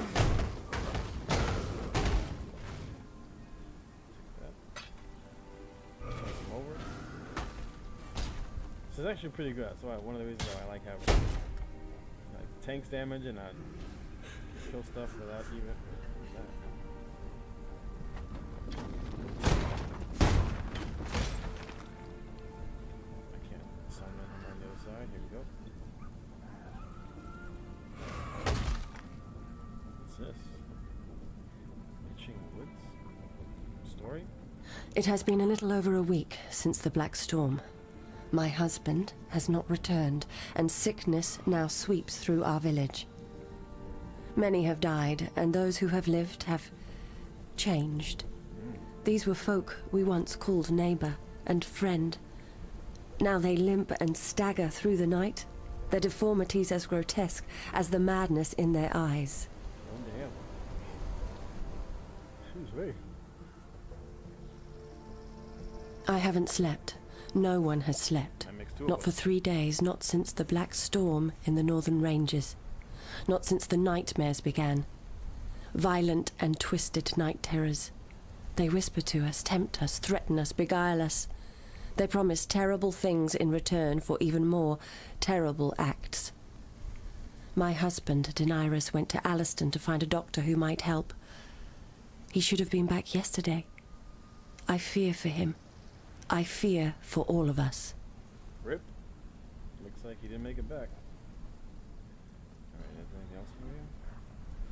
Take that. Throw him over. This is actually pretty good. That's why one of the reasons why I like having like tanks damage and not kill stuff without even that. Here we go. What's this? Itching Woods? Story? It has been a little over a week since the Black Storm. My husband has not returned, and sickness now sweeps through our village. Many have died, and those who have lived have changed. These were folk we once called neighbor and friend. Now they limp and stagger through the night, their deformities as grotesque as the madness in their eyes. Oh, damn. Excuse me. I haven't slept. No one has slept. Not for 3 days, not since the Black Storm in the northern ranges. Not since the nightmares began. Violent and twisted night terrors. They whisper to us, tempt us, threaten us, beguile us. They promise terrible things in return for even more terrible acts. My husband, Daenerys, went to Alliston to find a doctor who might help. He should have been back yesterday. I fear for him. I fear for all of us. Rip. Looks like he didn't make it back. Alright, anything else for you?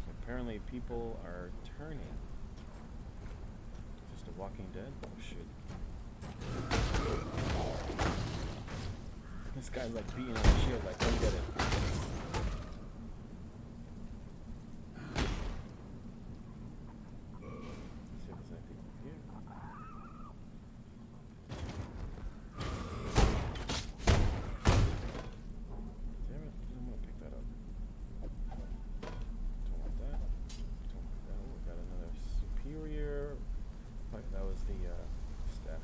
So apparently people are turning. Just a Walking Dead? Oh shit. This guy's like beating on the shield, like, come get it. Let's see if there's anything over here. Damn it, I'm gonna pick that up. Don't want that. Don't want that. Oh, we got another superior. Right, that was the staff.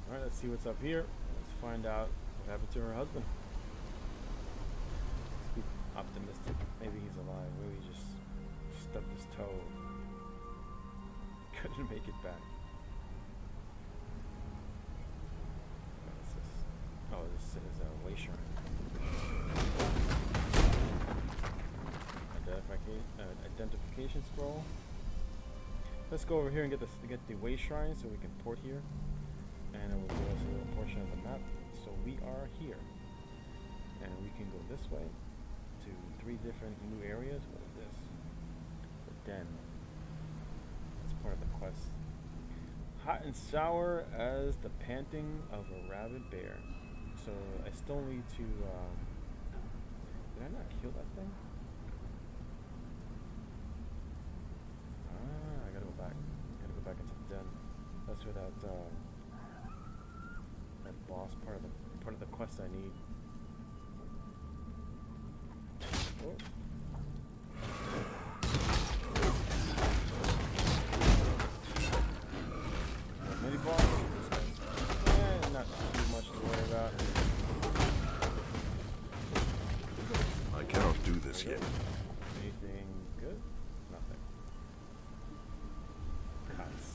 Alright, let's see what's up here. Let's find out what happened to her husband. Let's be optimistic. Maybe he's alive. Maybe he just stubbed his toe. Couldn't make it back. What is this? Oh, this is a way shrine. Identification scroll. Let's go over here and get the way shrine so we can port here. And it will give us a little portion of the map. So we are here. And we can go this way to 3 different new areas. What is this? The den. That's part of the quest. Hot and sour as the panting of a rabid bear. So I still need to did I not kill that thing? Ah, I gotta go back. I gotta go back into the den. That's where that that boss part of the quest I need. Oh. Mini boss. Not too much to worry about. I cannot do this yet. Anything good? Nothing. Nice.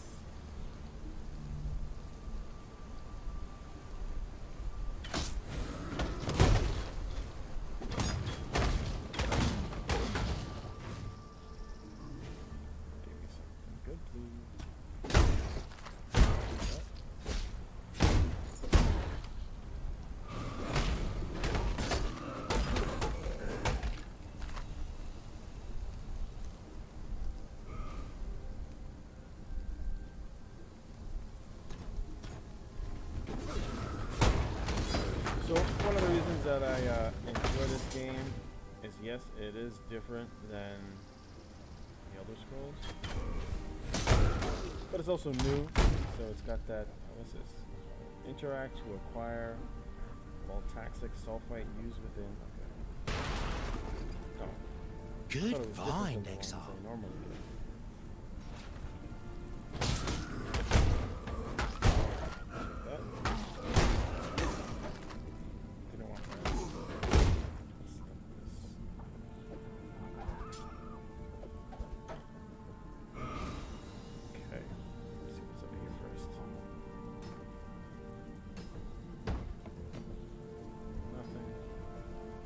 that I enjoy this game is, yes, it is different than the Elder Scrolls, but it's also new. So it's got that, what's this? Interact to acquire Voltaxic sulfite used within. Okay. Oh. Good I thought it was different than find, the ones Exile. I normally do. That. Didn't want that. Let's stop this. Okay. Let's see what's up here first. Nothing.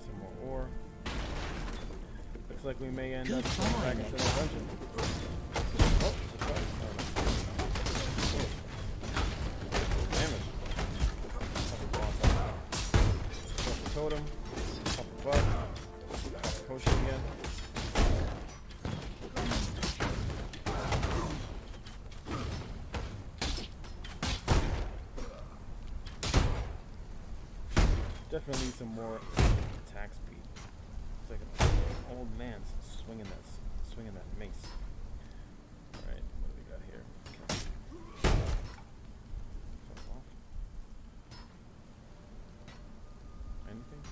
Some more ore. Looks like we may end up going back into the dungeon. Oh, surprise. Oh, damage. Pop a boss. Pop a totem. Pop a bug. Pop a potion again. Definitely need some more attack speed. It's like an old man swinging that mace. All right, what do we got here? Okay. Fuck off. Anything?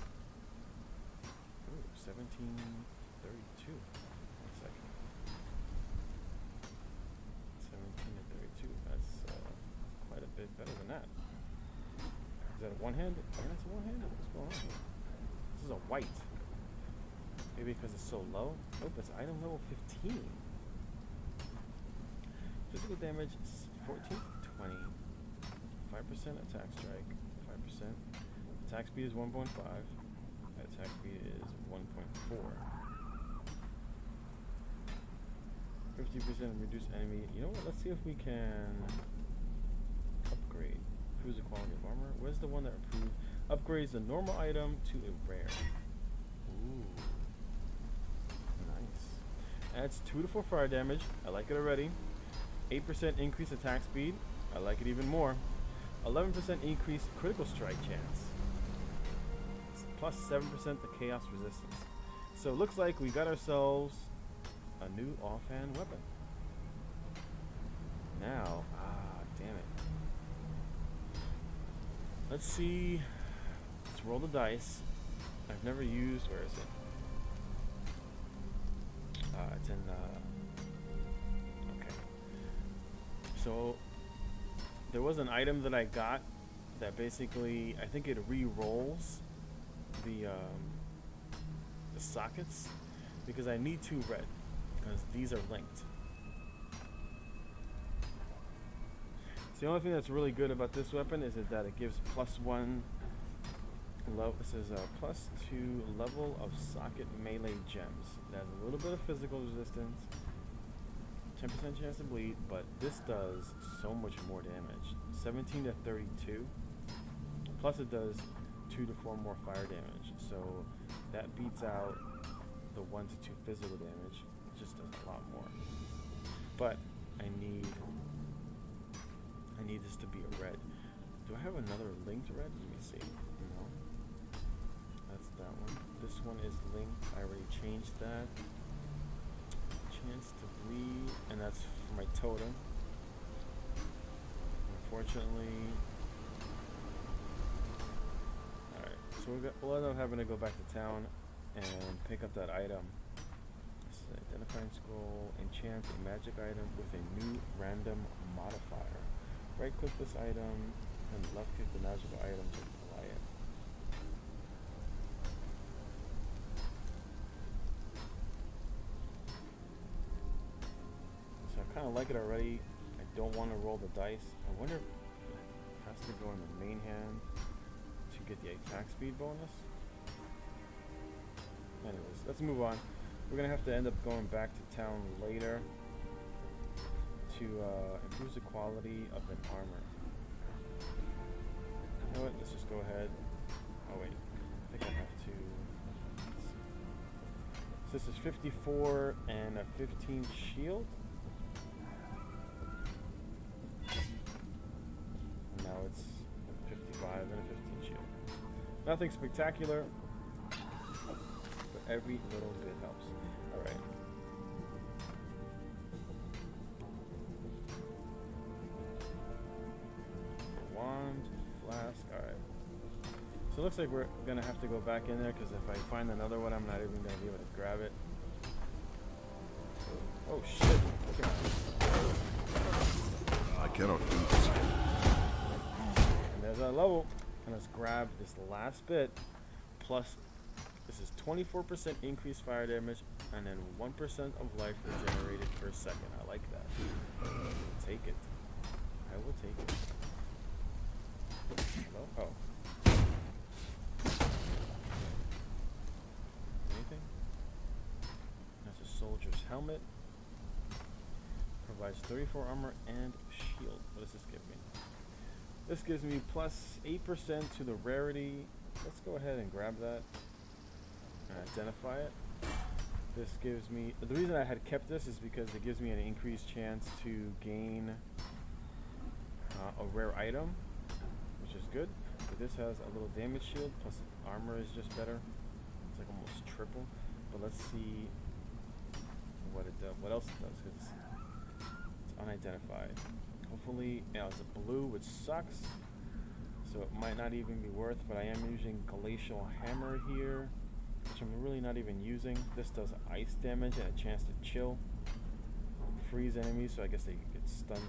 Ooh, 1732. One second. 17 to 32. That's quite a bit better than that. Is that a one-handed? Yeah, that's a one-handed. What's going on here? This is a white. Maybe because it's so low? Nope, it's item level 15. Physical damage 14 to 20. 5% attack strike. 5%. Attack speed is 1.5. Attack speed is 1.4. 50% reduce enemy. You know what? Let's see if we can upgrade. Improves the quality of armor. Where's the one that upgrades the normal item to a rare? Ooh. Nice. Adds 2 to 4 fire damage. I like it already. 8% increase attack speed. I like it even more. 11% increase critical strike chance. Plus 7% the chaos resistance. So it looks like we got ourselves a new offhand weapon. Now, damn it. Let's see. Let's roll the dice. I've never used. Where is it? It's in. Okay. So there was an item that I got that basically, I think it re-rolls the sockets because I need 2 red because these are linked. The only thing that's really good about this weapon is that it gives +1 level. This is a +2 level of socket melee gems. It has a little bit of physical resistance, 10% chance to bleed, but this does so much more damage. 17 to 32. Plus it does 2 to 4 more fire damage. So that beats out the 1 to 2 physical damage. It just does a lot more. But I need this to be a red. Do I have another linked red? Let me see. No. That's that one. This one is linked. I already changed that. Chance to bleed. And that's for my totem. Unfortunately. Alright. So we'll end up having to go back to town and pick up that item. This is an identifying scroll. Enchant a magic item with a new random modifier. Right click this item and left click the magical item to apply it. So I kind of like it already. I don't want to roll the dice. I wonder if it has to go in the main hand to get the attack speed bonus. Anyways, let's move on. We're going to have to end up going back to town later to improve the quality of an armor. You know what? Let's just go ahead. Oh wait, I think I have to. So this is 54 and a 15 shield. And now it's 55 and a 15 shield. Nothing spectacular, but every little bit helps. All right. Wand, flask. All right. So it looks like we're gonna have to go back in there because if I find another one, I'm not even gonna be able to grab it. Oh shit! Look at that. I cannot do this yet. And there's our level. And let's grab this last bit. Plus, this is 24% increased fire damage, and then 1% of life regenerated per second. I like that. I'll take it. I will take it. Hello? Oh. Anything? That's a soldier's helmet. Provides 34 armor and shield. What does this give me? This gives me plus 8% to the rarity. Let's go ahead and grab that and identify it. This gives me, the reason I had kept this is because it gives me an increased chance to gain a rare item, which is good. But this has a little damage shield, plus armor is just better. It's like almost triple. But let's see what it does, what else it does, because it's unidentified. Hopefully, it's a blue, which sucks, so it might not even be worth, but I am using Glacial Hammer here, which I'm really not even using. This does ice damage and a chance to chill, freeze enemies, so I guess they get stuck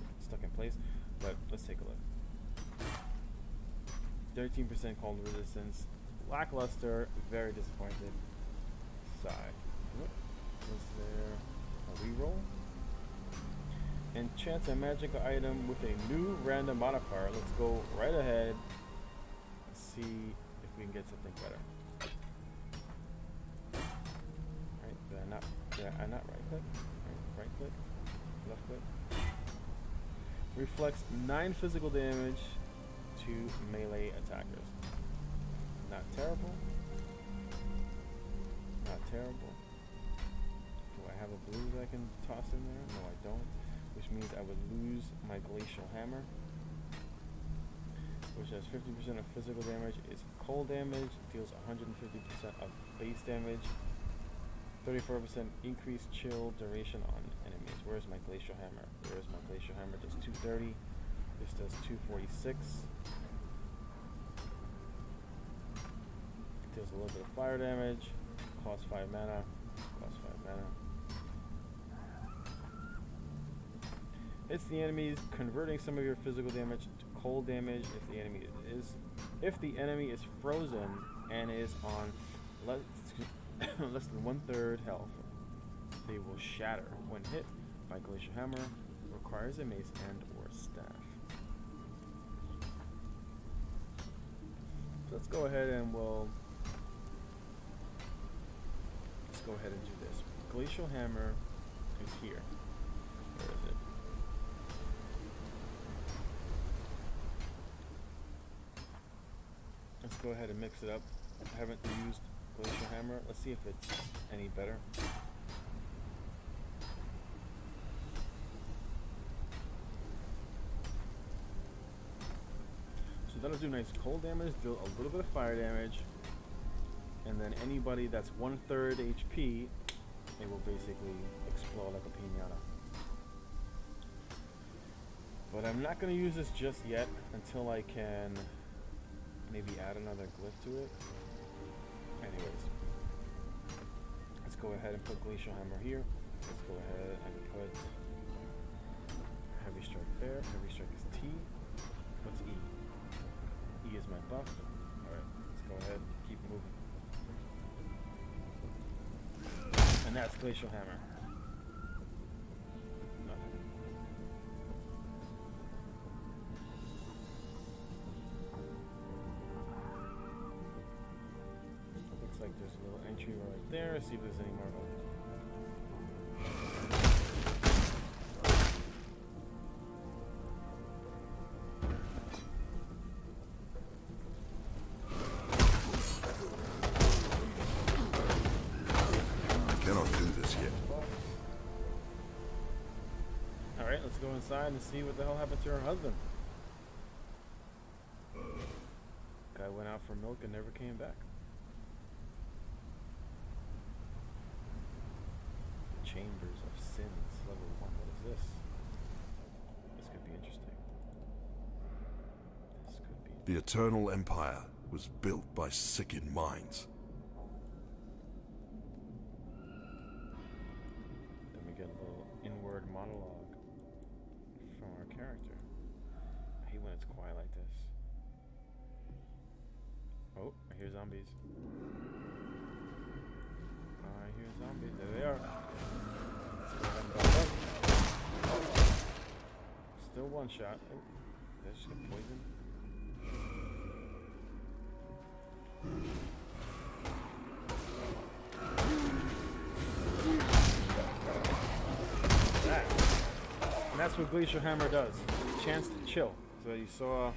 in place, but let's take a look. 13% cold resistance, lackluster, very disappointed. Sigh. Was there a reroll? Enchant a magical item with a new random modifier. Let's go right ahead and see if we can get something better. Right, did I not right click? Right click, left click. Reflects 9 physical damage to melee attackers. Not terrible. Not terrible. Do I have a blue that I can toss in there? No, I don't. Which means I would lose my Glacial Hammer, which has 50% of physical damage. It's cold damage, deals 150% of base damage, 34% increased chill duration on enemies. Where's my Glacial Hammer? There's my Glacial Hammer. Does 230. This does 246. Deals a little bit of fire damage. Costs 5 mana. Costs 5 mana. It's the enemies, converting some of your physical damage to cold damage. If the enemy is frozen and is on less than 1/3 health, they will shatter when hit by Glacial Hammer. Requires a mace and or staff. So let's go ahead and let's go ahead and do this. Glacial Hammer is here. Where is it? Let's go ahead and mix it up. I haven't used Glacial Hammer. Let's see if it's any better. So that'll do nice cold damage, do a little bit of fire damage, and then anybody that's 1/3 HP, it will basically explode like a piñata. But I'm not going to use this just yet until I can maybe add another glyph to it. Anyways, let's go ahead and put Glacial Hammer here. Let's go ahead and put Heavy Strike there. Heavy Strike is T. What's E? E is my buff. Alright, let's go ahead and keep moving. And that's Glacial Hammer. Nothing. Looks like there's a little entry right there. See if there's any more of them. Alright, let's go inside and see what the hell happened to her husband. Guy went out for milk and never came back. Chambers of Sins, level 1. What is this? This could be interesting. This could be. The Eternal Empire was built by sickened minds. Then we get a little inward monologue from our character. I hate when it's quiet like this. Oh, I hear zombies. I hear zombies. There they are. Let's go ahead and back up. Still one shot. Oh, did I just get poisoned? That. And that's what Glacial Hammer does. Chance to chill. So you saw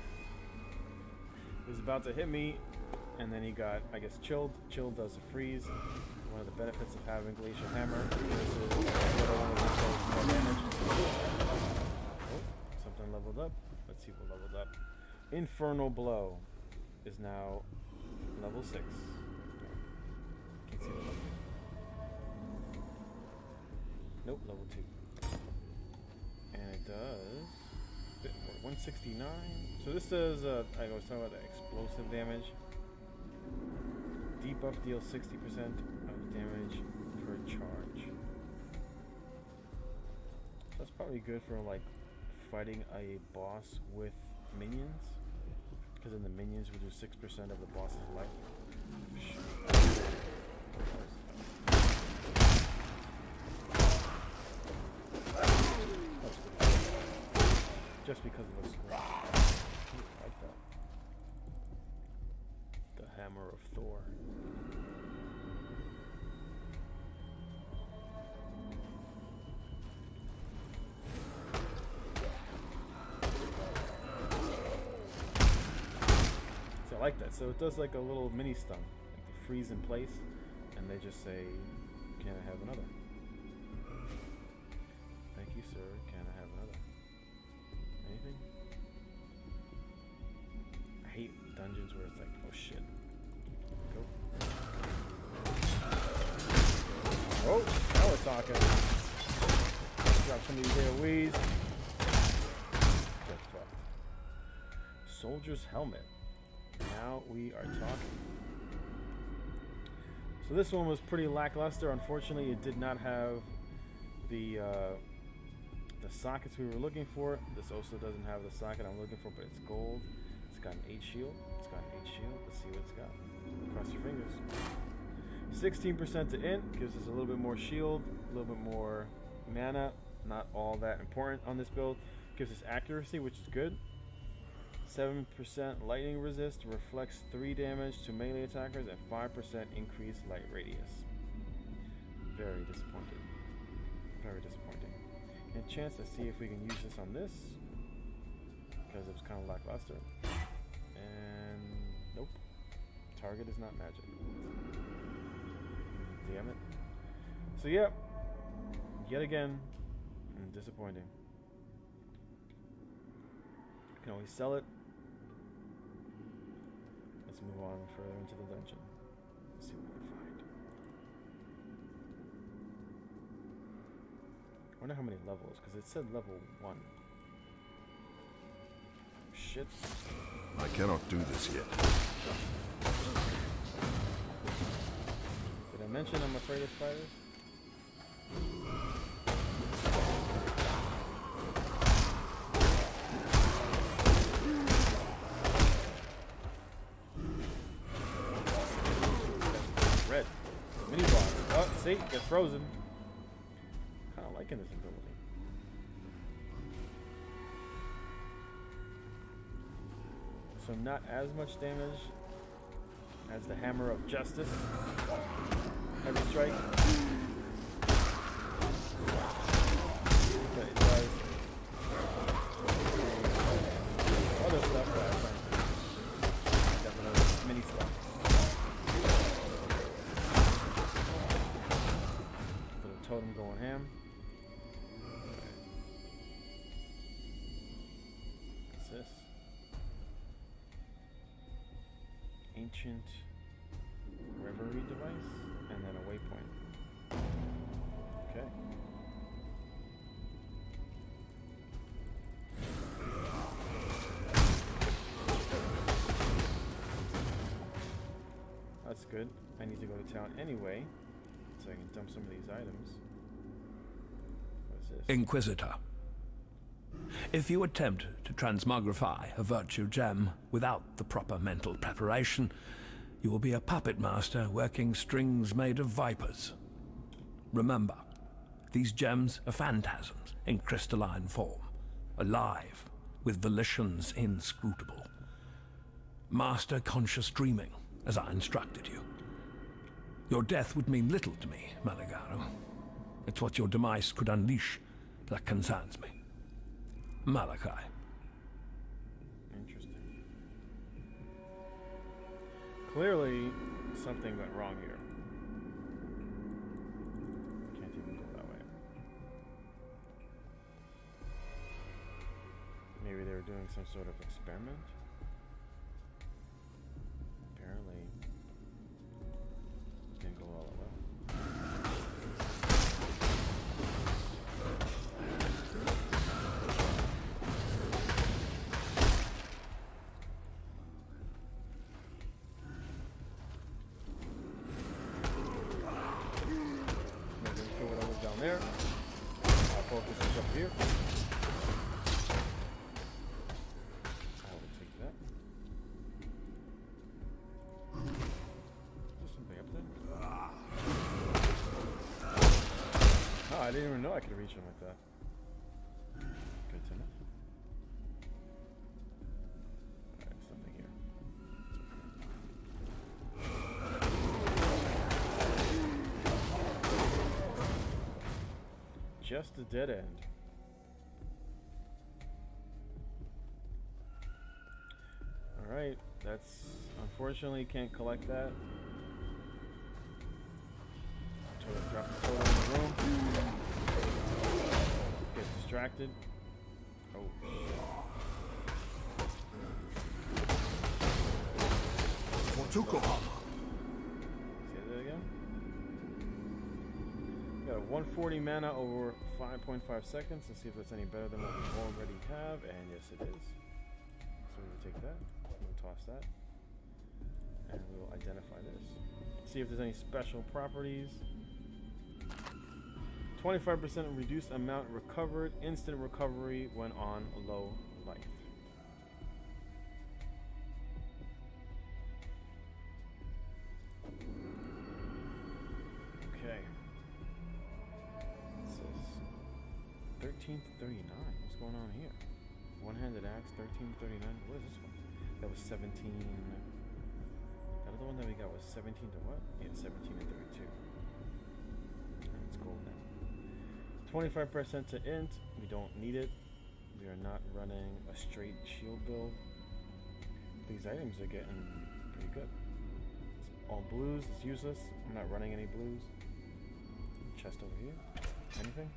he was about to hit me, and then he got, I guess, chilled. Chill does a freeze. One of the benefits of having Glacial Hammer. More damage. Oh, something leveled up. Let's see what leveled up. Infernal Blow is now level 6. Can't see the level. Nope, level 2. And it does a bit more, 169. So this does, I was talking about the explosive damage. Debuff deals 60% of damage per charge. So that's probably good for like fighting a boss with minions. Because then the minions will do 6% of the boss's life. Just because it looks cool. I like that. The Hammer of Thor. So I like that. So it does like a little mini stun. Like they freeze in place and they just say, "Can I have another?" Thank you, sir. Can I have another? Anything? I hate dungeons where it's like, oh shit. Go. Oh, now we're talking. Drop some of these AoEs. Get fucked. Soldier's Helmet. Now we are talking. So this one was pretty lackluster. Unfortunately, it did not have the sockets we were looking for. This also doesn't have the socket I'm looking for, but it's gold. It's got an 8 shield. It's got an 8 shield. Let's see what it's got. Cross your fingers. 16% to int gives us a little bit more shield, a little bit more mana. Not all that important on this build. Gives us accuracy, which is good. 7% lightning resist, reflects 3 damage to melee attackers, and 5% increased light radius. Very disappointed. Very disappointing. And chance to see if we can use this on this, because it was kind of lackluster. And nope. Target is not magic. Damn it. So yeah, yet again, disappointing. Can always sell it. Let's move on further into the dungeon. Let's see what we can find. I wonder how many levels, because it said level 1. Shit. I cannot do this yet. Did I mention I'm afraid of spiders? Red. Mini boss. Oh, see? Get frozen. Kind of liking this ability. So not as much damage as the Hammer of Justice. Heavy strike. But it does other stuff that I find definitely mini stuff. Little totem going ham. What's this? ancient reverie device, and then a waypoint. Okay. That's good. I need to go to town anyway, so I can dump some of these items. What is this? Inquisitor. If you attempt to transmogrify a virtue gem without the proper mental preparation, you will be a puppet master working strings made of vipers. Remember, these gems are phantasms in crystalline form, alive, with volitions inscrutable. Master conscious dreaming, as I instructed you. Your death would mean little to me, Malagaro. It's what your demise could unleash that concerns me. Malachi. Interesting. Clearly, something went wrong here. Can't even go that way. Maybe they were doing some sort of experiment? Apparently, it didn't go all that well. Down there. I'll focus this up here. I will take that. Is there something up there? Oh, I didn't even know I could reach him like that. Good to know. Alright, something here. Just a dead end. Alright, that's unfortunately can't collect that. Drop the total in the room. Get distracted. Oh shit. Say that again. Got a 140 mana over 5.5 seconds. Let's see if that's any better than what we already have. And yes, it is. So we will take that. We'll toss that. And we will identify this. See if there's any special properties. 25% reduced amount recovered. Instant recovery when on low life. Okay. 1339. What's going on here? One-handed axe, 1339. What is this one? That was 17. That other one that we got was 17 to what? Yeah, 17 and 32. It's gold now. 25% to int. We don't need it. We are not running a straight shield build. These items are getting pretty good. It's all blues. It's useless. I'm not running any blues. Chest over here. Anything?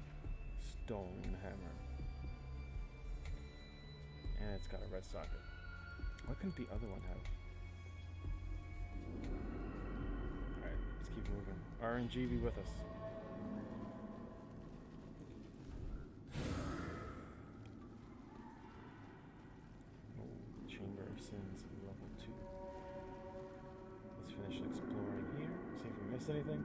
Stone hammer. And it's got a red socket. What can the other one have? Alright, let's keep moving. RNG be with us. Oh, Chamber of Sins level 2. Let's finish exploring here. See if we missed anything.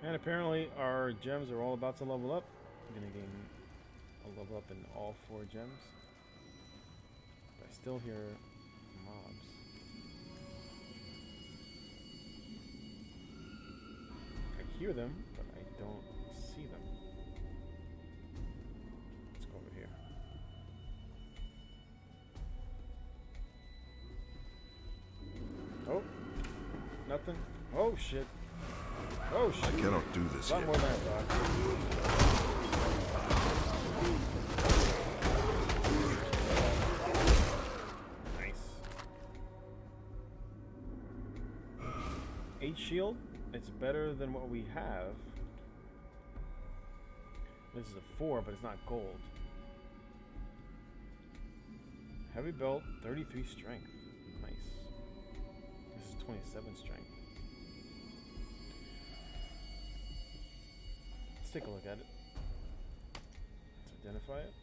And apparently our gems are all about to level up. I'm gonna gain a level up in all 4 gems. But I still hear mobs. I hear them, but I don't see them. Let's go over here. Oh, nothing. Oh shit. Oh shit. I cannot do this A lot yet. more than I thought. Nice. 8 shield. It's better than what we have. This is a 4, but it's not gold. Heavy belt, 33 strength. Nice. This is 27 strength. Let's take a look at it. Let's identify it.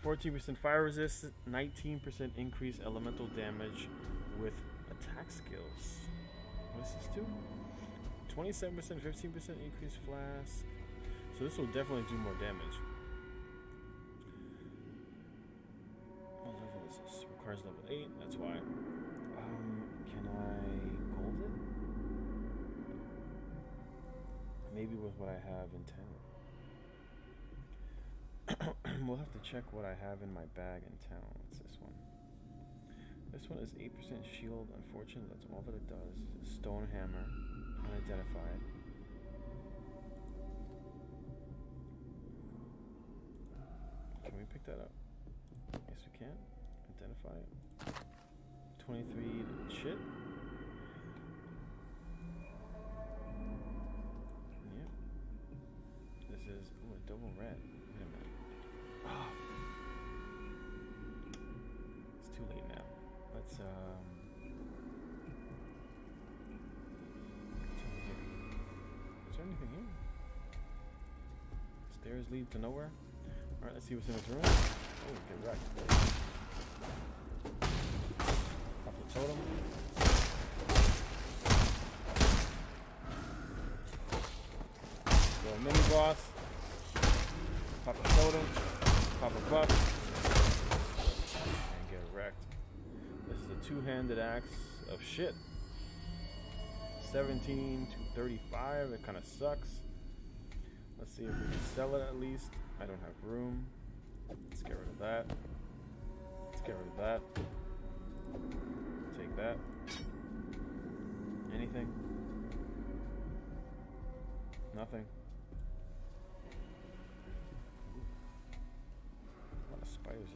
14% fire resist, 19% increase elemental damage with attack skills. What is this do? 27%, 15% increase flask. So this will definitely do more damage. What level is this? Requires level 8, that's why. Can I gold it? Maybe with what I have in town. We'll have to check what I have in my bag in town. What's this one? This one is 8% shield. Unfortunately, that's all that it does. Stone hammer. Unidentified. Can we pick that up? Yes, we can. Identify it. 23 shit. Yep. This is a double red. Wait a minute. Oh. It's too late now. Let's what's over here? Is there anything here? Stairs lead to nowhere. Alright, let's see what's in this room. Oh, get wrecked. Pop the totem. Go mini boss. Pop a totem. Pop a buff. And get wrecked. This is a two-handed axe of shit. 17 to 35. It kind of sucks. Let's see if we can sell it at least. I don't have room. Let's get rid of that. Let's get rid of that. Take that. Anything? Nothing. A lot of spiders in here.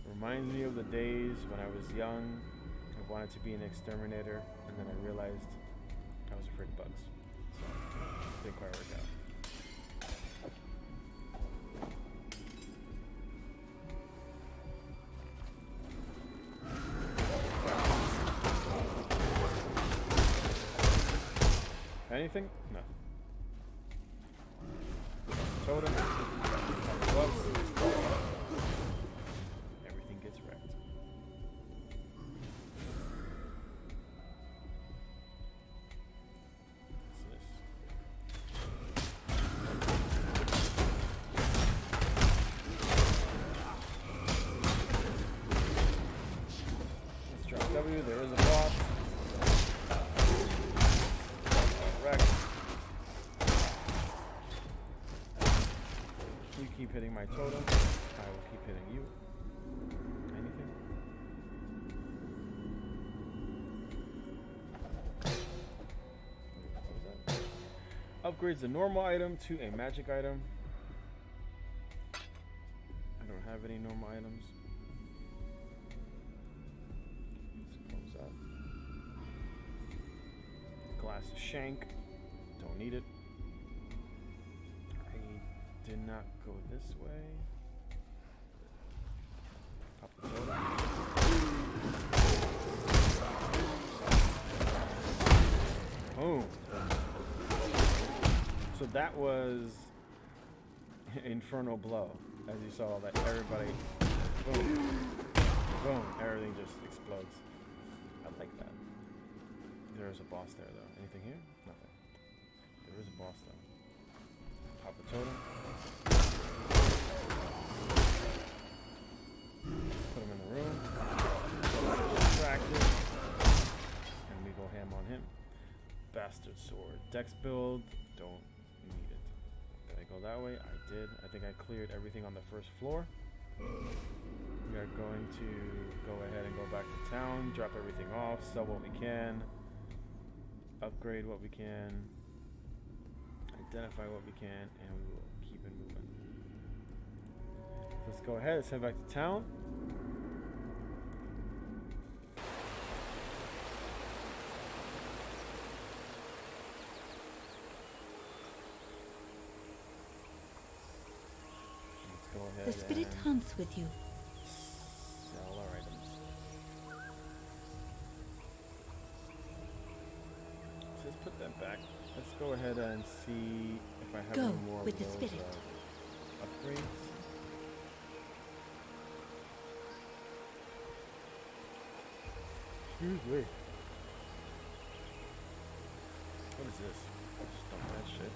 Reminds me of the days when I was young. I wanted to be an exterminator, and then I realized I was afraid of bugs. So, didn't quite work out. Anything? No. Totem. Bugs. Everything gets wrecked. What's this? Let's drop W. There is a boss. Wrecked. You keep hitting my totem. I will keep hitting you. Anything? What was that? Upgrades the normal item to a magic item. I don't have any normal items. Let's close that. Glass of shank. Don't need it. I did not go this way. Pop the totem. Boom. So that was Infernal Blow. As you saw, that everybody, boom, boom, everything just explodes. I like that. There is a boss there, though. Anything here? Nothing. There is a boss, though. Pop the totem. Put him in the room. Distracted. And we go ham on him. Bastard sword. Dex build. Don't need it. Did I go that way? I did. I think I cleared everything on the first floor. We are going to go ahead and go back to town. Drop everything off. Sell what we can. Upgrade what we can. Identify what we can. And we will keep it moving. let's go ahead. Let's head back to town. Let's go ahead. The spirit and hunts with you. sell our items. Let's just put that back. Let's go ahead and see if I have Go any more with of the those spirit. upgrades. Excuse me. What is this? Just dump that shit.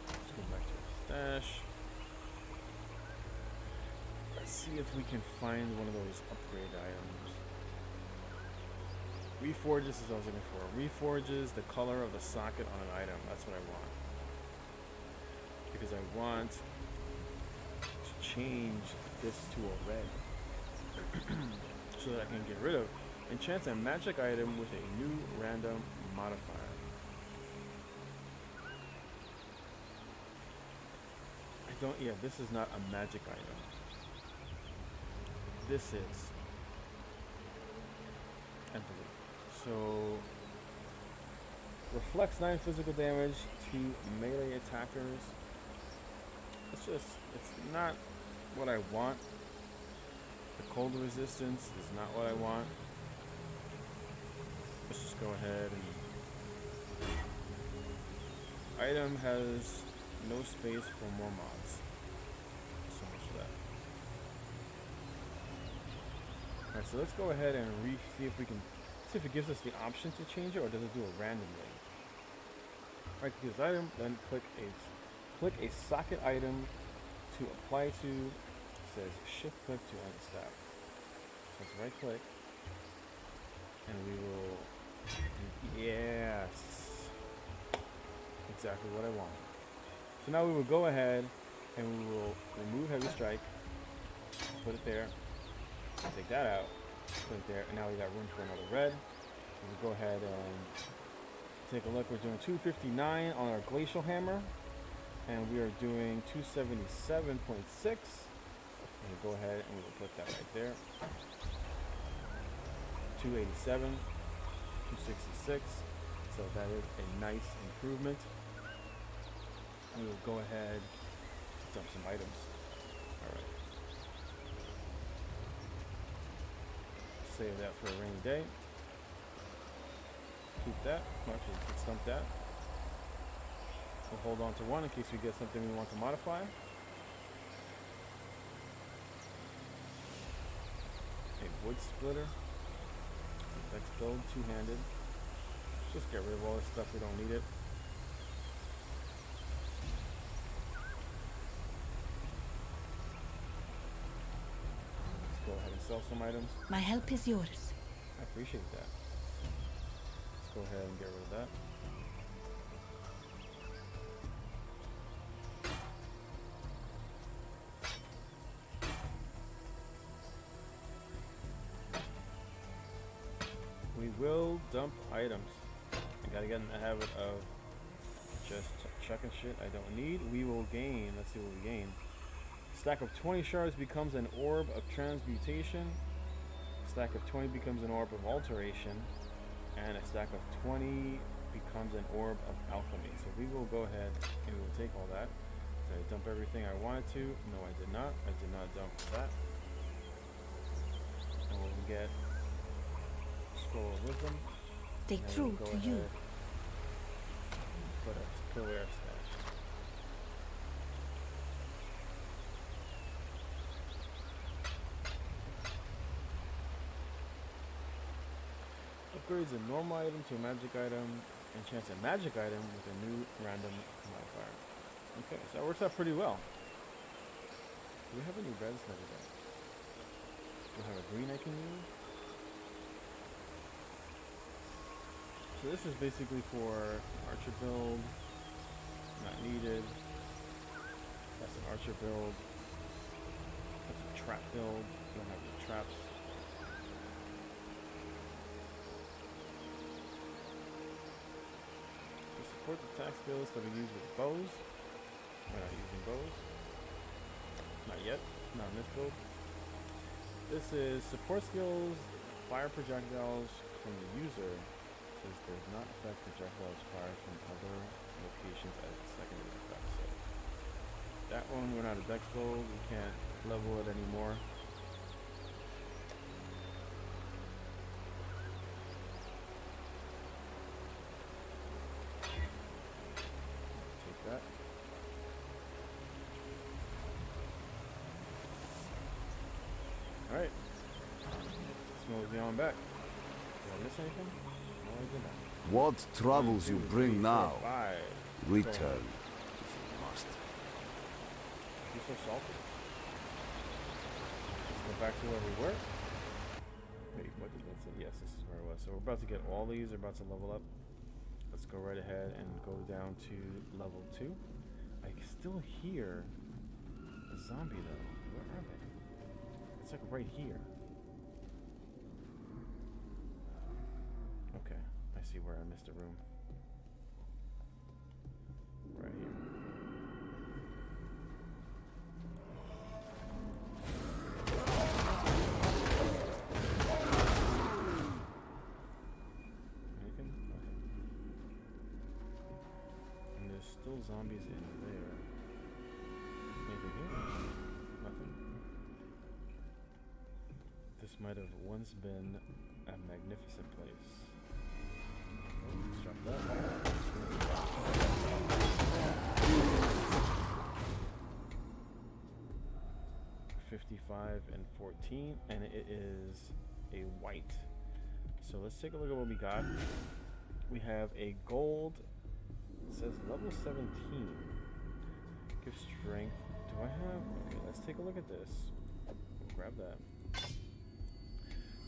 Let's go back to our stash. Let's see if we can find one of those upgrade items. Reforges is what I was looking for. Reforges the color of the socket on an item. That's what I want. Because I want to change this to a red. So that I can get rid of enchants a magic item with a new random modifier. Yeah, this is not a magic item. This is, I believe. So, reflects 9 physical damage to melee attackers. It's not what I want. The cold resistance is not what I want. Let's just go ahead and item has no space for more mods. So much for that. Alright, so let's go ahead and see if we can see if it gives us the option to change it or does it do it randomly. Alright, click this item, then click a socket item to apply to. It says shift click to add stack. So let's right click and we will, yes, exactly what I want. So now we will go ahead and we will remove heavy strike, put it there, take that out, put it there, and now we got room for another red. We'll go ahead and take a look. We're doing 259 on our glacial hammer, and we are doing 277.6. We'll go ahead and we'll put that right there. 287, 266. So that is a nice improvement. We will go ahead and dump some items. Alright. Save that for a rainy day. Keep that. Actually, let's dump that. We'll hold on to one in case we get something we want to modify. A wood splitter. Let's build two-handed. Just get rid of all this stuff, we don't need it. Let's go ahead and sell some items. My help is yours. I appreciate that. Let's go ahead and get rid of that. We will dump items. I gotta get in the habit of just chucking shit I don't need. We will gain, let's see what we gain. Stack of 20 shards becomes an orb of transmutation. Stack of 20 becomes an orb of alteration. And a stack of 20 becomes an orb of alchemy. So we will go ahead and we will take all that. Did I dump everything I wanted to? No, I did not. I did not dump that. And we'll get Scroll of Wisdom. Stay And true we'll go to you. ahead and put away our stash. Upgrades a normal item to a magic item. Enchants a magic item with a new random modifier. Okay, so that works out pretty well. Do we have any reds? No, we don't. Do I have a green I can use? So this is basically for archer build. Not needed. That's an archer build. That's a trap build. Don't have the traps. support attack skills that we use with bows. We're not using bows. Not yet. Not in this build. This is support skills. Fire projectiles from the user. Says does not affect projectiles fired from other locations as a secondary effect. So that one we're not a dex build. We can't level it anymore. Take that. Alright. Let's mosey on back. Did I miss anything? No, I did not. What troubles you bring now? 5. Return if you must. You're so salty. Let's go back to where we were. Wait, what did that say? Yes, this is where it was. So we're about to get all these. We're about to level up. Let's go right ahead and go down to level 2. I still hear a zombie though. Where are they? It's like right here. Okay, I see where I missed a room. Right here. Anything? Okay. And there's still zombies in there. Anything here? Nothing. This might have once been a magnificent place. Oh, let's drop that. 55 and 14, and it is a white. So let's take a look at what we got. We have a gold. It says level 17. Give strength. Do I have? Okay, let's take a look at this. We'll grab that.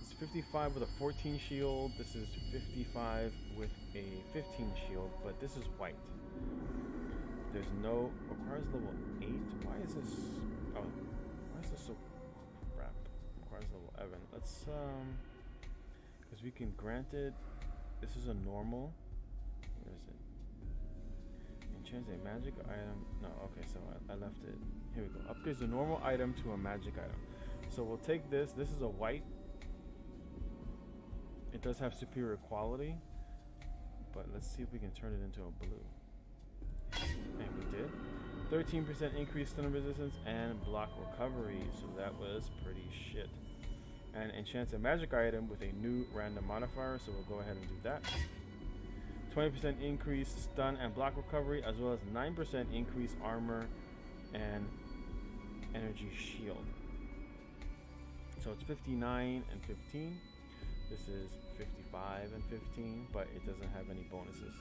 It's 55 with a 14 shield. This is 55 with a 15 shield, but this is white. There's no requires level 8. Why is this? Oh, why is this so crap? Requires level 11. Let's because we can grant it. This is a normal. Where is it? Enchants a magic item. No, okay, so I left it. Here we go. Upgrades a normal item to a magic item. So we'll take this. This is a white. It does have superior quality, but let's see if we can turn it into a blue. And we did. 13% increased stun resistance and block recovery, so that was pretty shit. And enchants a magic item with a new random modifier, so we'll go ahead and do that. 20% increased stun and block recovery, as well as 9% increased armor and energy shield. So it's 59 and 15. This is 55 and 15, but it doesn't have any bonuses.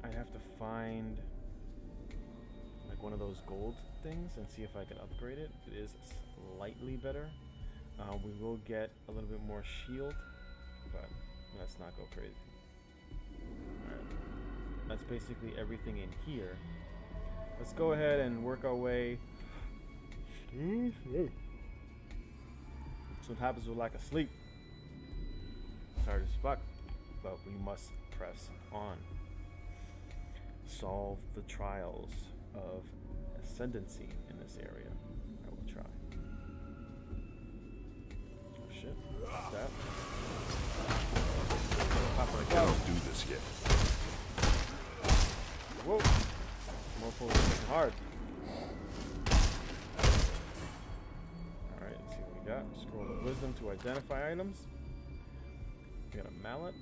I'd have to find like one of those gold things and see if I can upgrade it. It is slightly better. We will get a little bit more shield, but let's not go crazy. Alright, that's basically everything in here. Let's go ahead and work our way. That's what happens with lack of sleep. Tired as fuck, but we must press on. Solve the trials of ascendancy in this area. I will try. Oh shit. What's that? Pop like that. Don't do this yet. Whoa. Mofo is hard. Alright, let's see what we got. Scroll of wisdom to identify items. We got a mallet.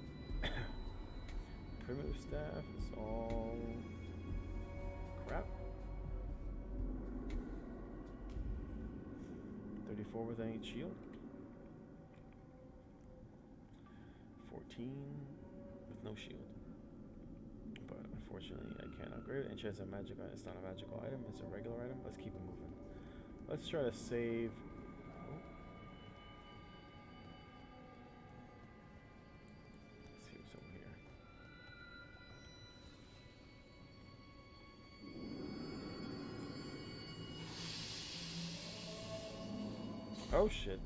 Primitive staff is all crap. 34 with any shield. 14 with no shield. But unfortunately I can't upgrade it. Enchants a magic item. It's not a magical item, it's a regular item. Let's keep it moving. Let's try to save. Oh shit.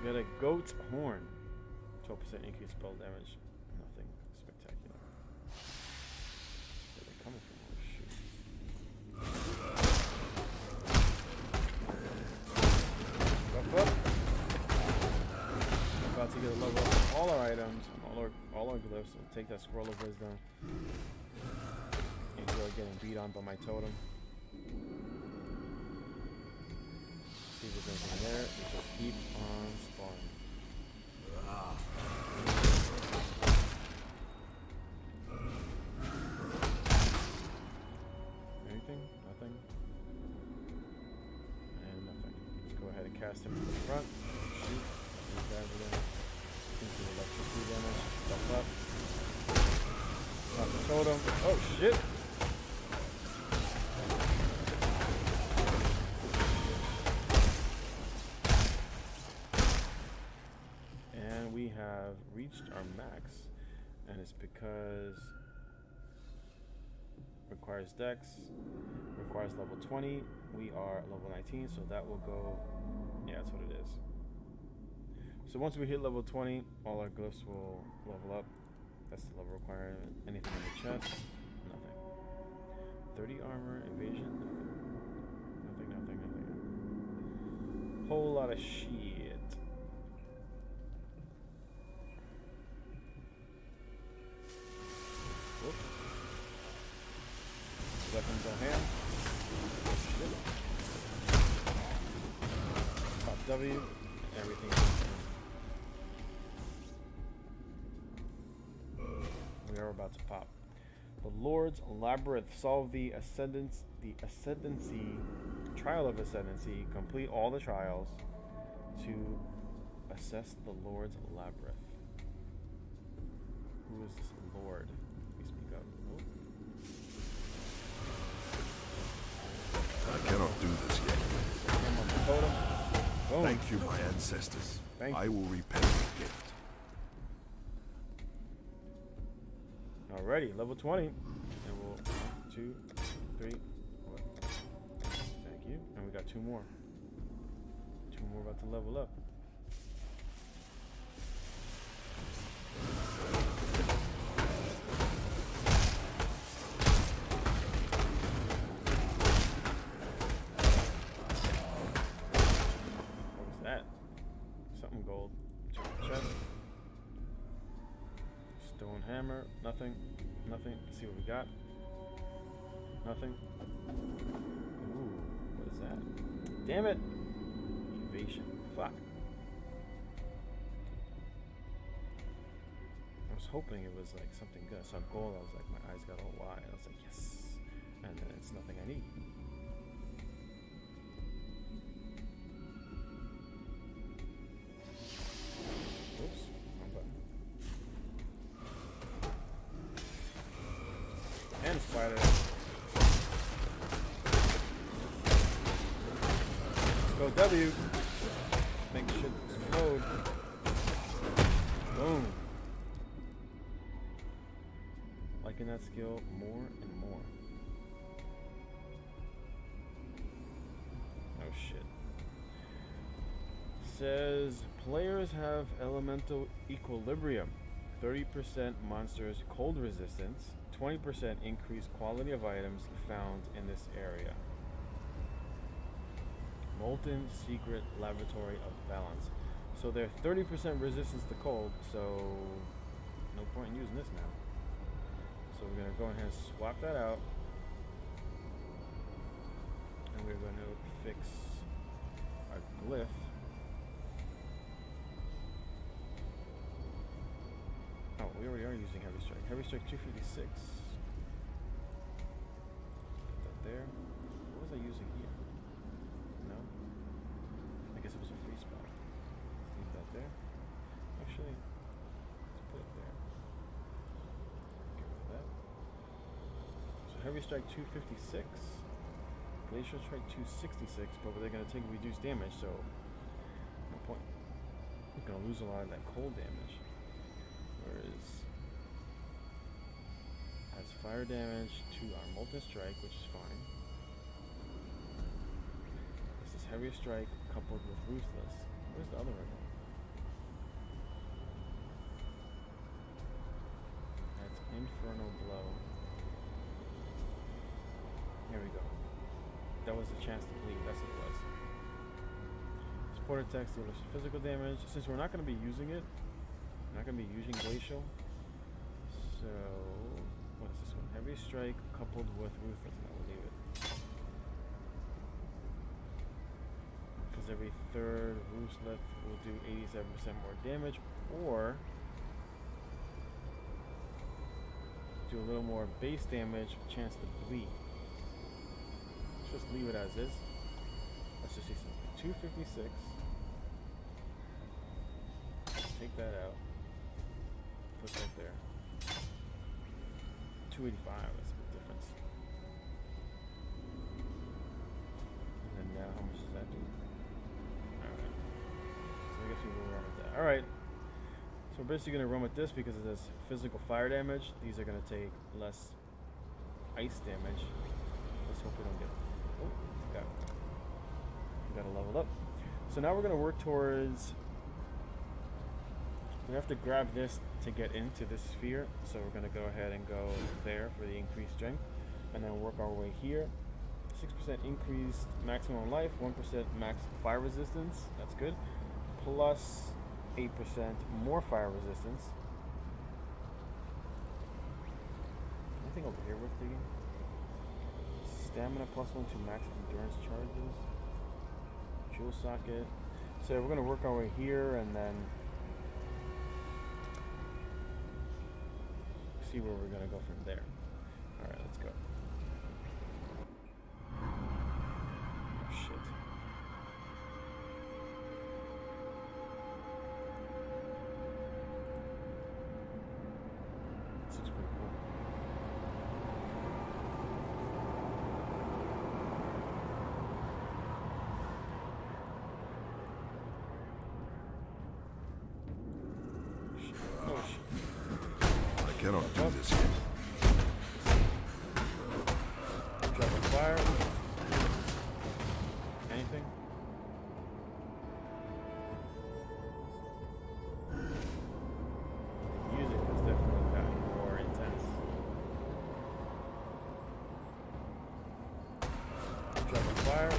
We got a goat's horn. 12% increased spell damage. Nothing spectacular. Where are they coming from? Oh shoot. Buff up. We're about to get a level up on all our items, on all our glyphs. So take that scroll of wisdom. Enjoy getting beat on by my totem. See if there's anything there. We just keep on spawning. Anything? Nothing? And nothing. Let's go ahead and cast him to the front. Shoot. Move that over there. Into electricity damage. Stuff up. Drop the totem. Oh shit! We have reached our max, and it's because requires dex, requires level 20. We are level 19, so that will go. Yeah, that's what it is. So once we hit level 20, all our glyphs will level up. That's the level requirement. Anything in the chest? Nothing. 30 armor, evasion? Nothing. Whole lot of shit. Weapons on hand. Pop W. Everything. We are about to pop. The Lord's Labyrinth. Solve the ascendancy trial of ascendancy. Complete all the trials to assess the Lord's Labyrinth. Who is this Lord? Please speak up. I cannot do this yet. Thank you, my ancestors. I will repay your gift. Alrighty, level 20. And we'll 2, 3, 4. Thank you. And we got 2 more. 2 more about to level up. Gold. Check the chest. Stone hammer. Nothing. Let's see what we got. Nothing. Ooh, what is that? Damn it! Evasion. Fuck. I was hoping it was like something good. I saw gold. I was like, my eyes got all wide. I was like, yes. And then it's nothing I need. And spider. Let's go W. Make shit explode. Boom. Liking that skill more and more. Oh shit. Says players have elemental equilibrium. 30% monsters cold resistance. 20% increased quality of items found in this area. Molten Secret Laboratory of Balance. So they're 30% resistance to cold, so no point in using this now. So we're going to go ahead and swap that out. And we're going to fix our glyph. Oh, we already are using Heavy Strike. Heavy Strike 256. Put that there. What was I using here? No? I guess it was a free spot. Let's leave that there. Actually, let's put it there. Get rid of that. So Heavy Strike 256. Glacial Strike 266, but they're going to take reduced damage, so no point. We're going to lose a lot of that cold damage. Whereas has fire damage to our Molten Strike, which is fine. This is Heavy Strike coupled with Ruthless. Where's the other one? Inferno Blow. Here we go. That was a chance to bleed. That's what it was. Support attacks deal physical damage. Since we're not going to be using it, we're not going to be using Glacial. So, what is this one? Heavy Strike coupled with Ruthless. No, we'll leave it. Because every third Ruthless will do 87% more damage, or do a little more base damage, chance to bleed. Let's just leave it as is. Let's just see something. 256. Take that out. Put that there. 285. That's a big difference. And then now, how much does that do? Alright. So I guess we will run with that. Alright. So we're basically going to run with this because it does physical fire damage. These are going to take less ice damage. Let's hope we don't get... Oh, we got to level up. So now we're going to work towards... We have to grab this to get into this sphere. So we're going to go ahead and go there for the increased strength. And then work our way here. 6% increased maximum life. 1% max fire resistance. That's good. Plus 8% more fire resistance. Anything over here worth taking? Stamina plus 1 to max endurance charges. Jewel socket. So we're going to work our way here and then see where we're going to go from there. Alright, let's go. Oh shit. This looks pretty cool. Oh shit. I cannot do this yet. Drop a fire. Anything? The music has definitely gotten more intense. Drop a fire.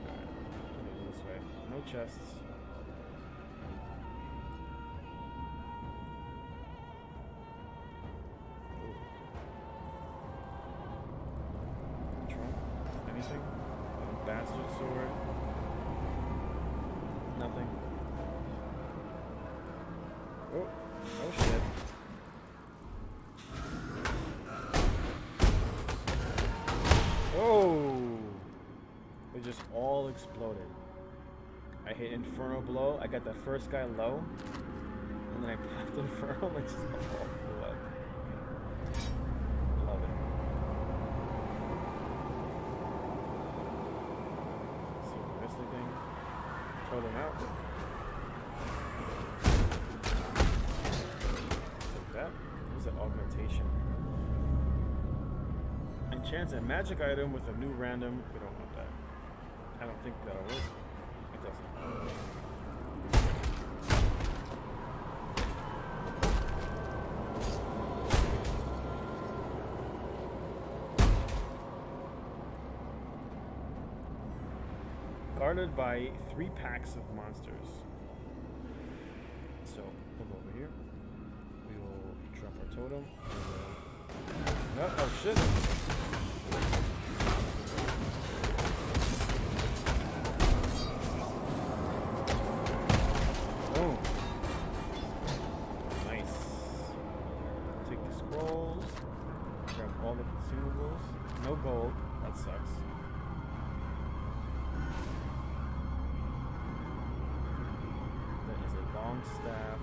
Alright, go this way. No chests. Trunk? Anything? A bastard sword? Nothing. Oh, oh shit. Oh! They just all exploded. I hit Inferno Blow. I got the first guy low. And then I popped Inferno and it just all blew up. Love it. See if I missed anything. Throw them out. Take that. What's that? Augmentation. Enchants a magic item with a new random. We don't want that. I don't think that'll work. It doesn't. Guarded by 3 packs of monsters. So, we'll go over here. We will drop our totem. No, oh shit! Oh. Nice. Take the scrolls. Grab all the consumables. No gold. That sucks. Long staff,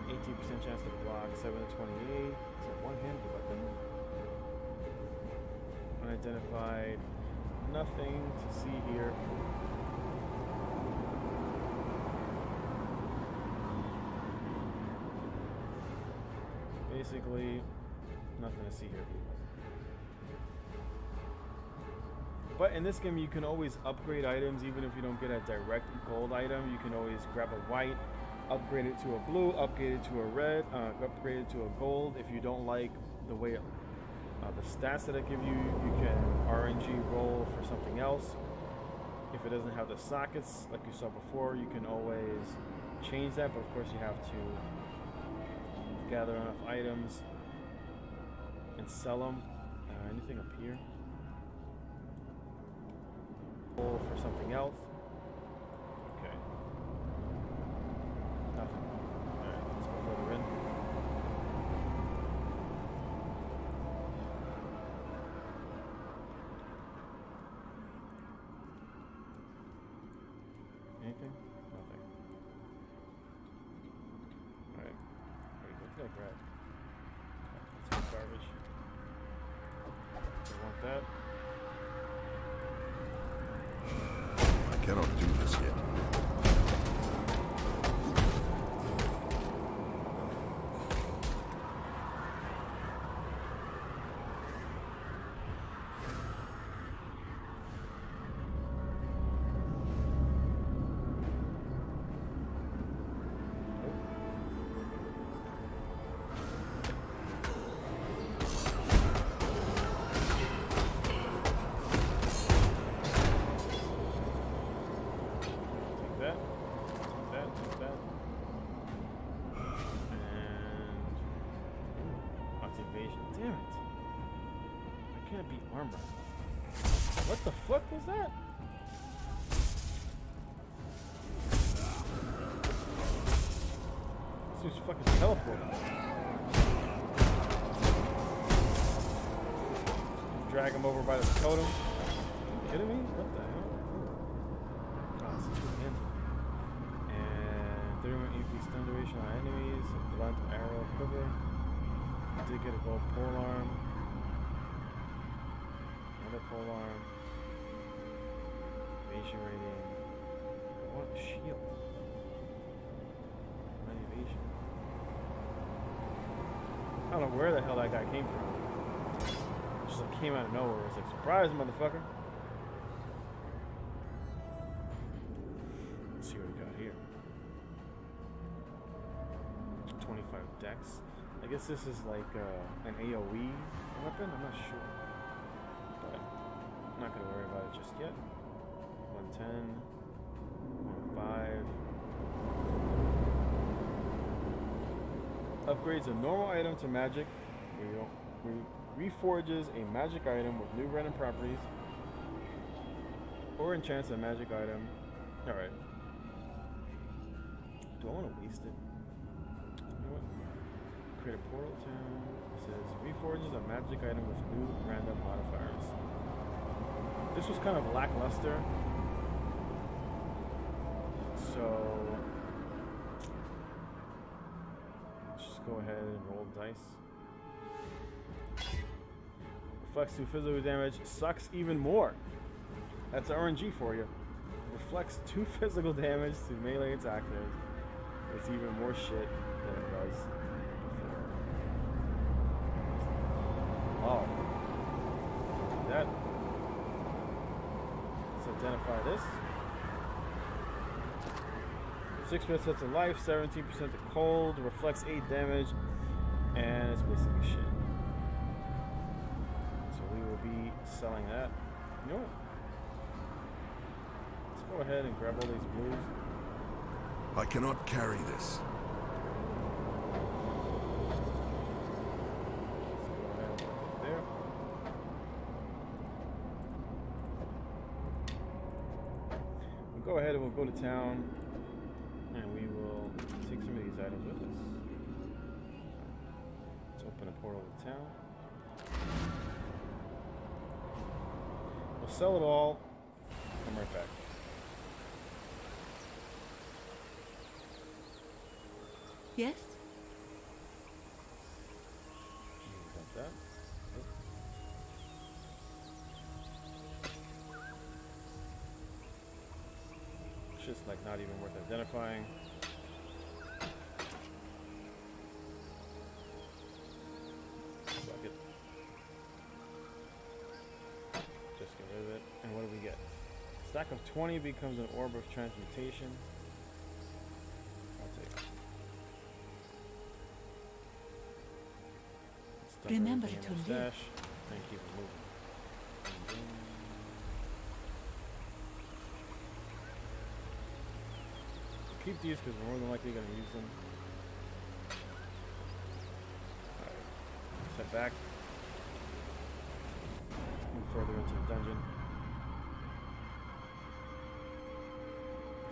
18% chance to block, 7 to 28. Is it one-handed weapon? Unidentified. Nothing to see here. Basically, nothing to see here. But in this game, you can always upgrade items, even if you don't get a direct gold item. You can always grab a white, Upgrade it to a blue, upgrade it to a red, upgrade it to a gold. If you don't like the way the stats that I give you, you can RNG roll for something else. If it doesn't have the sockets like you saw before, you can always change that, but of course you have to gather enough items and sell them. Anything up here? Roll for something else. Okay. Nothing. Alright, let's go further in. Anything? Nothing. Alright. Wait, what did I grab? That's some garbage. I want that. I cannot do this yet. Damn it. I can't beat armor. What the fuck was that? This dude's fucking teleporting. Drag him over by the totem. Are you kidding me? What the hell? Oh, it's two-handed. And 31 EP stun duration on enemies. A blunt arrow quiver. I did get a gold pole arm. Another pole arm. Evasion rating. What? Shield. Not evasion. I don't know where the hell that guy came from. Just like came out of nowhere. It's like, surprise, motherfucker. Let's see what we got here. 25 dex. I guess this is like an AoE weapon, I'm not sure. But I'm not going to worry about it just yet. 110, 105. Upgrades a normal item to magic. Reforges a magic item with new random properties. Or enchants a magic item. Alright. Do I want to waste it? You know what? Create a portal town. It says reforges a magic item with new random modifiers. This was kind of lackluster. So let's just go ahead and roll dice. Reflects 2 physical damage, sucks even more. That's RNG for you. Reflects 2 physical damage to melee attackers. It's even more shit than it was. Oh. That. Let's identify this. 6% to life, 17% to cold, reflects 8 damage, and it's basically shit. So we will be selling that. You know what? Let's go ahead and grab all these blues. I cannot carry this. Go ahead and we'll go to town and we will take some of these items with us. Let's open a portal to town. We'll sell it all. Come right back. Yes? Got that. It's just like not even worth identifying. Fuck it. Just get rid of it. And what do we get? Stack of 20 becomes an orb of transmutation. I'll take it. Remember everything to in the live. stash and keep it moving. Keep these because we're more than likely going to use them. Alright, step back. Move further into the dungeon.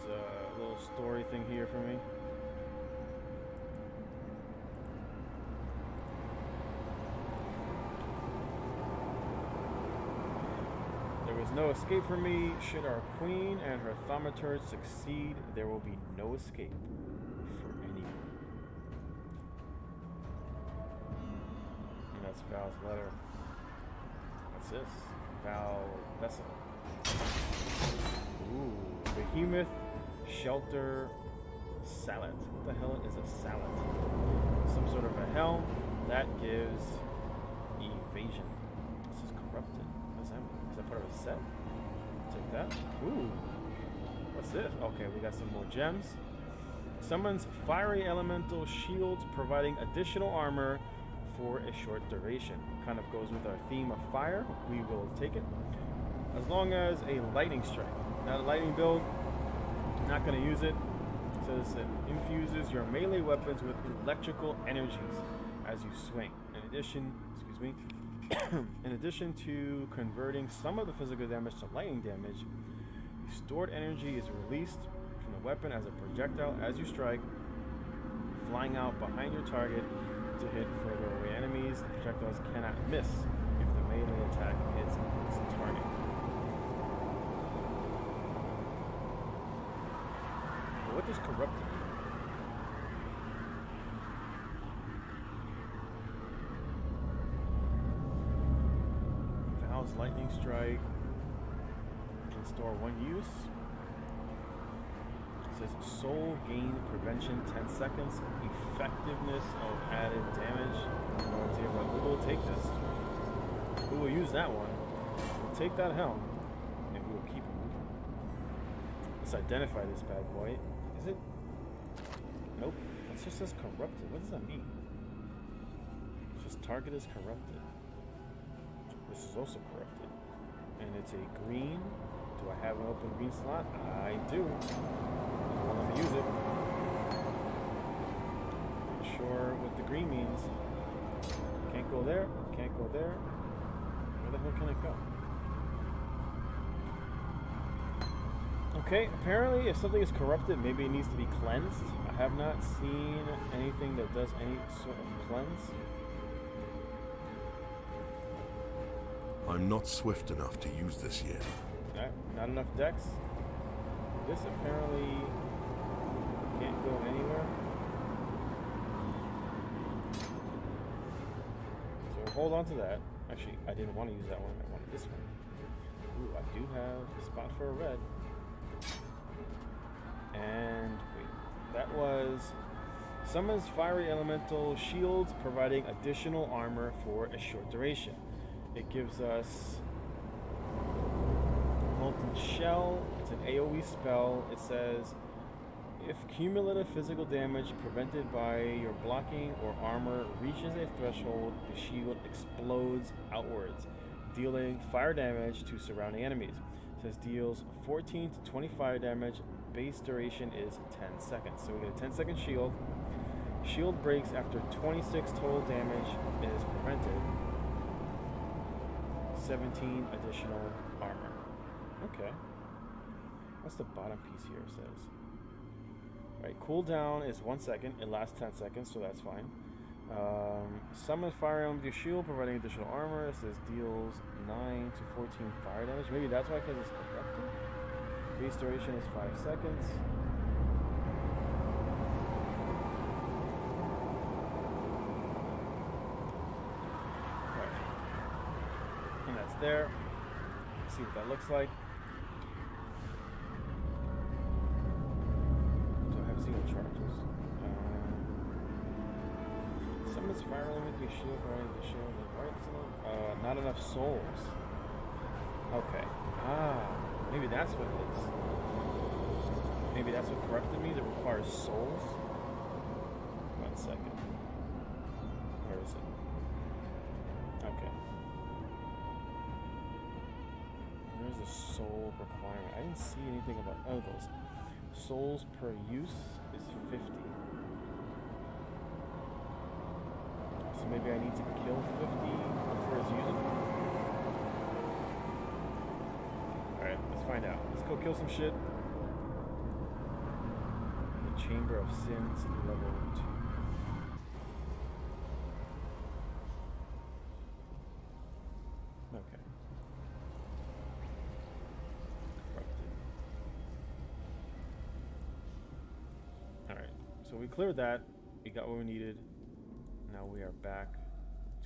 There's a little story thing here for me. There is no escape for me. Should our queen and her thaumaturge succeed, there will be no escape for anyone. And that's Val's letter. What's this? Val Vessel. Ooh, Behemoth Shelter Salad. What the hell is a salad? Some sort of a helm that gives evasion. This is corrupted. What does that mean? Is that part of a set? Take that. Ooh. What's this? Okay, we got some more gems. Summons fiery elemental shields, providing additional armor for a short duration. Kind of goes with our theme of fire. We will take it. As long as a lightning strike. Not a lightning build. Not going to use it. It says it infuses your melee weapons with electrical energies as you swing. In addition, excuse me. In addition to converting some of the physical damage to lightning damage, the stored energy is released from the weapon as a projectile as you strike, flying out behind your target to hit further away enemies. The projectiles cannot miss if the melee attack hits its target. But what does corrupt mean? Lightning strike can store one use. It says soul gain prevention 10 seconds, effectiveness of added damage. No idea, but we will take this. We will use that one. We'll take that helm and we will keep it moving. Let's identify this bad boy. Is it? Nope. It just says corrupted. What does that mean? It just target is corrupted. This is also corrupted. And it's a green. Do I have an open green slot? I do. I want to use it. Not sure what the green means. Can't go there. Can't go there. Where the hell can it go? Okay, apparently if something is corrupted, maybe it needs to be cleansed. I have not seen anything that does any sort of cleanse. I'm not swift enough to use this yet. Alright, not enough dex. This apparently can't go anywhere. So we'll hold on to that. Actually, I didn't want to use that one. I wanted this one. Ooh, I do have a spot for a red. And wait, that was summons fiery elemental shields, providing additional armor for a short duration. It gives us Molten Shell. It's an AoE spell. It says, if cumulative physical damage prevented by your blocking or armor reaches a threshold, the shield explodes outwards, dealing fire damage to surrounding enemies. It says deals 14 to 20 fire damage. Base duration is 10 seconds. So we get a 10-second shield. Shield breaks after 26 total damage is prevented. 17 additional armor. Okay. What's the bottom piece here says? Alright, cooldown is 1 second. It lasts 10 seconds, so that's fine. Summon fire emblem with your shield, providing additional armor. It says deals 9 to 14 fire damage. Maybe that's why, because it's corrupted. Base duration is 5 seconds. There. Let's see what that looks like. Do I have 0 charges? Summons fire element with your shield, right? The shield, right? Not enough souls. Okay. Maybe that's what it is. Maybe that's what corrupted means. It requires souls. 1 second. Where is it? is a soul requirement? I didn't see anything about those. Souls per use is 50. So maybe I need to kill 50 before it's usable? Alright, let's find out. Let's go kill some shit. The Chamber of Sins, level 2. Okay. Corrupted. Alright, so we cleared that. We got what we needed. Now we are back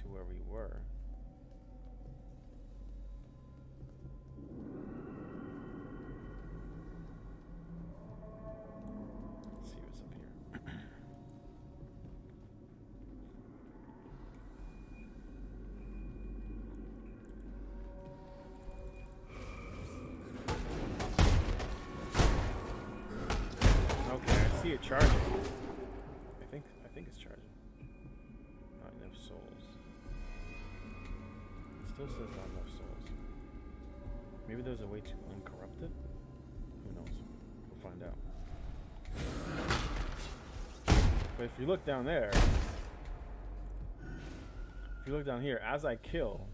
to where we were. Let's see what's up here. Okay, I see it charging. I think it's charging. Not enough souls. It still says not enough souls. Maybe there's a way to uncorrupt it? Who knows? We'll find out. But if you look down there, if you look down here, as I kill,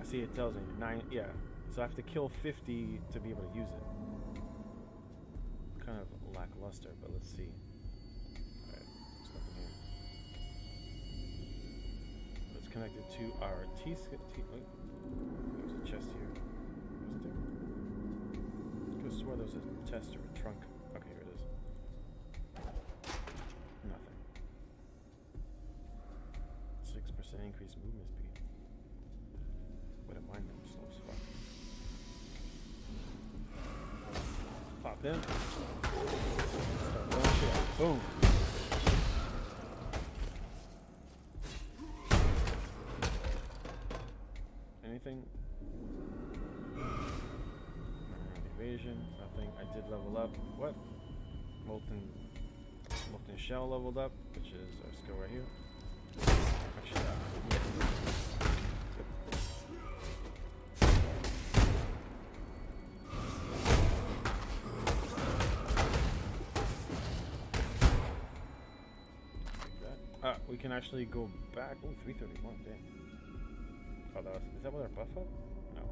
see it tells me 9, yeah. So I have to kill 50 to be able to use it. Kind of lackluster, but let's see. Alright, there's nothing here. It's connected to our T. There's a chest here. Was there? I could have swore there was a chest or a trunk. Okay, here it is. Nothing. 6% increased movement speed. Wouldn't mind them slow as fuck. Pop in. Start blowing shit up. Boom. Anything? Evasion, nothing. I did level up. What? Molten Shell leveled up, which is our skill right here. Actually, we can actually go back. Oh, 331, dang. Oh, is that with our buff up? No.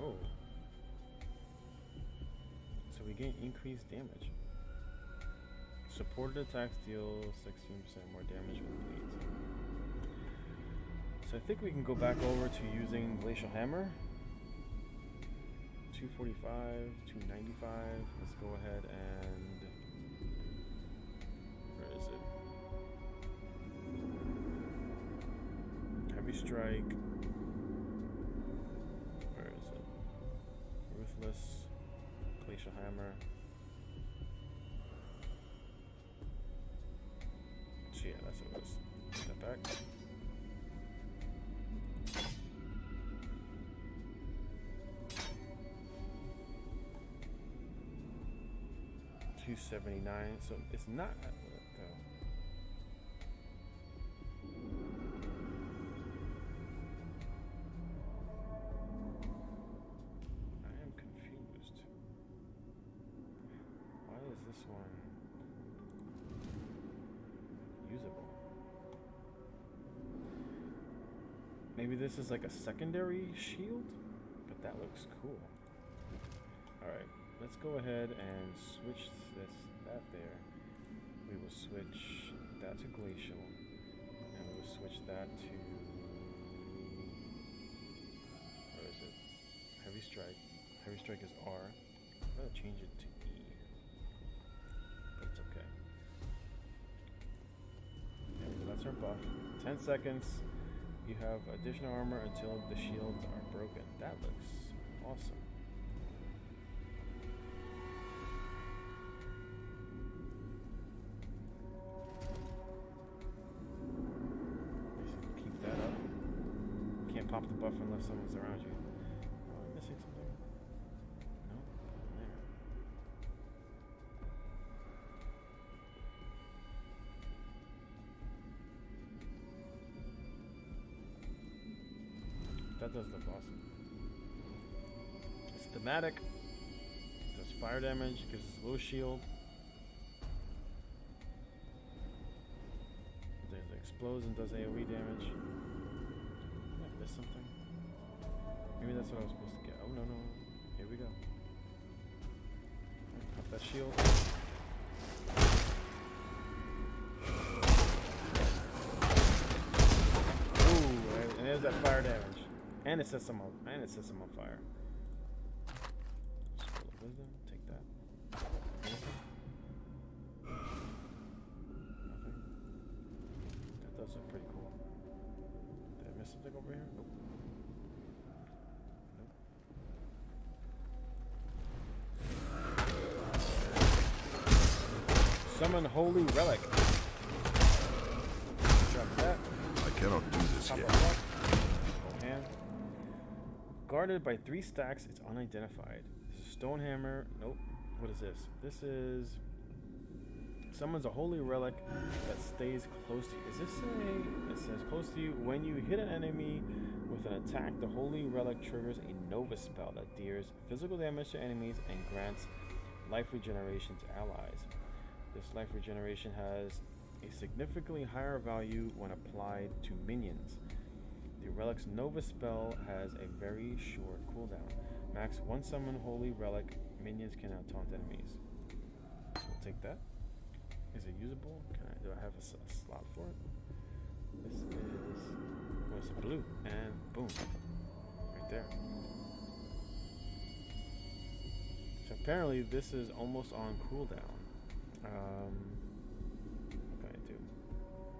Oh. So we gain increased damage. Supported attacks deal 16% more damage with bleeds. So I think we can go back over to using Glacial Hammer. 245, 295. Let's go ahead and... Where is it? Heavy Strike. Where is it? Ruthless. Glacial Hammer. So yeah, that's what it is. Step back. $279, so it's not though. I am confused. Why is this one usable? Maybe this is like a secondary shield, but that looks cool. All right. Let's go ahead and switch that there. We will switch that to Glacial, and we will switch that to, where is it? Heavy Strike. Heavy Strike is R. I'm gonna change it to E, but it's okay. Yeah, so that's our buff. 10 seconds. You have additional armor until the shields are broken. That looks awesome. Pop the buff unless someone's around you. Am I missing something? No? Nothing there. That does look awesome. It's thematic. Does fire damage, gives us a low shield. It explodes and does AoE damage. Did I miss something? Maybe that's what I was supposed to get. Oh, no. Here we go. Pop that shield. Ooh, and there's that fire damage. And it sets them on fire. Scroll of wisdom, take that. Anything? Nothing. That does look pretty cool. Did I miss something over here? Nope. Summon Holy Relic. Drop that. I cannot do this Pop yet. Full hand. Guarded by 3 stacks, it's unidentified. This is Stone Hammer. Nope. What is this? This is... Summons a Holy Relic that stays close to you. Is this a... It says close to you. When you hit an enemy with an attack, the Holy Relic triggers a Nova spell that deals physical damage to enemies and grants life regeneration to allies. This life regeneration has a significantly higher value when applied to minions. The Relic's Nova spell has a very short cooldown. Max 1 summon Holy Relic. Minions cannot taunt enemies. So we'll take that. Is it usable? Do I have a slot for it? This is... Oh, it's blue. And boom. Right there. So apparently this is almost on cooldown. What can I do?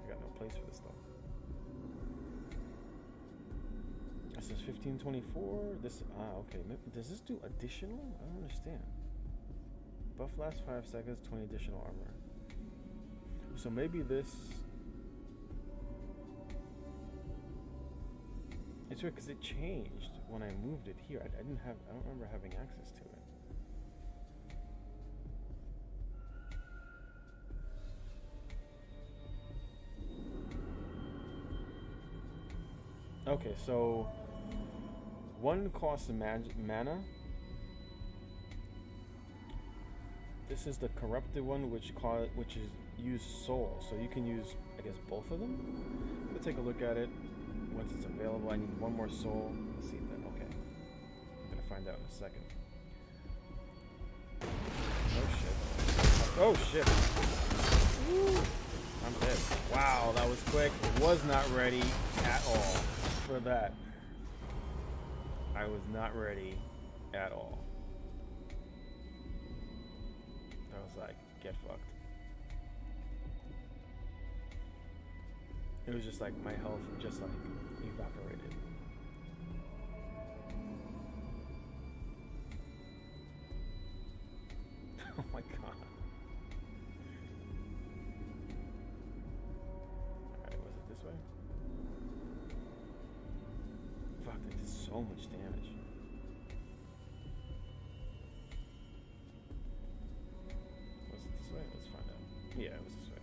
I got no place for this stuff. This is 1524. This okay. Does this do additional? I don't understand. Buff lasts 5 seconds. 20 additional armor. So maybe this. It's weird because it changed when I moved it here. I don't remember having access to it. Okay, so 1 costs mana. This is the corrupted one, which is use soul. So you can use, I guess, both of them. Let's take a look at it once it's available. I need 1 more soul. Let's see then. Okay, I'm gonna find out in a second. Oh shit! Oh shit! Woo. I'm dead. Wow, that was quick. Was not ready at all for that. I was not ready at all. I was like, get fucked. It was just like my health just like evaporated. Oh my god. Alright, was it this way? Fuck, that did so much damage. Was it this way? Let's find out. Yeah, it was this way.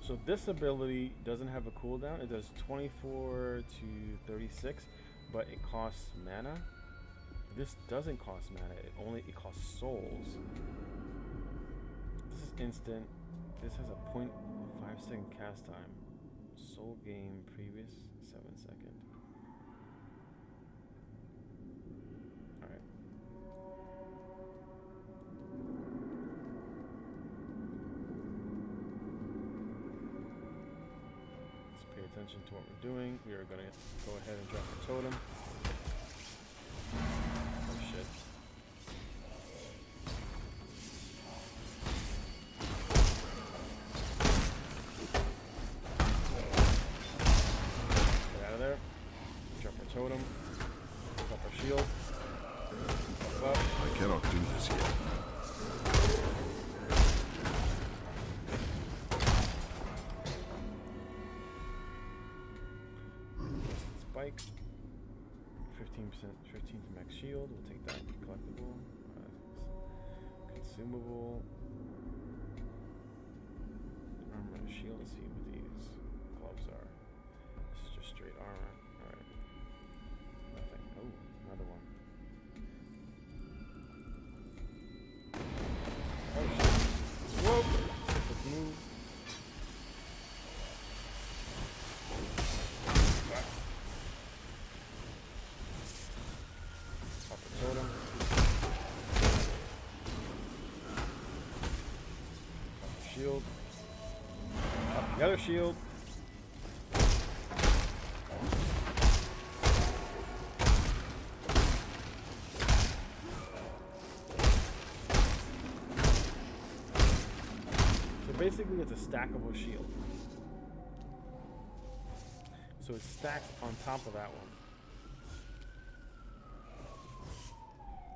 So this ability doesn't have a cooldown. It does 24 to 36, but it costs mana. This doesn't cost mana. It costs souls. This is instant. This has a 0.5 second cast time. Soul game previous 7 second. Alright. Let's pay attention to what we're doing. We are going to go ahead and drop the totem. Oh shit. Totem, drop our shield. Up. I cannot do this yet. Spike. 15%, 15 to max shield. We'll take that. Collectible. Consumable. Armor shield. Let's see what these gloves are. This is just straight armor. Alright. Nothing. Oh, another one. Oh shit. Whoa! Let's move. Pop a totem. Pop a shield. Pop the other shield. Basically, it's a stackable shield. So it stacks on top of that one.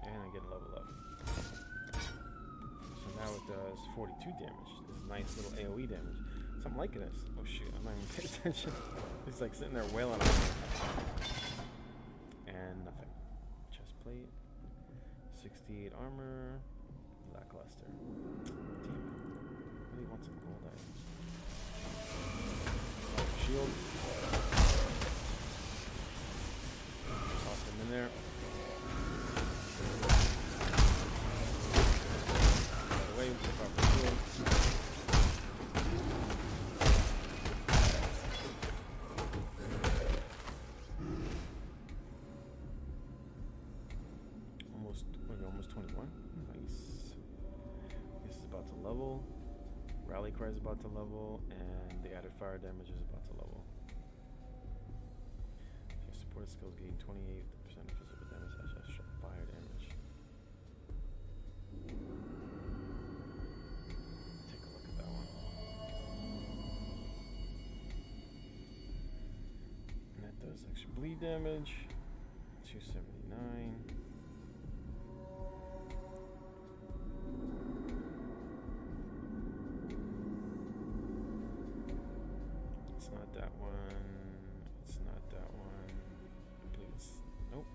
And I get a level up. So now it does 42 damage. This is nice little AoE damage. So I'm liking this. Oh shoot, I'm not even paying attention. It's like sitting there wailing on me. And nothing. Chest plate. 68 armor. Lackluster. Damn it. I really want some gold items. Shield. Toss them in there. Right away, we take off the shield. Almost 21. Nice. This is about to level. Rally cry is about to level, and the added fire damage is about to level. Your support skills gain 28% physical damage as extra fire damage. Take a look at that one. And that does extra bleed damage. 279. It's not that one. It's not that one. I believe it's. Nope.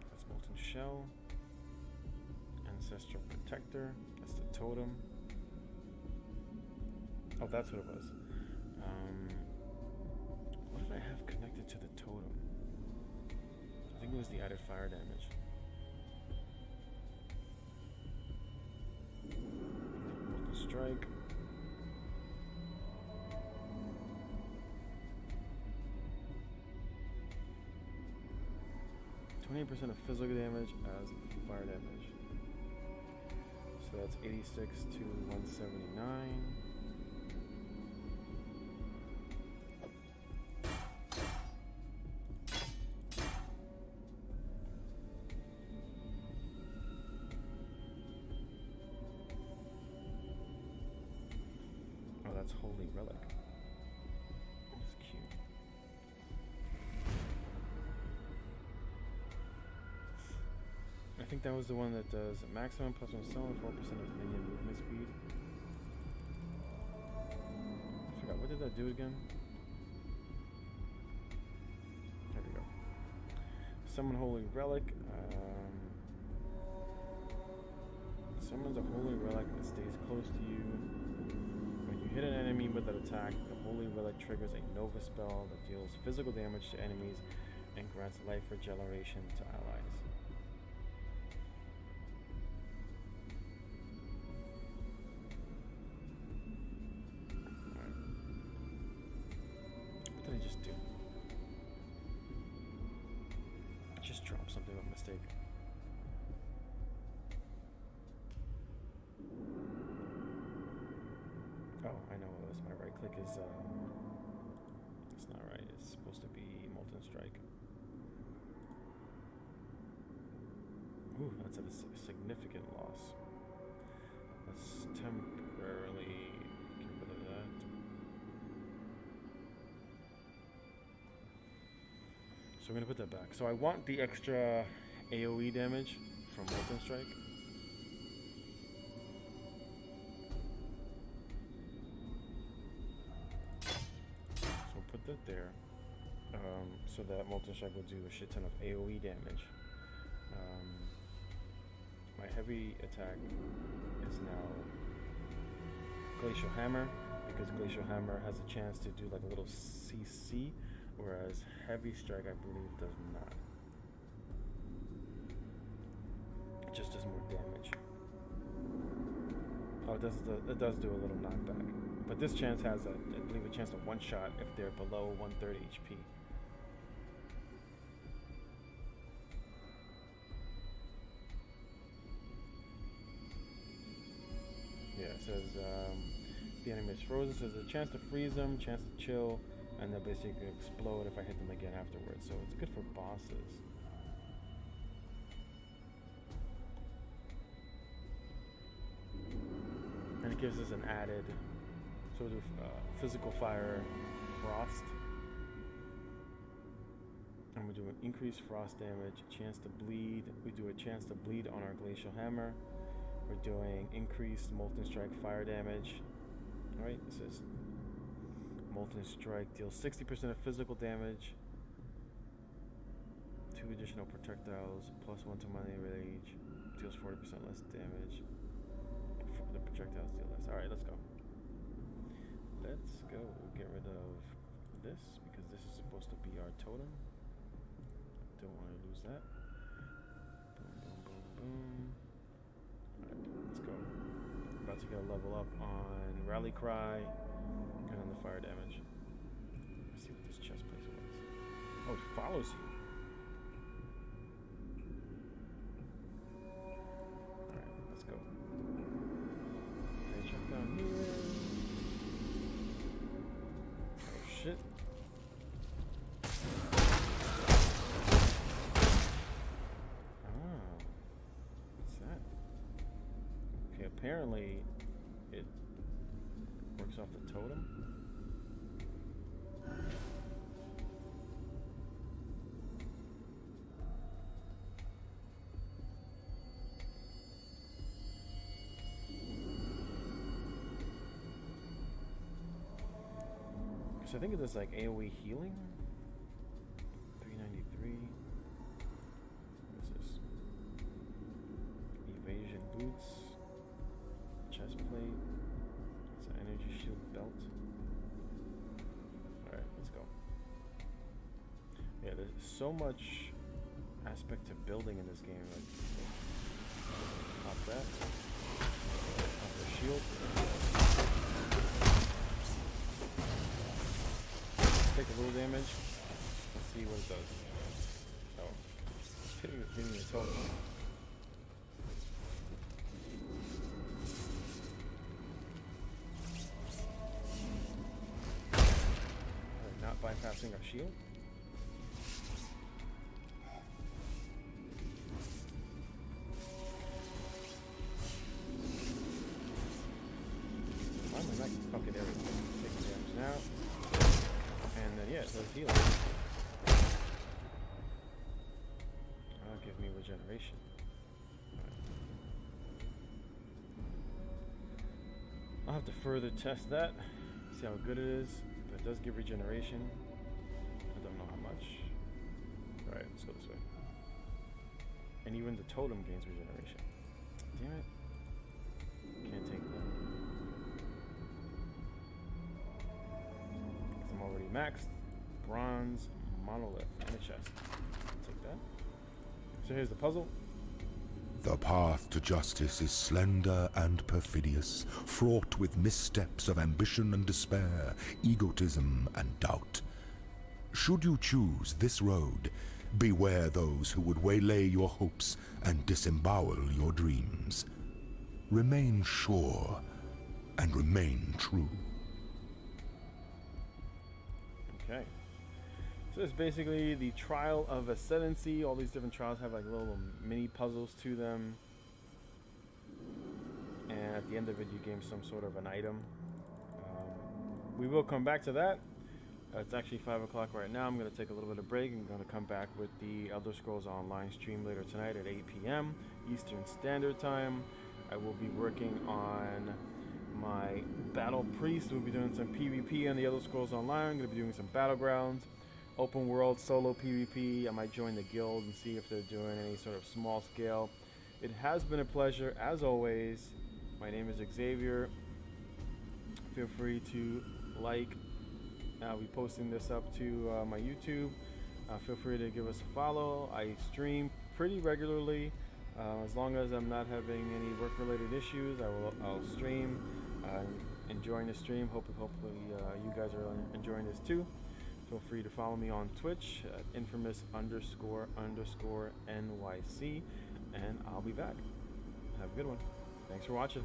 That's Molten Shell. Ancestral Protector. That's the totem. Oh, that's what it was. What did I have connected to the totem? I think it was the added fire damage. Molten Strike. 28% of physical damage as fire damage. So that's 86 to 179. Oh, that's Holy Relic. That's cute. I think that was the one that does maximum plus 1 summon, 4% of minion movement speed. I forgot, what did that do again? There we go. Summon Holy Relic. Summons a Holy Relic that stays close to you. When you hit an enemy with an attack, the Holy Relic triggers a Nova spell that deals physical damage to enemies and grants life regeneration to allies. What did I just do? I just dropped something by mistake. Oh, I know what it was. My right click is, it's not right. It's supposed to be Molten Strike. Ooh, that's at a significant loss. Let's temporarily get rid of that. So we're gonna put that back. So I want the extra AoE damage from Molten Strike. Put that there, so that Molten Strike will do a shit ton of AoE damage. My heavy attack is now Glacial Hammer, because Glacial Hammer has a chance to do like a little CC, whereas Heavy Strike, I believe, does not. It just does more damage. Oh, it does do a little knockback. But this chance has, I believe, a chance to one-shot if they're below 130 HP. Yeah, it says the enemy is frozen, so there's a chance to freeze them, chance to chill, and they'll basically explode if I hit them again afterwards. So it's good for bosses. And it gives us an added sort of physical fire frost. And we do an increased frost damage, chance to bleed. We do a chance to bleed on our Glacial Hammer. We're doing increased Molten Strike fire damage. Alright, it says Molten Strike deals 60% of physical damage. 2 additional projectiles, plus 1 to money rage. Deals 40% less damage. The projectiles deal less. Alright, let's go. Let's go. Get rid of this because this is supposed to be our totem. Don't want to lose that. Boom, boom, boom, boom. Alright, let's go. About to get a level up on Rally Cry and on the fire damage. Let's see what this chest place was. Oh, it follows you. Alright, let's go. Okay, check down here. Oh shit. Apparently, it works off the totem. So I think it does like AoE healing. 393. What is this? Evasion boots. Chest plate. It's an energy shield belt. Alright, let's go. Yeah, there's so much aspect to building in this game. Like, pop that. Pop the shield. Take a little damage. Let's see what it does. Oh. It's hitting the totem. Bypassing our shield. Why am I not? Okay, there we go. Taking damage now. And then, yeah, it does heal. That'll give me regeneration. Right. I'll have to further test that, see how good it is. It does give regeneration. I don't know how much. Alright, let's go this way. And even the totem gains regeneration. Damn it. Can't take that. Because I'm already maxed. Bronze monolith and a chest. I'll take that. So here's the puzzle. The path to justice is slender and perfidious, fraught with missteps of ambition and despair, egotism and doubt. Should you choose this road, beware those who would waylay your hopes and disembowel your dreams. Remain sure and remain true. Okay. So it's basically the Trial of Ascendancy. All these different trials have like little mini puzzles to them. And at the end of it, you gain some sort of an item. We will come back to that. It's actually 5 o'clock right now. I'm going to take a little bit of break. I'm going to come back with the Elder Scrolls Online stream later tonight at 8 p.m. Eastern Standard Time. I will be working on my Battle Priest. We'll be doing some PvP on the Elder Scrolls Online. I'm going to be doing some Battlegrounds. Open world solo PvP. I might join the guild and see if they're doing any sort of small scale. It has been a pleasure as always. My name is Xavier. Feel free to like. I'll be posting this up to my YouTube. Feel free to give us a follow. I stream pretty regularly. As long as I'm not having any work-related issues, I'll stream. Enjoying the stream. Hopefully you guys are enjoying this too. Feel free to follow me on Twitch at infamous__NYC, and I'll be back. Have a good one. Thanks for watching.